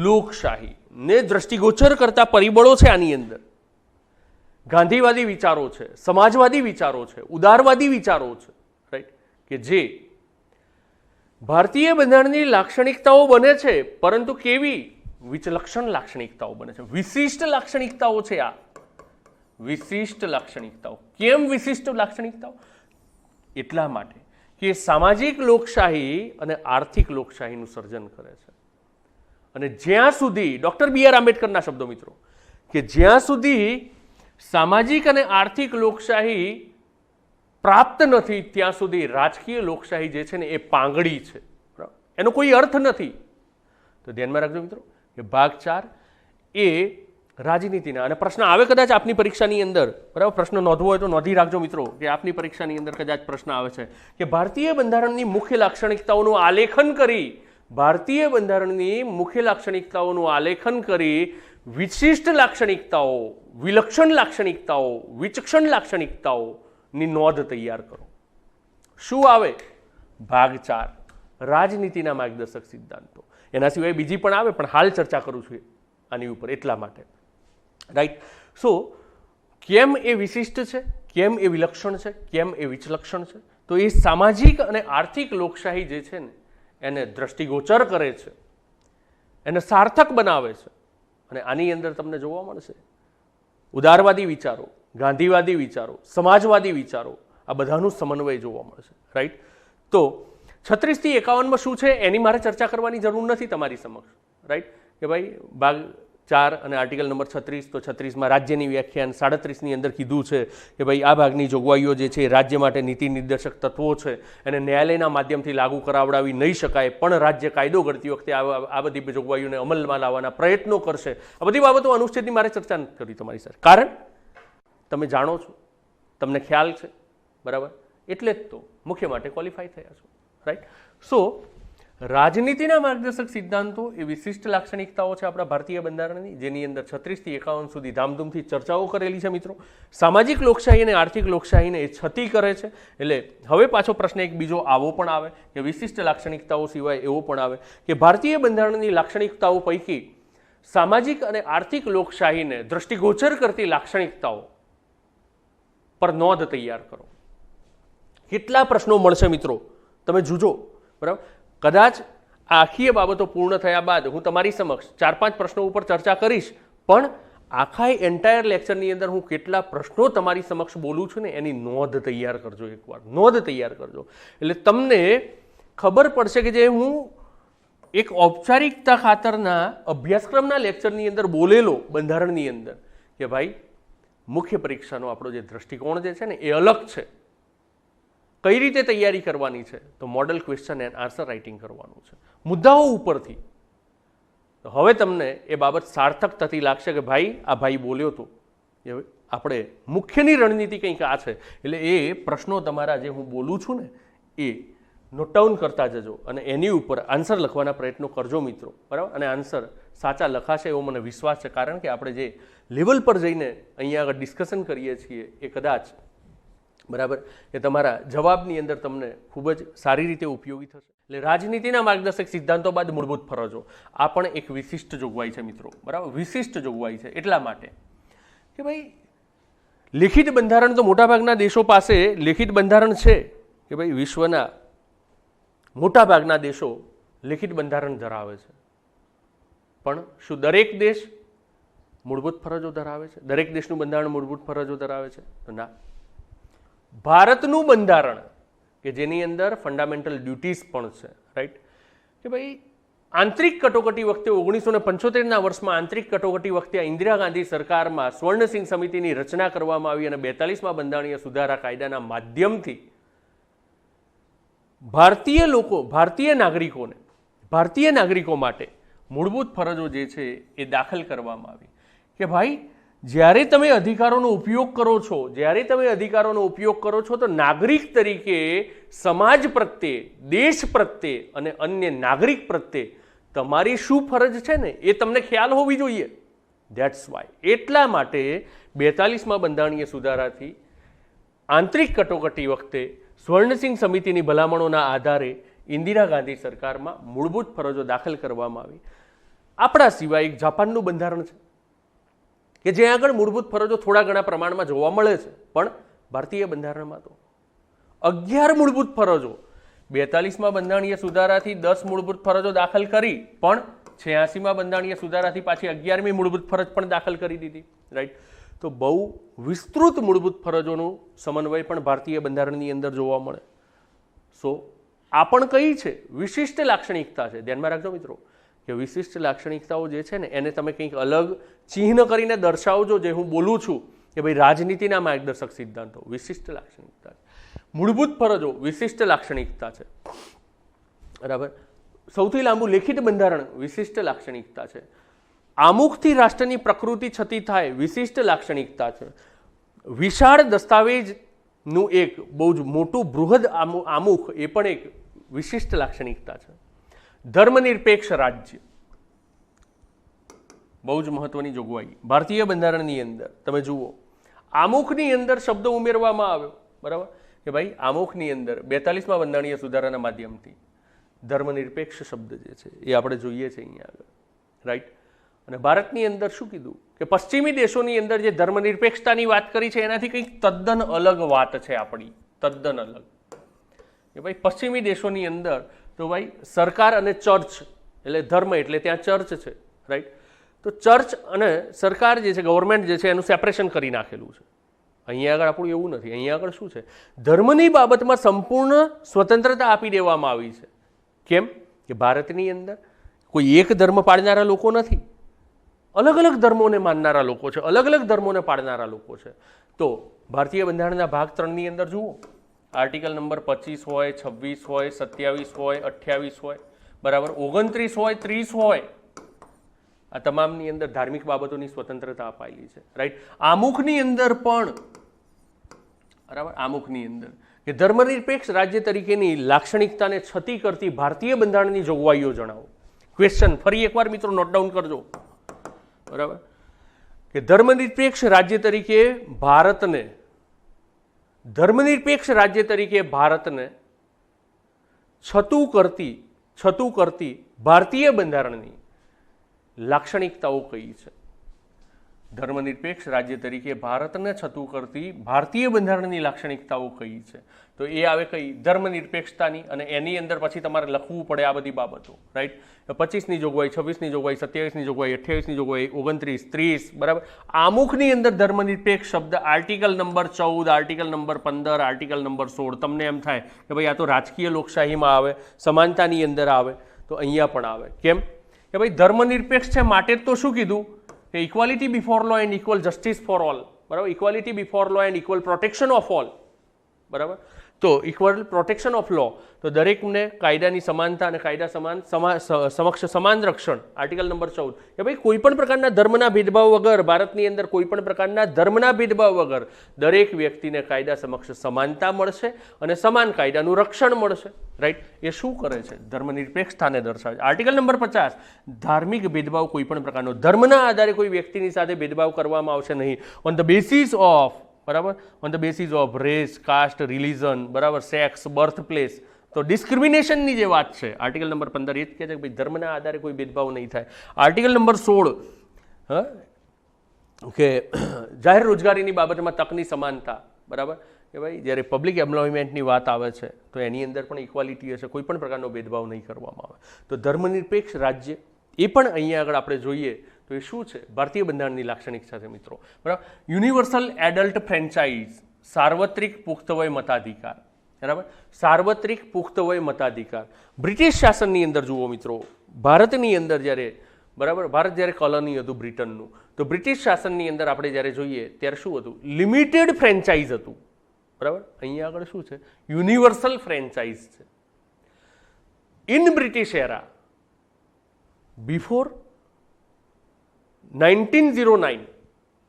લોકશાહીને દ્રષ્ટિગોચર કરતા પરિબળો છે આની અંદર. ગાંધીવાદી વિચારો છે, સમાજવાદી વિચારો છે, ઉદારવાદી વિચારો છે. રાઈટ, કે જે ભારતીય બંધારણની લાક્ષણિકતાઓ બને છે, પરંતુ કેવી વિચલક્ષણ લાક્ષણિકતાઓ બને છે, વિશિષ્ટ લાક્ષણિકતાઓ છે. આ વિશિષ્ટ લાક્ષણિકતાઓ. કેમ વિશિષ્ટ લાક્ષણિકતાઓ? એટલા માટે કે સામાજિક લોકશાહી અને આર્થિક લોકશાહીનું સર્જન કરે છે. અને જ્યાં સુધી ડોક્ટર બી આર આંબેડકરના શબ્દો મિત્રો, કે જ્યાં સુધી સામાજિક અને આર્થિક લોકશાહી પ્રાપ્ત નથી ત્યાં સુધી રાજકીય લોકશાહી જે છે ને એ પાંગડી છે. એનો કોઈ અર્થ નથી. તો ધ્યાનમાં રાખજો મિત્રો કે ભાગ 4 એ રાજનીતિના, અને પ્રશ્ન આવે કદાચ આપની પરીક્ષાની અંદર, બરાબર, પ્રશ્ન નોંધવો હોય તો નોંધી રાખજો મિત્રો કે આપની પરીક્ષાની અંદર કદાચ પ્રશ્ન આવે છે કે ભારતીય બંધારણની મુખ્ય લાક્ષણિકતાઓનું આલેખન કરી, ભારતીય બંધારણની મુખ્ય લાક્ષણિકતાઓનું આલેખન કરી વિશિષ્ટ લાક્ષણિકતાઓ, વિલક્ષણ લાક્ષણિકતાઓ, વિચક્ષણ લાક્ષણિકતાઓની નોંધ તૈયાર કરો. શું આવે? ભાગ 4 રાજનીતિના માર્ગદર્શક સિદ્ધાંતો. એના સિવાય બીજી પણ આવે, પણ હાલ ચર્ચા કરું છું આની ઉપર એટલા માટે. રાઈટ, સો કેમ એ વિશિષ્ટ છે, કેમ એ વિલક્ષણ છે, કેમ એ વિચલક્ષણ છે? તો એ સામાજિક અને આર્થિક લોકશાહી જે છે ને એને દ્રષ્ટિગોચર કરે છે, એને સાર્થક બનાવે છે. અને આની અંદર તમને જોવા મળશે ઉદારવાદી વિચારો, ગાંધીવાદી વિચારો, સમાજવાદી વિચારો, આ બધાનું સમન્વય જોવા મળશે. રાઈટ, તો 36 થી 51માં શું છે એની મારે ચર્ચા કરવાની જરૂર નથી તમારી સમક્ષ. રાઈટ, કે ભાઈ ભાગ 4 અને આર્ટિકલ નંબર 36, તો 36માં રાજ્યની વ્યાખ્યાન, 37ની અંદર કીધું છે કે ભાઈ આ ભાગની જોગવાઈઓ જે છે એ રાજ્ય માટે નીતિ નિર્દેશક તત્વો છે, એને ન્યાયાલયના માધ્યમથી લાગુ કરાવડાવી નહીં શકાય, પણ રાજ્ય કાયદો ઘડતી વખતે આ બધી જોગવાઈઓને અમલમાં લાવવાના પ્રયત્નો કરશે. આ બધી બાબતો અનુચ્છેદની મારે ચર્ચા નથી કરી તમારી સાથે, કારણ તમે જાણો છો, તમને ખ્યાલ છે, બરાબર, એટલે જ તો મુખ્ય માટે ક્વોલિફાય થયા છો. રાઈટ, સો રાજનીતિના માર્ગદર્શક સિદ્ધાંતો એ વિશિષ્ટ લાક્ષણિકતાઓ છે આપણા ભારતીય બંધારણની, જેની અંદર 36 થી 51 સુધી ધામધૂમથી ચર્ચાઓ કરેલી છે મિત્રો. સામાજિક લોકશાહી અને આર્થિક લોકશાહીને એ છતી કરે છે. એટલે હવે પાછો પ્રશ્ન એક બીજો આવો પણ આવે કે વિશિષ્ટ લાક્ષણિકતાઓ સિવાય એવો પણ આવે કે ભારતીય બંધારણની લાક્ષણિકતાઓ પૈકી સામાજિક અને આર્થિક લોકશાહીને દ્રષ્ટિગોચર કરતી લાક્ષણિકતાઓ ઉપર નોંધ તૈયાર કરો. કેટલા પ્રશ્નો મળશે મિત્રો, તમે જોજો. બરાબર, કદાચ આ આખી બાબતો પૂર્ણ થયા બાદ હું તમારી સમક્ષ 4-5 પ્રશ્નો ઉપર ચર્ચા કરીશ, પણ આખા એન્ટાયર લેક્ચરની અંદર હું કેટલા પ્રશ્નો તમારી સમક્ષ બોલું છું ને એની નોંધ તૈયાર કરજો. એકવાર નોંધ તૈયાર કરજો એટલે તમને ખબર પડશે કે જે હું એક ઔપચારિકતા ખાતરના અભ્યાસક્રમના લેક્ચરની અંદર બોલેલો બંધારણની અંદર કે ભાઈ મુખ્ય પરીક્ષાનો આપણો જે દ્રષ્ટિકોણ જે છે ને એ અલગ છે. કઈ રીતે તૈયારી કરવાની છે? તો model question and answer writing કરવાનું છે મુદ્દાઓ ઉપરથી. તો હવે તમને એ બાબત સાર્થક થતી લાગશે કે ભાઈ આ ભાઈ બોલ્યો હતો, એ આપણે મુખ્યની રણનીતિ કંઈક આ છે. એટલે એ પ્રશ્નો તમારા જે હું બોલું છું ને એ નોટ ડાઉન કરતા જજો અને એની ઉપર આન્સર લખવાના પ્રયત્નો કરજો મિત્રો. બરાબર, અને આન્સર સાચા લખાશે એવો મને વિશ્વાસ છે, કારણ કે આપણે જે લેવલ પર જઈને અહીંયા આગળ ડિસ્કશન કરીએ છીએ એ કદાચ બરાબર એ તમારા જવાબની અંદર તમને ખૂબ જ સારી રીતે ઉપયોગી થશે. એટલે રાજનીતિના માર્ગદર્શક સિદ્ધાંતો બાદ મૂળભૂત ફરજો આ પણ એક વિશિષ્ટ જોગવાઈ છે મિત્રો. બરાબર, વિશિષ્ટ જોગવાઈ છે એટલા માટે કે ભાઈ લેખિત બંધારણ તો મોટાભાગના દેશો પાસે લેખિત બંધારણ છે કે ભાઈ વિશ્વના મોટાભાગના દેશો લેખિત બંધારણ ધરાવે છે. પણ શું દરેક દેશ મૂળભૂત ફરજો ધરાવે છે? દરેક દેશનું બંધારણ મૂળભૂત ફરજો ધરાવે છે? તો ના. ભારતનું બંધારણ કે જેની અંદર ફંડામેન્ટલ ડ્યુટીઝ પણ છે, રાઈટ, કે ભાઈ આંતરિક કટોકટી વખતે 1975ના વર્ષમાં આંતરિક કટોકટી વખતે ઇન્દિરા ગાંધી સરકારમાં સ્વર્ણસિંહ સમિતિની રચના કરવામાં આવી અને 42મા બંધારણીય સુધારા કાયદાના માધ્યમથી ભારતીય નાગરિકો માટે મૂળભૂત ફરજો જે છે એ દાખલ કરવામાં આવી કે ભાઈ જ્યારે તમે અધિકારોનો ઉપયોગ કરો છો તો નાગરિક તરીકે સમાજ પ્રત્યે, દેશ પ્રત્યે અને અન્ય નાગરિક પ્રત્યે તમારી શું ફરજ છે ને એ તમને ખ્યાલ હોવી જોઈએ. That's why. એટલા માટે 42મા બંધારણીય સુધારાથી આંતરિક કટોકટી વખતે સ્વર્ણસિંહ સમિતિની ભલામણોના આધારે ઇન્દિરા ગાંધી સરકારમાં મૂળભૂત ફરજો દાખલ કરવામાં આવી. આપણા સિવાય એક જાપાનનું બંધારણ છે કે જ્યાં આગળ મૂળભૂત ફરજો થોડા ઘણા પ્રમાણમાં જોવા મળે છે, પણ ભારતીય બંધારણમાં તો 11 મૂળભૂત ફરજો 42મા બંધારણીય સુધારાથી 10 મૂળભૂત ફરજો દાખલ કરી, પણ 86મા બંધારણીય સુધારાથી પાછી 11મી મૂળભૂત ફરજ પણ દાખલ કરી દીધી, રાઈટ. તો બહુ વિસ્તૃત મૂળભૂત ફરજોનું સમન્વય પણ ભારતીય બંધારણની અંદર જોવા મળે. સો આ પણ કઈ છે? વિશિષ્ટ લાક્ષણિકતા છે. ધ્યાનમાં રાખજો મિત્રો કે વિશિષ્ટ લાક્ષણિકતાઓ જે છે ને એને તમે કંઈક અલગ ચિહ્ન કરીને દર્શાવજો. જે હું બોલું છું કે ભાઈ રાજનીતિના માર્ગદર્શક સિદ્ધાંતો વિશિષ્ટ લાક્ષણિકતા છે, મૂળભૂત ફરજો વિશિષ્ટ લાક્ષણિકતા છે. બરાબર, સૌથી લાંબુ લેખિત બંધારણ વિશિષ્ટ લાક્ષણિકતા છે. આમુખથી રાષ્ટ્રની પ્રકૃતિ છતી થાય વિશિષ્ટ લાક્ષણિકતા છે. વિશાળ દસ્તાવેજનું એક બહુ જ મોટું બૃહદ આમુખ એ પણ એક વિશિષ્ટ લાક્ષણિકતા છે. ધર્મનિરપેક્ષ રાજ્ય બહુ જ મહત્વની જોગવાઈ ભારતીય બંધારણની અંદર. તમે જુઓ આમુખની અંદર શબ્દ ઉમેરવામાં આવ્યો, બરાબર, કે ભાઈ આમુખની અંદર 42મા બંધારણીય સુધારાના માધ્યમથી ધર્મનિરપેક્ષ શબ્દ જે છે એ આપણે જોઈએ છીએ અહીંયા આગળ, રાઈટ. અને ભારતની અંદર શું કીધું કે પશ્ચિમી દેશોની અંદર જે ધર્મનિરપેક્ષતાની વાત કરી છે એનાથી કંઈક તદ્દન અલગ વાત છે આપણી, તદ્દન અલગ. કે ભાઈ પશ્ચિમી દેશોની અંદર તો ભાઈ સરકાર અને ચર્ચ એટલે ધર્મ એટલે ત્યાં ચર્ચ છે, રાઈટ. તો ચર્ચ અને સરકાર જે છે, ગવર્મેન્ટ જે છે એનું સેપરેશન કરી નાખેલું છે. અહીંયા આગળ આપણું એવું નથી. અહીંયા આગળ શું છે? ધર્મની બાબતમાં સંપૂર્ણ સ્વતંત્રતા આપી દેવામાં આવી છે. કેમ કે ભારતની અંદર કોઈ એક ધર્મ પાળનારા લોકો નથી, અલગ અલગ ધર્મોને માનનારા લોકો છે, અલગ અલગ ધર્મોને પાળનારા લોકો છે. તો ભારતીય બંધારણના ભાગ 3ની અંદર જુઓ, આર્ટિકલ નંબર 25 હોય, 26 હોય, 27 હોય, 28 હોય, બરાબર, 29 હોય, 30 હોય, આ તમામની અંદર ધાર્મિક બાબતોની સ્વતંત્રતા અપાયેલી છે, રાઈટ. આમુખની અંદર પણ, બરાબર, આમુખની અંદર કે ધર્મનિરપેક્ષ રાજ્ય તરીકેની લાક્ષણિકતાને છતી કરતી ભારતીય બંધારણની જોગવાઈઓ જણાવો. ક્વેશ્ચન ફરી એકવાર મિત્રો નોટ ડાઉન કરજો, બરાબર, કે ધર્મનિરપેક્ષ રાજ્ય તરીકે ભારતને છતું કરતી ભારતીય બંધારણની લાક્ષણિકતાઓ કઈ છે? ધર્મનિરપેક્ષ રાજ્ય તરીકે ભારતને છતું કરતી ભારતીય બંધારણની લાક્ષણિકતાઓ કઈ છે? તો એ આવે કઈ? ધર્મનિરપેક્ષતાની. અને એની અંદર પછી તમારે લખવું પડે આ બધી બાબતો, રાઈટ? 25ની જોગવાઈ, 26ની જોગવાઈ, 27ની જોગવાઈ, 28ની જોગવાઈ, 29, 30, બરાબર. આમુખની અંદર ધર્મનિરપેક્ષ શબ્દ article number 14, article number 15, article number 16. તમને એમ થાય કે ભાઈ આ તો રાજકીય લોકશાહીમાં આવે, સમાનતાની અંદર આવે, તો અહીંયા પણ આવે. કેમ કે ભાઈ ધર્મનિરપેક્ષ છે માટે જ તો શું કીધું કે equality before law and equal justice for all, બરાબર. Equality before law and equal protection of all, બરાબર. તો ઇક્વલ પ્રોટેક્શન ઓફ લો, તો દરેકને કાયદાની સમાનતા અને કાયદા સમક્ષ સમાન રક્ષણ. આર્ટિકલ નંબર 14 કે ભાઈ કોઈ પણ પ્રકારના ધર્મના ભેદભાવ વગર, ભારતની અંદર કોઈ પણ પ્રકારના ધર્મના ભેદભાવ વગર દરેક વ્યક્તિને કાયદા સમક્ષ સમાનતા મળશે અને સમાન કાયદાનું રક્ષણ મળશે, રાઈટ? એ શું કરે છે? ધર્મનિરપેક્ષતાને દર્શાવે છે. આર્ટિકલ નંબર 50, ધાર્મિક ભેદભાવ કોઈ પણ પ્રકારનો ધર્મના આધારે કોઈ વ્યક્તિની સાથે ભેદભાવ કરવામાં આવશે નહીં. ઓન ધ બેસિસ ઓફ, બરાબર, on the basis of race, caste, religion, બરાબર, સેક્સ, બર્થ પ્લેસ. તો ડિસ્ક્રિમિનેશનની જે વાત છે આર્ટિકલ નંબર 15 એ જ કહે છે કે ભાઈ ધર્મના આધારે કોઈ ભેદભાવ નહીં થાય. આર્ટિકલ નંબર 16 કે જાહેર રોજગારીની બાબતમાં તકની સમાનતા, બરાબર, કે ભાઈ જ્યારે પબ્લિક એમ્પ્લોયમેન્ટની વાત આવે છે તો એની અંદર પણ ઇક્વાલિટી હશે, કોઈ પણ પ્રકારનો ભેદભાવ નહીં કરવામાં આવે. તો ધર્મનિરપેક્ષ રાજ્ય એ પણ અહીંયા આગળ આપણે જોઈએ તો એ શું છે? ભારતીય બંધારણની લાક્ષણિકતા છે મિત્રો, બરાબર. યુનિવર્સલ એડલ્ટ ફ્રેન્ચાઇઝ, સાર્વત્રિક પુખ્ત વય મતાધિકાર, બરાબર. સાર્વત્રિક પુખ્ત વય મતાધિકાર બ્રિટિશ શાસનની અંદર જુઓ મિત્રો, ભારતની અંદર જ્યારે, બરાબર, ભારત જ્યારે કોલોની હતું બ્રિટનનું, તો બ્રિટિશ શાસનની અંદર આપણે જ્યારે જોઈએ ત્યારે શું હતું? લિમિટેડ ફ્રેન્ચાઇઝ હતું, બરાબર. અહીંયા આગળ શું છે? યુનિવર્સલ ફ્રેન્ચાઇઝ છે. ઇન બ્રિટિશ એરા બિફોર 1909,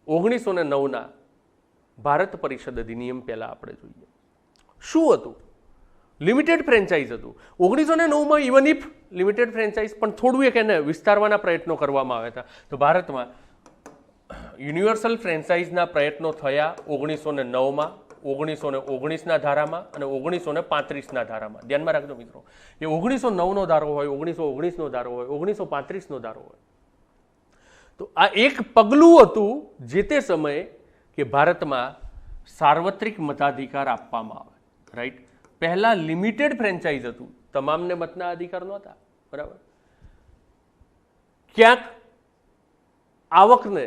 1909ના ભારત પરિષદ અધિનિયમ પહેલા આપણે જોઈએ શું હતું? લિમિટેડ ફ્રેન્ચાઇઝ હતું. 1909માં ઇવન ઇફ લિમિટેડ ફ્રેન્ચાઇઝ પણ થોડું એક એને વિસ્તારવાના પ્રયત્નો કરવામાં આવ્યા હતા. તો ભારતમાં યુનિવર્સલ ફ્રેન્ચાઇઝના પ્રયત્નો થયા 1909માં, 1919ના ધારામાં અને 1935ના ધારામાં. ધ્યાનમાં રાખજો મિત્રો, એ 1909નો ધારો હોય, 1919નો ધારો હોય, 1935નો ધારો હોય. તો આ એક પગલું હતું જે તે સમયે કે ભારતમાં સાર્વત્રિક મતાધિકાર આપવામાં આવે, રાઈટ? પહેલા લિમિટેડ ફ્રેન્ચાઇઝ હતું, તમામને મતના અધિકાર નહોતા, બરાબર. ક્યાંક આવકને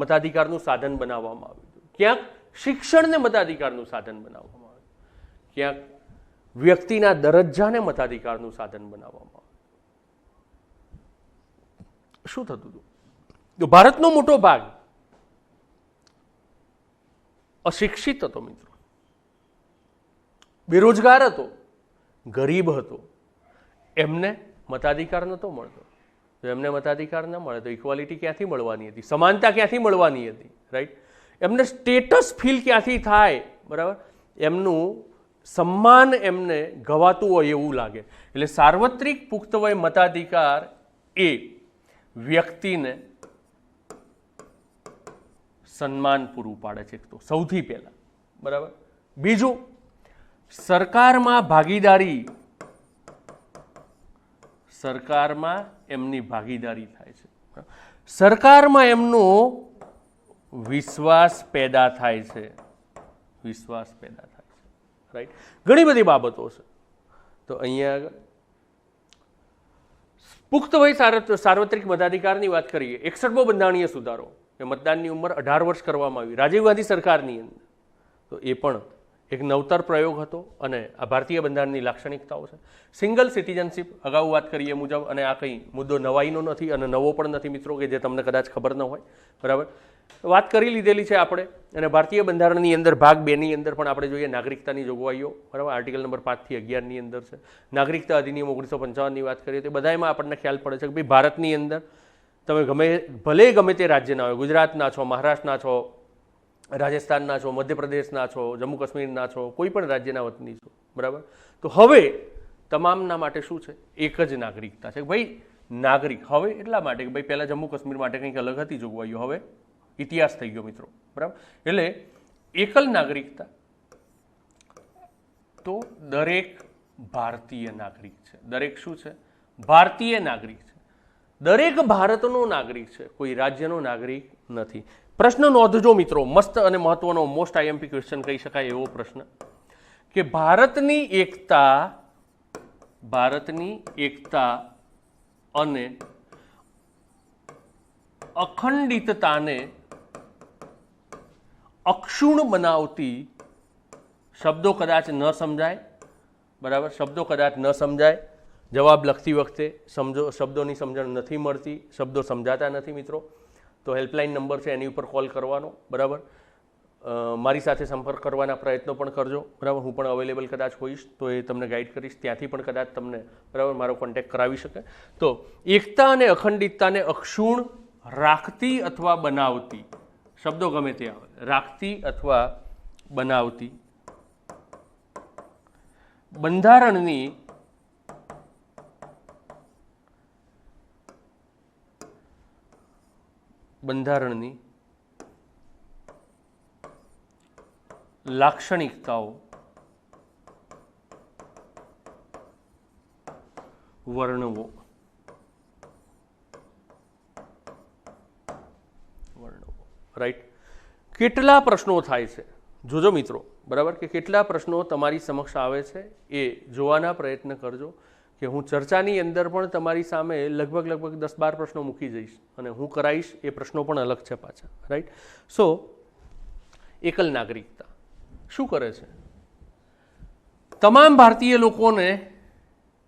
મતાધિકારનું સાધન બનાવવામાં આવ્યું, ક્યાંક શિક્ષણને મતાધિકારનું સાધન બનાવવામાં આવ્યું, ક્યાંક વ્યક્તિના દરજ્જાને મતાધિકારનું સાધન બનાવવામાં આવ્યું. શું થતું હતું? તો ભારતનો મોટો ભાગ અશિક્ષિત હતો મિત્રો, બેરોજગાર હતો, ગરીબ હતો, એમને મતાધિકાર નહોતો મળતો. તો એમને મતાધિકાર ન મળે તો ઇક્વાલિટી ક્યાંથી મળવાની હતી? સમાનતા ક્યાંથી મળવાની હતી, રાઈટ? એમને સ્ટેટસ ફીલ ક્યાંથી થાય, બરાબર? એમનું સન્માન એમને ગવાતું હોય એવું લાગે. એટલે સાર્વત્રિક પુખ્ત વય મતાધિકાર એ વ્યક્તિને સન્માન પૂરું પાડે છે, તો સૌથી પહેલા, બરાબર. બીજું, સરકારમાં ભાગીદારી, સરકારમાં એમની ભાગીદારી થાય છે, સરકારમાં એમનો વિશ્વાસ પેદા થાય છે, વિશ્વાસ પેદા થાય છે, રાઈટ? ઘણી બધી બાબતો છે. તો અહીંયા આગળ પુખ્ત વય સાર્વત્રિક મતાધિકારની વાત કરીએ. 61મો બંધારણીય સુધારો, કે મતદાનની ઉંમર 18 વર્ષ કરવામાં આવી રાજીવ ગાંધી સરકારની અંદર. તો એ પણ એક નવતર પ્રયોગ હતો અને આ ભારતીય બંધારણની લાક્ષણિકતાઓ છે. સિંગલ સિટીઝનશીપ, અગાઉ વાત કરીએ મુજબ, અને આ કંઈ મુદ્દો નવાઈનો નથી અને નવો પણ નથી મિત્રો, કે જે તમને કદાચ ખબર ન હોય, બરાબર. વાત કરી લીધેલી છે આપણે. અને ભારતીય બંધારણની અંદર ભાગ 2ની અંદર પણ આપણે જોઈએ નાગરિકતાની જોગવાઈઓ, બરાબર. આર્ટિકલ નંબર 5 થી 11ની અંદર છે. નાગરિકતા અધિનિયમ 1955ની વાત કરીએ તો બધામાં આપણને ખ્યાલ પડે છે કે ભાઈ ભારતની અંદર તમે ભલે ગમે તે રાજ્યના હોય, ગુજરાતના છો, મહારાષ્ટ્રના છો, રાજસ્થાનના છો, મધ્યપ્રદેશના છો, જમ્મુ કાશ્મીરના છો, કોઈ પણ રાજ્યના વતની છો, બરાબર. તો હવે તમામના માટે શું છે? એક જ નાગરિકતા છે. ભાઈ નાગરિક હવે એટલા માટે કે ભાઈ પહેલાં જમ્મુ કાશ્મીર માટે કંઈક અલગ હતી જોગવાઈઓ, હવે ઇતિહાસ થઈ ગયો મિત્રો, બરાબર. એટલે એકલ નાગરિકતા તો દરેક ભારતીય નાગરિક છે. દરેક શું છે? ભારતીય નાગરિક છે. દરેક ભારતનો નાગરિક છે, કોઈ રાજ્યનો નાગરિક નથી. પ્રશ્ન નોંધજો મિત્રો, મસ્ત અને મહત્વનો મોસ્ટ આઈએમપી ક્વેશ્ચન કહી શકાય એવો પ્રશ્ન કે ભારતની એકતા અને અખંડિતતાને અક્ષુણ બનાવતી, શબ્દો કદાચ ન સમજાય, બરાબર, શબ્દો કદાચ ન સમજાય, જવાબ લખતી વખતે શબ્દોની સમજણ નથી મળતી, શબ્દો સમજાતા નથી મિત્રો, તો હેલ્પલાઇન નંબર છે એની ઉપર કોલ કરવાનો, બરાબર. મારી સાથે સંપર્ક કરવાના પ્રયત્નો પણ કરજો, બરાબર. હું પણ અવેલેબલ કદાચ હોઈશ તો એ તમને ગાઈડ કરીશ, ત્યાંથી પણ કદાચ તમને, બરાબર, મારો કોન્ટેક્ટ કરાવી શકે. તો એકતા અને અખંડિતતાને અક્ષુણ રાખતી અથવા બનાવતી, શબ્દો ગમે તે આવે, રાખતી અથવા બનાવતી બંધારણની લાક્ષણિકતાઓ વર્ણવો. રાઈટ. કેટલા પ્રશ્નો થાય છે જોજો મિત્રો, બરાબર, કે કેટલા પ્રશ્નો તમારી સમક્ષ આવે છે એ જોવાના પ્રયત્ન કરજો, કે હું ચર્ચાની અંદર પણ તમારી સામે લગભગ 10-12 પ્રશ્નો મૂકી જઈશ અને હું કરાવીશ એ પ્રશ્નો પણ અલગ છે પાછા. રાઈટ. સો એકલ નાગરિકતા શું કરે છે? તમામ ભારતીય લોકોને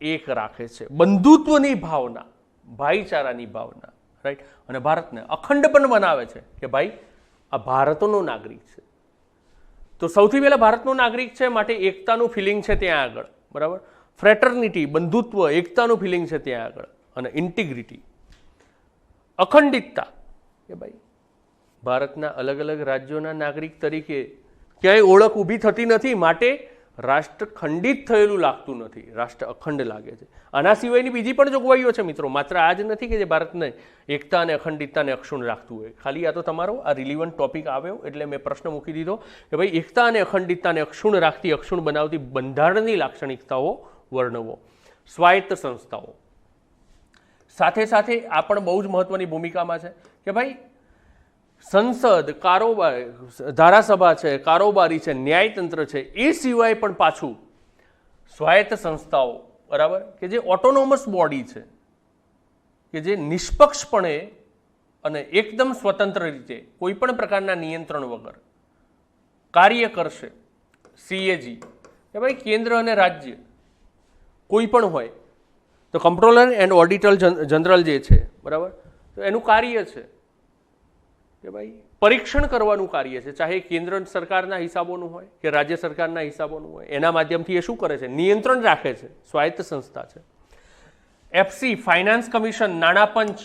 એક રાખે છે, બંધુત્વની ભાવના, ભાઈચારાની ભાવના, રાઈટ, અને ભારતને અખંડ પણ બનાવે છે કે ભાઈ આ ભારતનો નાગરિક છે. તો સૌથી પહેલા ભારતનો નાગરિક છે માટે એકતાનું ફિલિંગ છે ત્યાં આગળ, બરાબર. ફ્રેટર્નિટી, બંધુત્વ, એકતાનું ફિલિંગ છે ત્યાં આગળ, અને ઇન્ટિગ્રિટી, અખંડિતતા, કે ભાઈ ભારતના અલગ અલગ રાજ્યોના નાગરિક તરીકે ક્યાંય ઓળખ ઊભી થતી નથી, માટે રાષ્ટ્ર ખંડિત થયેલું લાગતું નથી, રાષ્ટ્ર અખંડ લાગે છે. આના સિવાયની બીજી પણ જોગવાઈઓ છે મિત્રો, માત્ર આ જ નથી કે જે ભારતને એકતા અને અખંડિતતાને અક્ષુણ રાખતું હોય. ખાલી આ તો તમારો આ રિલિવન્ટ ટોપિક આવ્યો એટલે મેં પ્રશ્ન મૂકી દીધો કે ભાઈ એકતા અને અખંડિતતાને અક્ષુણ રાખતી, અક્ષુણ બનાવતી બંધારણની લાક્ષણિકતાઓ વર્ણવો. સ્વાયત્ત સંસ્થાઓ સાથે સાથે આ પણ બહુ જ મહત્વની ભૂમિકામાં છે કે ભાઈ સંસદ, કારોબાર, ધારાસભા છે, કારોબારી છે, ન્યાયતંત્ર છે, એ સિવાય પણ પાછું સ્વાયત્ત સંસ્થાઓ, બરાબર, કે જે ઓટોનોમસ બોડી છે, કે જે નિષ્પક્ષપણે અને એકદમ સ્વતંત્ર રીતે કોઈ પણ પ્રકારના નિયંત્રણ વગર કાર્ય કરશે. CAG કે ભાઈ કેન્દ્ર અને રાજ્ય કોઈ પણ હોય તો કમ્પ્ટ્રોલર એન્ડ ઓડિટર જનરલ જે છે, બરાબર, તો એનું કાર્ય છે કે ભાઈ પરીક્ષણ કરવાનું કાર્ય છે, ચાહે કેન્દ્ર સરકારના હિસાબોનું હોય કે રાજ્ય સરકારના હિસાબોનું હોય, એના માધ્યમથી એ શું કરે છે? નિયંત્રણ રાખે છે. સ્વાયત્ત સંસ્થા છે. FC ફાઇનાન્સ કમિશન, નાણાં પંચ,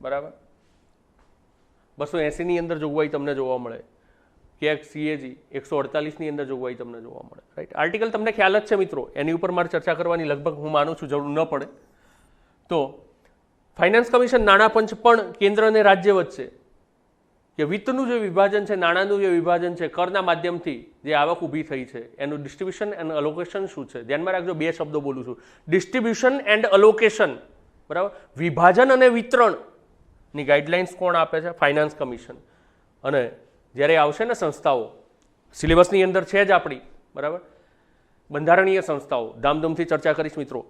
બરાબર, 280 ની અંદર જોગવાઈ તમને જોવા મળે, કે CAG 148 ની અંદર જોગવાઈ તમને જોવા મળે. રાઈટ. આર્ટિકલ તમને ખ્યાલ જ છે મિત્રો, એની ઉપર મારે ચર્ચા કરવાની લગભગ હું માનું છું જરૂર ન પડે. તો ફાઇનાન્સ કમિશન, નાણાં પંચ પણ કેન્દ્ર અને રાજ્ય વચ્ચે કે વિત્તનું જે વિભાજન છે, નાણાંનું જે વિભાજન છે, કરના માધ્યમથી જે આવક ઊભી થઈ છે એનું ડિસ્ટ્રીબ્યુશન એન્ડ અલોકેશન શું છે? ધ્યાનમાં રાખજો, 2 શબ્દો બોલું છું, ડિસ્ટ્રીબ્યુશન એન્ડ અલોકેશન, બરાબર. વિભાજન અને વિતરણની ગાઈડલાઇન્સ કોણ આપે છે? Finance commission. અને જ્યારે આવશે ને સંસ્થાઓ, સિલેબસની અંદર છે જ આપણી, બરાબર, બંધારણીય સંસ્થાઓ, ધામધૂમથી ચર્ચા કરીશ મિત્રો,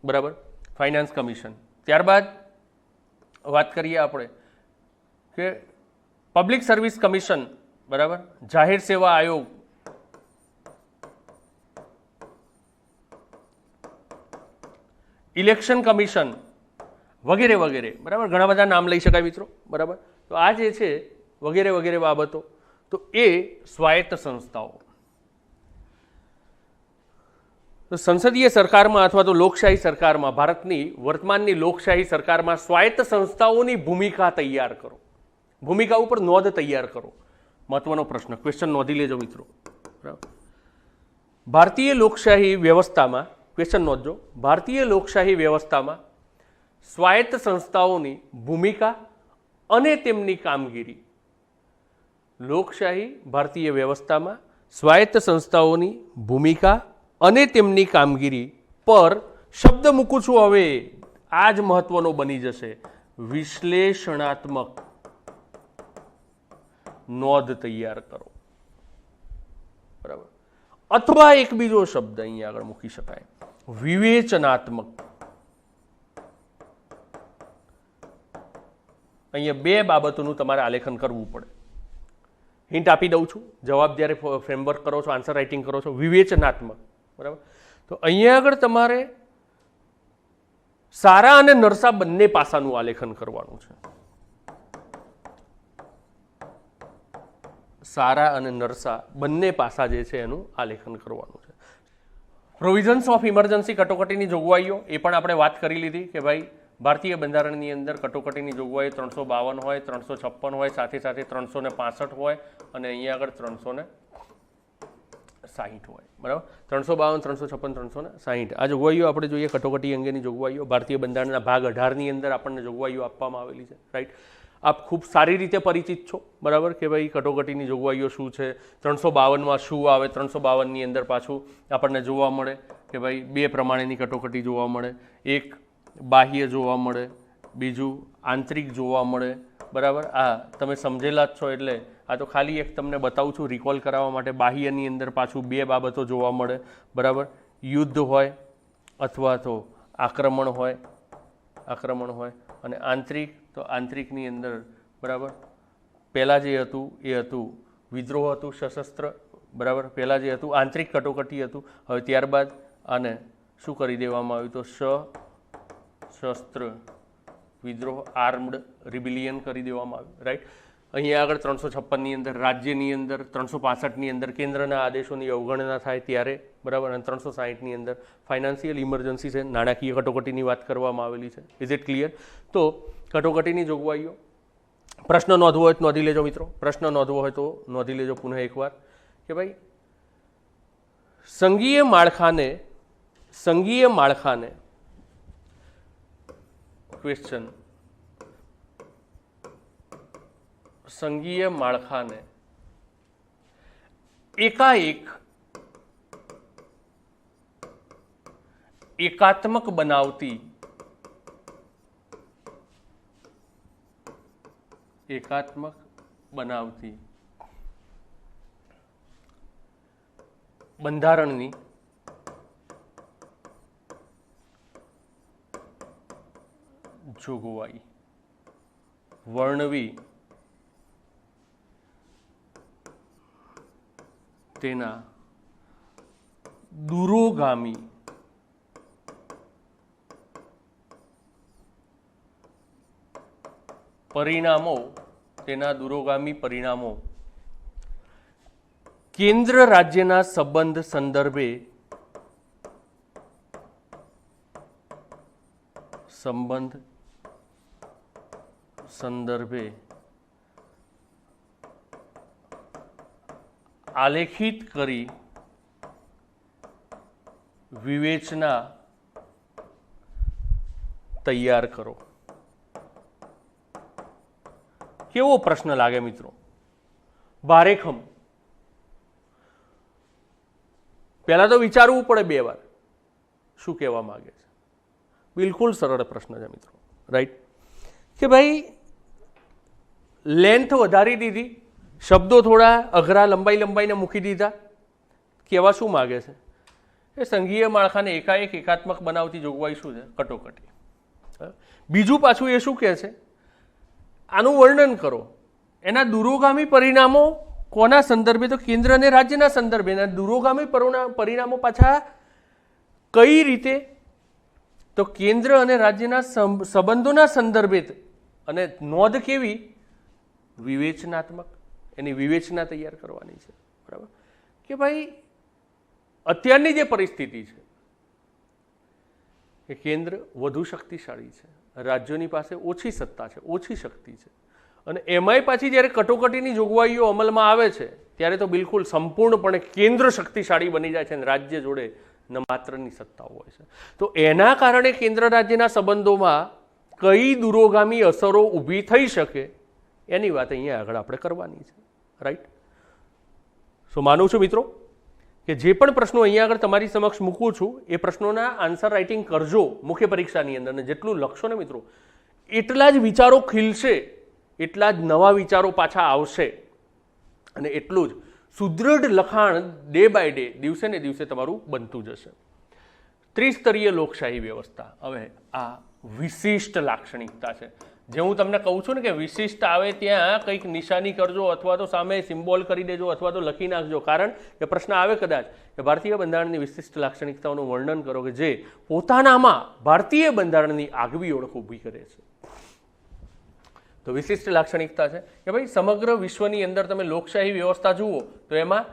બરાબર. Finance commission. ત્યારબાદ વાત કરીએ આપણે કે પબ્લિક સર્વિસ કમિશન, બરાબર, જાહેર સેવા આયોગ, ઇલેક્શન કમિશન વગેરે વગેરે, બરાબર. ઘણા બધા નામ લઈ શકાય મિત્રો, બરાબર. તો આ જે છે વગેરે વગેરે બાબતો, તો એ સ્વાયત્ત સંસ્થાઓ. તો સંસદીય સરકારમાં અથવા તો લોકશાહી સરકારમાં, ભારતની વર્તમાનની લોકશાહી સરકારમાં સ્વાયત્ત સંસ્થાઓની ભૂમિકા તૈયાર કરો. ભૂમિકા ઉપર નોંધ તૈયાર કરો. મહત્વનો પ્રશ્ન, ક્વેશ્ચન નોંધી લેજો મિત્રો, બરાબર. ભારતીય લોકશાહી વ્યવસ્થામાં, ક્વેશ્ચન નોંધજો, ભારતીય લોકશાહી વ્યવસ્થામાં સ્વાયત્ત સંસ્થાઓની ભૂમિકા અને તેમની કામગીરી. લોકશાહી ભારતીય વ્યવસ્થામાં સ્વાયત્ત સંસ્થાઓની ભૂમિકા અને તેમની કામગીરી પર શબ્દ મૂકું છું હવે, આ જ મહત્વનો બની જશે, વિશ્લેષણાત્મક નોંધ તૈયાર કરો, બરાબર. અથવા એક બીજો શબ્દ અહીંયા આગળ મૂકી શકાય, વિવેચનાત્મક. અહીંયા બે બાબતોનું તમારે આલેખન કરવું પડે. હિન્ટ આપી દઉં છું, જવાબ જ્યારે ફ્રેમવર્ક કરો છો, આન્સર રાઇટિંગ કરો છો, વિવેચનાત્મક, બરાબર. તો અહીંયા આગળ તમારે સારા અને નરસા બંને પાસાનું આલેખન કરવાનું છે. સારા અને નરસા બંને પાસા જે છે એનું આલેખન કરવાનું છે. પ્રોવિઝન્સ ઓફ ઇમરજન્સી, કટોકટીની જોગવાઈઓ, એ પણ આપણે વાત કરી લીધી કે ભાઈ ભારતીય બંધારણની અંદર કટોકટીની જોગવાઈ 352 હોય, 356 હોય, સાથે સાથે 365 હોય અને અહીંયા આગળ 360 હોય, બરાબર. 352, 356, 360 આ જોગવાઈઓ આપણે જોઈએ. કટોકટી અંગેની જોગવાઈઓ ભારતીય બંધારણના ભાગ 18ની અંદર આપણને જોગવાઈઓ આપવામાં આવેલી છે, રાઈટ. આપ ખૂબ સારી રીતે પરિચિત છો, બરાબર, કે ભાઈ કટોકટીની જોગવાઈઓ શું છે, 352માં શું આવે. 352ની અંદર પાછું આપણને જોવા મળે કે ભાઈ બે પ્રમાણેની કટોકટી જોવા મળે. એક બાહ્ય જોવા મળે, બીજું આંતરિક જોવા મળે, બરાબર. આ તમે સમજેલા જ છો એટલે આ તો ખાલી એક તમને બતાવું છું રિકોલ કરાવવા માટે. બાહ્યની અંદર પાછું બે બાબતો જોવા મળે, બરાબર. યુદ્ધ હોય અથવા તો આક્રમણ હોય અને આંતરિક, તો આંતરિકની અંદર, બરાબર, પહેલાં જે હતું એ હતું વિદ્રોહ હતું, સશસ્ત્ર, બરાબર. પહેલાં જે હતું આંતરિક કટોકટી હતું. હવે ત્યારબાદ આને શું કરી દેવામાં આવ્યું, તો સશસ્ત્ર વિદ્રોહ, આર્મ્ડ રિબિલિયન કરી દેવામાં આવ્યું, રાઈટ. અહીંયા આગળ 356ની અંદર રાજ્યની અંદર, 365ની અંદર કેન્દ્રના આદેશોની અવગણના થાય ત્યારે, બરાબર. અને 360ની અંદર ફાઇનાન્શિયલ ઇમરજન્સી છે, નાણાકીય કટોકટીની વાત કરવામાં આવેલી છે. Is it clear? તો કટોકટીની જોગવાઈઓ, પ્રશ્ન નોંધવો હોય તો નોંધી લેજો મિત્રો. પ્રશ્ન નોંધવો હોય તો નોંધી લેજો પુનઃ એકવાર કે ભાઈ સંઘીય માળખાને ક્વેશ્ચન, સંઘીય માળખાને એકાએક એકાત્મક બનાવતી બંધારણની જોગવાઈ વર્ણવી તેના દૂરોગામી પરિણામો કેન્દ્ર રાજ્યના સંબંધ સંદર્ભે આલેખિત કરી વિવેચના તૈયાર કરો. કેવો પ્રશ્ન લાગે મિત્રો? ભારેખમ. પહેલા તો વિચારવું પડે બે વાર શું કહેવા માંગે છે. બિલકુલ સરળ પ્રશ્ન છે મિત્રો, રાઈટ. કે ભાઈ લેન્થ વધારી દીધી, શબ્દો થોડા અઘરા લંબાઈને મૂકી દીધા. કહેવા શું માગે છે? એ સંઘીય માળખાને એકાએક એકાત્મક બનાવતી જોગવાઈ શું છે? કટોકટી. બીજું પાછું એ શું કહે છે? આનું વર્ણન કરો. એના દૂરોગામી પરિણામો કોના સંદર્ભે? તો કેન્દ્ર અને રાજ્યના સંદર્ભે. એના દૂરોગામી પરિણામો પાછા કઈ રીતે? તો કેન્દ્ર અને રાજ્યના સંબંધોના સંદર્ભે. અને નોંધ કેવી? વિવેચનાત્મક. એની વિવેચના તૈયાર કરવાની છે, બરાબર. કે ભાઈ અત્યારની જે પરિસ્થિતિ છે કે કેન્દ્ર વધુ શક્તિશાળી છે, રાજ્યોની પાસે ઓછી સત્તા છે, ઓછી શક્તિ છે, અને એમાંય પાછી જ્યારે કટોકટીની જોગવાઈઓ અમલમાં આવે છે ત્યારે તો બિલકુલ સંપૂર્ણપણે કેન્દ્ર શક્તિશાળી બની જાય છે અને રાજ્ય જોડે ન માત્રની સત્તાઓ હોય છે. તો એના કારણે કેન્દ્ર રાજ્યના સંબંધોમાં કઈ દૂરોગામી અસરો ઊભી થઈ શકે એની વાત અહીંયા આગળ આપણે કરવાની છે, રાઈટ. સો માનું છું મિત્રો કે જે પણ પ્રશ્નો અહીંયા આગળ તમારી સમક્ષ મૂકું છું એ પ્રશ્નોના આન્સર રાઇટિંગ કરજો મુખ્ય પરીક્ષાની અંદર, ને જેટલું લખશો ને મિત્રો એટલા જ વિચારો ખીલશે, એટલા જ નવા વિચારો પાછા આવશે, અને એટલું જ સુદૃઢ લખાણ ડે બાય ડે, દિવસે ને દિવસે તમારું બનતું જશે. ત્રિસ્તરીય લોકશાહી વ્યવસ્થા. હવે આ વિશિષ્ટ લાક્ષણિકતા છે. જે હું તમને કહું છું ને કે વિશિષ્ટ આવે ત્યાં કંઈક નિશાની કરજો, અથવા તો સામે સિમ્બોલ કરી દેજો, અથવા તો લખી નાખજો. કારણ કે પ્રશ્ન આવે કદાચ કે ભારતીય બંધારણની વિશિષ્ટ લાક્ષણિકતાઓનું વર્ણન કરો કે જે પોતાનામાં ભારતીય બંધારણની આગવી ઓળખ ઊભી કરે છે. તો વિશિષ્ટ લાક્ષણિકતા છે કે ભાઈ સમગ્ર વિશ્વની અંદર તમે લોકશાહી વ્યવસ્થા જુઓ તો એમાં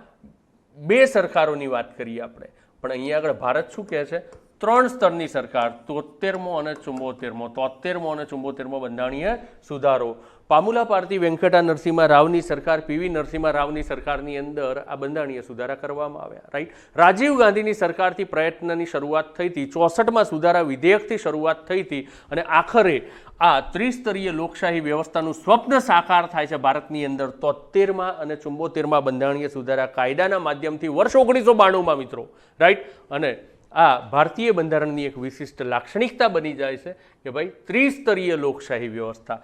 2 સરકારોની વાત કરીએ આપણે, પણ અહીંયા આગળ ભારત શું કહે છે? 3 સ્તરની સરકાર, 73મો અને 74મો, 73મો અને 74મો બંધારણીય સુધારો. પામુલા પાર્ટી વેંકટા નરસિંહ રાવની સરકાર, પીવી નરસિંહ રાવની સરકારની અંદર આ બંધારણીય સુધારા કરવામાં આવ્યા. રાઈટ. રાજીવ ગાંધીની સરકારથી પ્રયત્નની શરૂઆત થઈ હતી, 64માં સુધારા વિધેયકથી શરૂઆત થઈ હતી, અને આખરે આ ત્રિસ્તરીય લોકશાહી વ્યવસ્થાનું સ્વપ્ન સાકાર થાય છે ભારતની અંદર 73માં અને 74માં બંધારણીય સુધારા કાયદાના માધ્યમથી વર્ષ 1992માં મિત્રો. રાઈટ. અને આ ભારતીય બંધારણની એક વિશિષ્ટ લાક્ષણિકતા બની જાય છે કે ભાઈ ત્રિસ્તરીય લોકશાહી વ્યવસ્થા.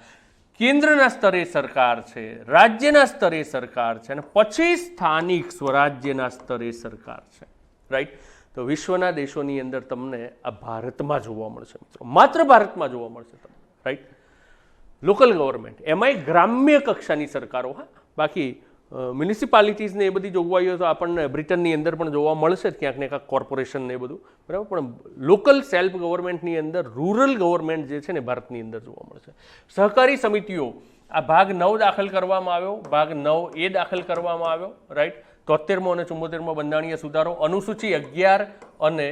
કેન્દ્રના સ્તરે સરકાર છે, રાજ્યના સ્તરે સરકાર છે, અને પછી સ્થાનિક સ્વરાજ્યના સ્તરે સરકાર છે. રાઈટ. તો વિશ્વના દેશોની અંદર તમને આ ભારતમાં જોવા મળશે મિત્રો, માત્ર ભારતમાં જોવા મળશે તમને. રાઈટ. લોકલ ગવર્મેન્ટ, એમાંય ગ્રામ્ય કક્ષાની સરકારો. હા, બાકી મ્યુનિસિપાલિટીઝને એ બધી જોગવાઈઓ તો આપણને બ્રિટનની અંદર પણ જોવા મળશે જ ક્યાંક ને ક્યાંક, કોર્પોરેશન ને એ બધું, બરાબર. પણ લોકલ સેલ્ફ ગવર્મેન્ટની અંદર રૂરલ ગવર્મેન્ટ જે છે ને ભારતની અંદર જોવા મળશે. સહકારી સમિતિઓ, આ ભાગ 9 દાખલ કરવામાં આવ્યો, ભાગ 9A દાખલ કરવામાં આવ્યો. રાઈટ. 73મો અને 74મો બંધારણીય સુધારો. અનુસૂચિ 11 અને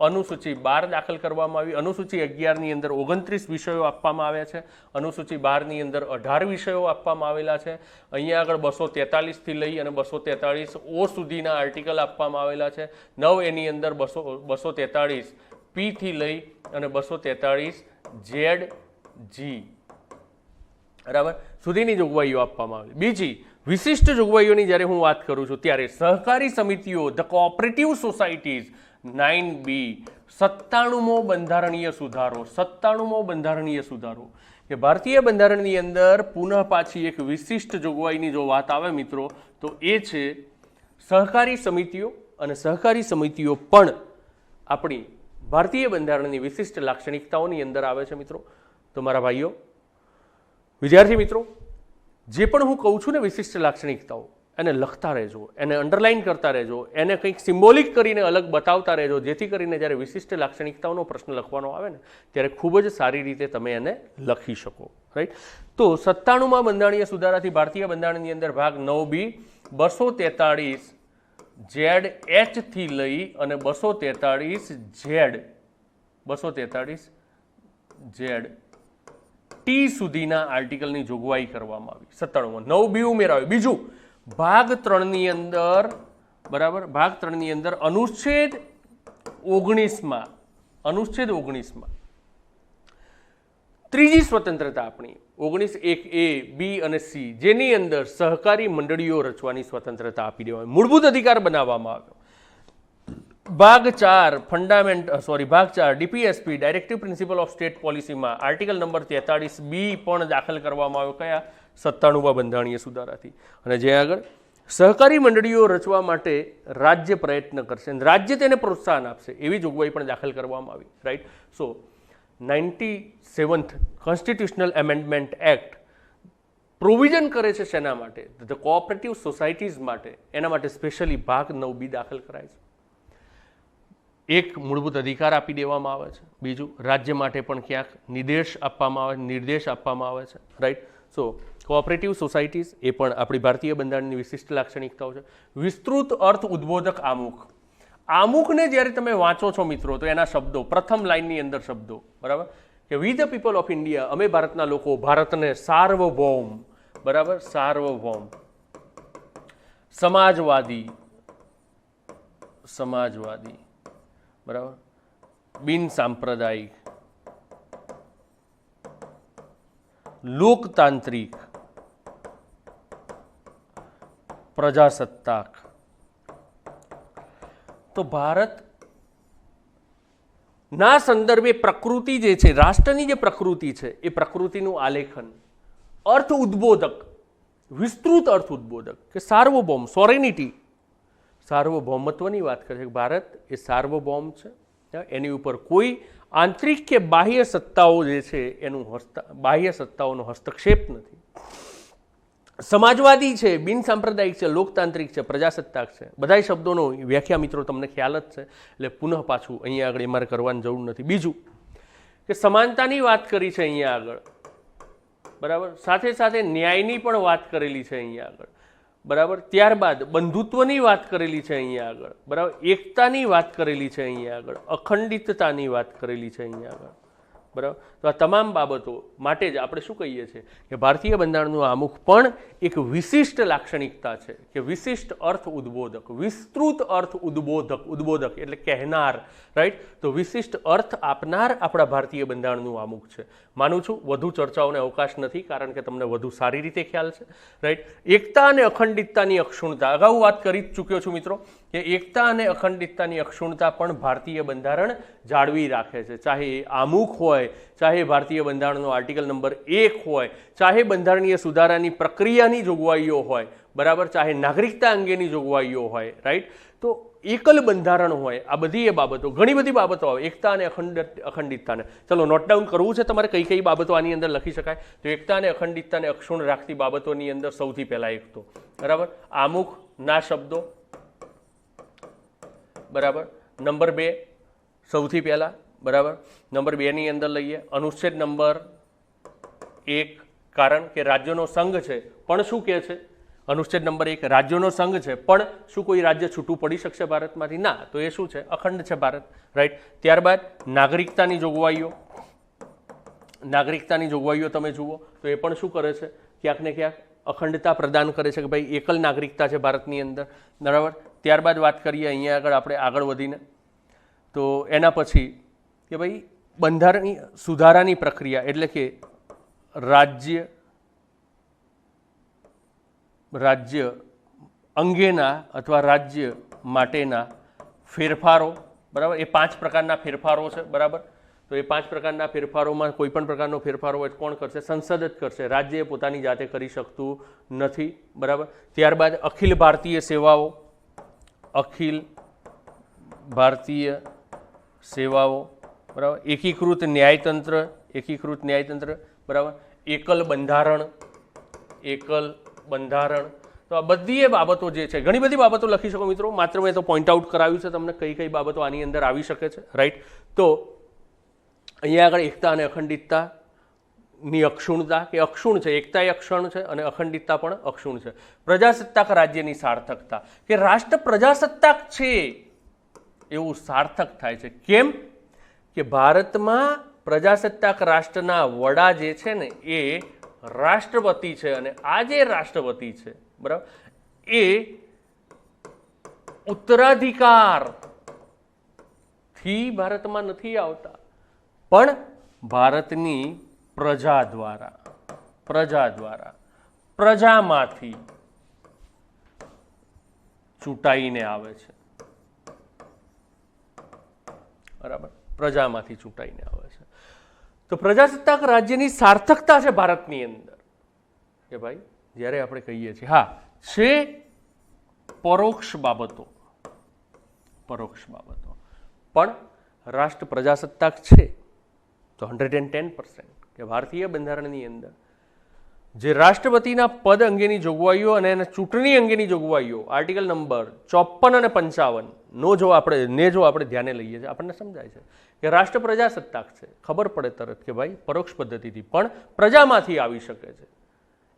અનુસૂચિ 12 દાખલ કરવામાં આવી. અનુસૂચિ 11ની અંદર 29 વિષયો આપવામાં આવ્યા છે, અનુસૂચિ 12ની અંદર 18 વિષયો આપવામાં આવેલા છે. અહીંયા આગળ 243થી લઈ અને 243O સુધીના આર્ટિકલ આપવામાં આવેલા છે. 9Aની અંદર 243 P થી લઈ અને 243 ZG બરાબર સુધીની જોગવાઈઓ આપવામાં આવી. બીજી વિશિષ્ટ જોગવાઈઓની જ્યારે હું વાત કરું છું ત્યારે સહકારી સમિતિઓ, ધ કોઓપરેટિવ સોસાયટીઝ, 9B, 97મો બંધારણીય સુધારો. 97મો બંધારણીય સુધારો કે ભારતીય બંધારણની અંદર પુનઃ પાછી એક વિશિષ્ટ જોગવાઈની જો વાત આવે મિત્રો તો એ છે સહકારી સમિતિઓ. અને સહકારી સમિતિઓ પણ આપણી ભારતીય બંધારણની વિશિષ્ટ લાક્ષણિકતાઓની અંદર આવે છે મિત્રો. તો મારા ભાઈઓ, વિદ્યાર્થી મિત્રો, જે પણ હું કહું છું ને વિશિષ્ટ લાક્ષણિકતાઓ, એને લખતા રહેજો, એને અંડરલાઇન કરતા રહેજો, એને કંઈક સિમ્બોલિક કરીને અલગ બતાવતા રહેજો, જેથી કરીને જ્યારે વિશિષ્ટ લાક્ષણિકતાઓનો પ્રશ્ન લખવાનો આવે ને ત્યારે ખૂબ જ સારી રીતે તમે એને લખી શકો. રાઈટ. તો 97માં બંધારણીય સુધારાથી ભારતીય બંધારણની અંદર ભાગ 9B 243 ZH થી લઈ અને 243 ZT સુધીના આર્ટિકલની જોગવાઈ કરવામાં આવી. 97માં 9B ઉમેરાવી. બીજું ભાગ 3ની અંદર, બરાબર, ભાગ 3ની અંદર અનુચ્છેદ 19માં ત્રીજી સ્વતંત્રતા આપણી 19(1)A, B અને C, જેની અંદર સહકારી મંડળીઓ રચવાની સ્વતંત્રતા આપી દેવામાં, મૂળભૂત અધિકાર બનાવવામાં આવ્યો. ભાગ 4 DPSP, directive principle of state પોલિસીમાં આર્ટિકલ નંબર 43B પણ દાખલ કરવામાં આવ્યો. કયા? 97માં બંધારણીય સુધારાથી. અને જે આગળ સહકારી મંડળીઓ રચવા માટે રાજ્ય પ્રયત્ન કરશે અને રાજ્ય તેને પ્રોત્સાહન આપશે એવી જોગવાઈ પણ દાખલ કરવામાં આવી. રાઈટ. સો 97th constitutional amendment act provision કરે છે શેના માટે? ધ કોઓપરેટિવ સોસાયટીઝ માટે. એના માટે સ્પેશિયલી ભાગ 9B દાખલ કરાય છે. એક મૂળભૂત અધિકાર આપી દેવામાં આવે છે, બીજું રાજ્ય માટે પણ ક્યાંક નિર્દેશ આપવામાં આવે છે. રાઈટ. સો કોઓપરેટિવ સોસાયટીઝ એ પણ આપણી ભારતીય બંધારણની વિશિષ્ટ લાક્ષણિકતાઓ છે. વિસ્તૃત અર્થ ઉદ્બોધક આમુખ. આમુખને જ્યારે તમે વાંચો છો મિત્રો તો એના શબ્દો, પ્રથમ લાઇનની અંદર શબ્દો, બરાબર, કે વી ધ પીપલ ઓફ ઇન્ડિયા, અમે ભારતના લોકો ભારતને સાર્વભૌમ, બરાબર, સાર્વભૌમ, સમાજવાદી, બરાબર, બિન સાંપ્રદાયિક, લોકતાંત્રિક, પ્રજાસત્તાક, તો ભારત ના સંદર્ભે પ્રકૃતિ જે છે, રાષ્ટ્રની જે પ્રકૃતિ છે, એ પ્રકૃતિનું આલેખન, અર્થ ઉદ્બોધક, વિસ્તૃત અર્થ ઉદ્બોધક કે સાર્વભૌમ, સોરેનિટી, સાર્વભૌમત્વની વાત કરે છે કે ભારત એ સાર્વભૌમ છે, એની ઉપર કોઈ આંતરિક કે બાહ્ય સત્તાઓ જે છે એનું બાહ્ય સત્તાઓનો હસ્તક્ષેપ નથી. સમાજવાદી છે, બિન સાંપ્રદાયિક છે, લોકતાંત્રિક છે, પ્રજાસત્તાક છે, બધા શબ્દોનો વ્યાખ્યા મિત્રો તમને ખ્યાલ જ છે, એટલે પુનઃ પાછું અહીંયા આગળ મારે કરવાની જરૂર નથી. બીજું કે સમાનતાની વાત કરી છે અહીંયા આગળ, બરાબર, સાથે સાથે ન્યાયની પણ વાત કરેલી છે અહીંયા આગળ, બરાબર, ત્યારબાદ બંધુત્વની વાત કરેલી છે અહીંયા આગળ, બરાબર, એકતાની વાત કરેલી છે અહીંયા આગળ, અખંડિતતાની વાત કરેલી છે અહીંયા આગળ, બરાબર. તો આ તમામ બાબતો માટે જ આપણે શું કહીએ છીએ કે ભારતીય બંધારણનું આમુખ પણ એક વિશિષ્ટ લાક્ષણિકતા છે કે વિશિષ્ટ અર્થ ઉદ્બોધક, વિસ્તૃત અર્થ ઉદ્બોધક, ઉદ્બોધક એટલે કહેનાર, રાઈટ. તો વિશિષ્ટ અર્થ આપનાર આપણા ભારતીય બંધારણનું આમુખ છે. માનું છું વધુ ચર્ચાઓને અવકાશ નથી, કારણ કે તમને વધુ સારી રીતે ખ્યાલ છે, રાઈટ. એકતા અને અખંડિતતાની અક્ષુણ્ણતા, અગાઉ વાત કરી ચૂક્યો છું મિત્રો કે એકતા અને અખંડિતતાની અક્ષુણ્ણતા પણ ભારતીય બંધારણ જાળવી રાખે છે. ચાહે એ આમુખ હોય, ચાહે ભારતીય બંધારણનો આર્ટિકલ નંબર 1 હોય, ચાહે બંધારણીય સુધારાની પ્રક્રિયાની જોગવાઈઓ હોય, બરાબર, ચાહે નાગરિકતા અંગેની જોગવાઈઓ હોય, રાઈટ. તો એકલ બંધારણ હોય, આ બધી એ બાબતો, ઘણી બધી બાબતો આવે, એકતા અને અખંડિતતાને. ચલો નોટ ડાઉન કરવું છે તમારે કઈ કઈ બાબતો આની અંદર લખી શકાય. તો એકતા અને અખંડિતતાને અક્ષુણ્ણ રાખતી બાબતોની અંદર સૌથી પહેલા એક તો, બરાબર, આમુખના શબ્દો, બરાબર. નંબર 2 સૌથી પહેલા, બરાબર, નંબર 2 ની અંદર લઈએ અનુચ્છેદ નંબર 1, કારણ કે રાજ્યોનો સંઘ છે પણ શું કહે છે, અનુચ્છેદ નંબર 1 રાજ્યોનો સંઘ છે પણ શું કોઈ રાજ્ય છૂટું પડી શકશે ભારતમાંથી? ના. તો એ શું છે? અખંડ છે ભારત, રાઈટ. ત્યારબાદ નાગરિકતાની જોગવાઈઓ, નાગરિકતાની જોગવાઈઓ તમે જુઓ તો એ પણ શું કરે છે, ક્યાંક ને ક્યાંક અખંડતા પ્રદાન કરે છે કે ભાઈ એકલ નાગરિકતા છે ભારતની અંદર, બરાબર. ત્યારબાદ વાત કરીએ અહીંયા આગળ આપણે આગળ વધીને, તો એના પછી કે ભાઈ બંધારણીય સુધારાની પ્રક્રિયા એટલે કે રાજ્ય અંગેના અથવા રાજ્ય માટેના ફેરફારો, બરાબર. એ 5 પ્રકારના ફેરફારો છે, બરાબર. તો એ 5 પ્રકારના ફેરફારોમાં કોઈ પણ પ્રકારનો ફેરફારો હોય કોણ કરશે? સંસદ જ કરશે. રાજ્ય પોતાની જાતે કરી શકતું નથી, બરાબર. ત્યારબાદ અખિલ ભારતીય સેવાઓ, અખિલ ભારતીય સેવાઓ, બરાબર. એકીકૃત ન્યાયતંત્ર, બરાબર. એકલ બંધારણ. તો આ બધી એ બાબતો જે છે, ઘણી બધી બાબતો લખી શકો મિત્રો, માત્ર મેં તો પોઈન્ટ આઉટ કરાવ્યું છે તમને કઈ કઈ બાબતો આની અંદર આવી શકે છે, રાઈટ. તો અહીંયા આગળ એકતા અને અખંડિતતાની અક્ષુણ્ણતા કે અક્ષુણ છે, એકતા એ અક્ષણ છે અને અખંડિતતા પણ અક્ષુણ છે. પ્રજાસત્તાક રાજ્યની સાર્થકતા કે રાષ્ટ્ર પ્રજાસત્તાક છે એવું સાર્થક થાય છે. કેમ કે ભારતમાં પ્રજાસત્તાક રાષ્ટ્રના વડા જે છે ને એ રાષ્ટ્રપતિ છે, અને આ જે રાષ્ટ્રપતિ છે, બરાબર, એ ઉત્તરાધિકારથી ભારતમાં નથી આવતા પણ ભારતની પ્રજા દ્વારા પ્રજામાંથી ચૂંટાઈને આવે છે, બરાબર. પ્રજામાંથી ચૂંટાઈને આવે છે. તો પ્રજાસત્તાક રાજ્યની સાર્થકતા છે ભારતની અંદર કે ભાઈ જ્યારે આપણે કહીએ છીએ હા છે પરોક્ષ બાબતો પણ રાષ્ટ્ર પ્રજાસત્તાક છે તો 110% કે ભારતીય બંધારણની અંદર જે રાષ્ટ્રપતિના પદ અંગેની જોગવાઈઓ અને એના ચૂંટણી અંગેની જોગવાઈઓ આર્ટિકલ નંબર 54 અને 55 જો આપણે ધ્યાને લઈએ છીએ આપણને સમજાય છે કે રાષ્ટ્ર પ્રજાસત્તાક છે. ખબર પડે તરત કે ભાઈ પરોક્ષ પદ્ધતિથી પણ પ્રજામાંથી આવી શકે છે.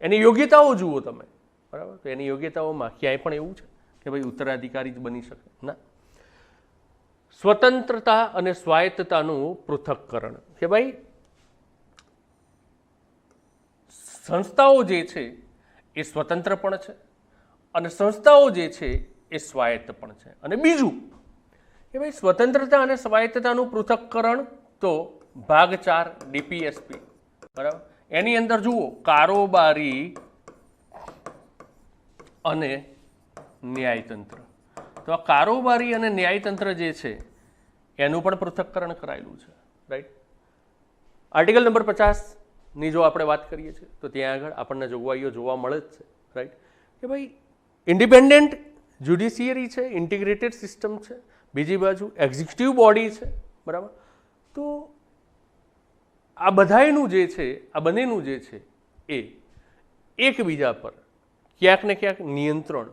એની યોગ્યતાઓ જુઓ તમે, બરાબર. તો એની યોગ્યતાઓમાં ક્યાંય પણ એવું છે કે ભાઈ ઉત્તરાધિકારી જ બની શકે ના. સ્વતંત્રતા અને સ્વાયત્તતાનું પૃથક્કરણ કે ભાઈ સંસ્થાઓ જે છે એ સ્વતંત્ર પણ છે અને સંસ્થાઓ જે છે એ સ્વાયત્ત પણ છે. અને બીજું કે ભાઈ સ્વતંત્રતા અને સ્વાયત્તતાનું પૃથક્કરણ તો ભાગ 4 ડીપીએસપી, બરાબર. એની અંદર જુઓ કારોબારી અને ન્યાયતંત્ર. તો આ કારોબારી અને ન્યાયતંત્ર જે છે એનું પણ પૃથક્કરણ કરાયેલું છે, રાઈટ. આર્ટિકલ નંબર 50ની જો આપણે વાત કરીએ છીએ તો ત્યાં આગળ આપણને જોગવાઈઓ જોવા મળે જ છે, રાઈટ, કે ભાઈ ઇન્ડિપેન્ડન્ટ જ્યુડિશિયરી છે, ઇન્ટિગ્રેટેડ સિસ્ટમ છે, બીજી બાજુ એક્ઝિક્યુટિવ બોડી છે, બરાબર. તો આ બધાયનું જે છે, આ બંનેનું જે છે એ એકબીજા પર ક્યાંક ને ક્યાંક નિયંત્રણ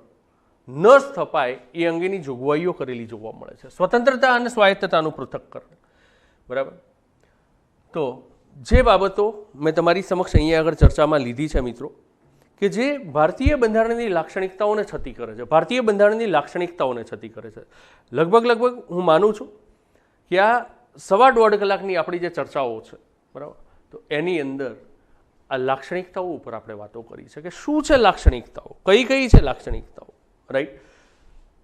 ન સ્થપાય એ અંગેની જોગવાઈઓ કરેલી જોવા મળે છે. સ્વતંત્રતા અને સ્વાયત્તતાનું પૃથક્કરણ, બરાબર. તો જે બાબતો મેં તમારી સમક્ષ અહીંયા આગળ ચર્ચામાં લીધી છે મિત્રો, કે જે ભારતીય બંધારણની લાક્ષણિકતાઓને છતી કરે છે, ભારતીય બંધારણની લાક્ષણિકતાઓને છતી કરે છે, લગભગ હું માનું છું કે આ 1.5 કલાકની આપણી જે ચર્ચાઓ છે, બરાબર, તો એની અંદર આ લાક્ષણિકતાઓ ઉપર આપણે વાતો કરી છે કે શું છે લાક્ષણિકતાઓ, કઈ છે લાક્ષણિકતાઓ, રાઈટ.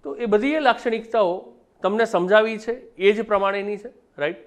તો એ બધી એ લાક્ષણિકતાઓ તમને સમજાવી છે એ જ પ્રમાણેની છે, રાઈટ.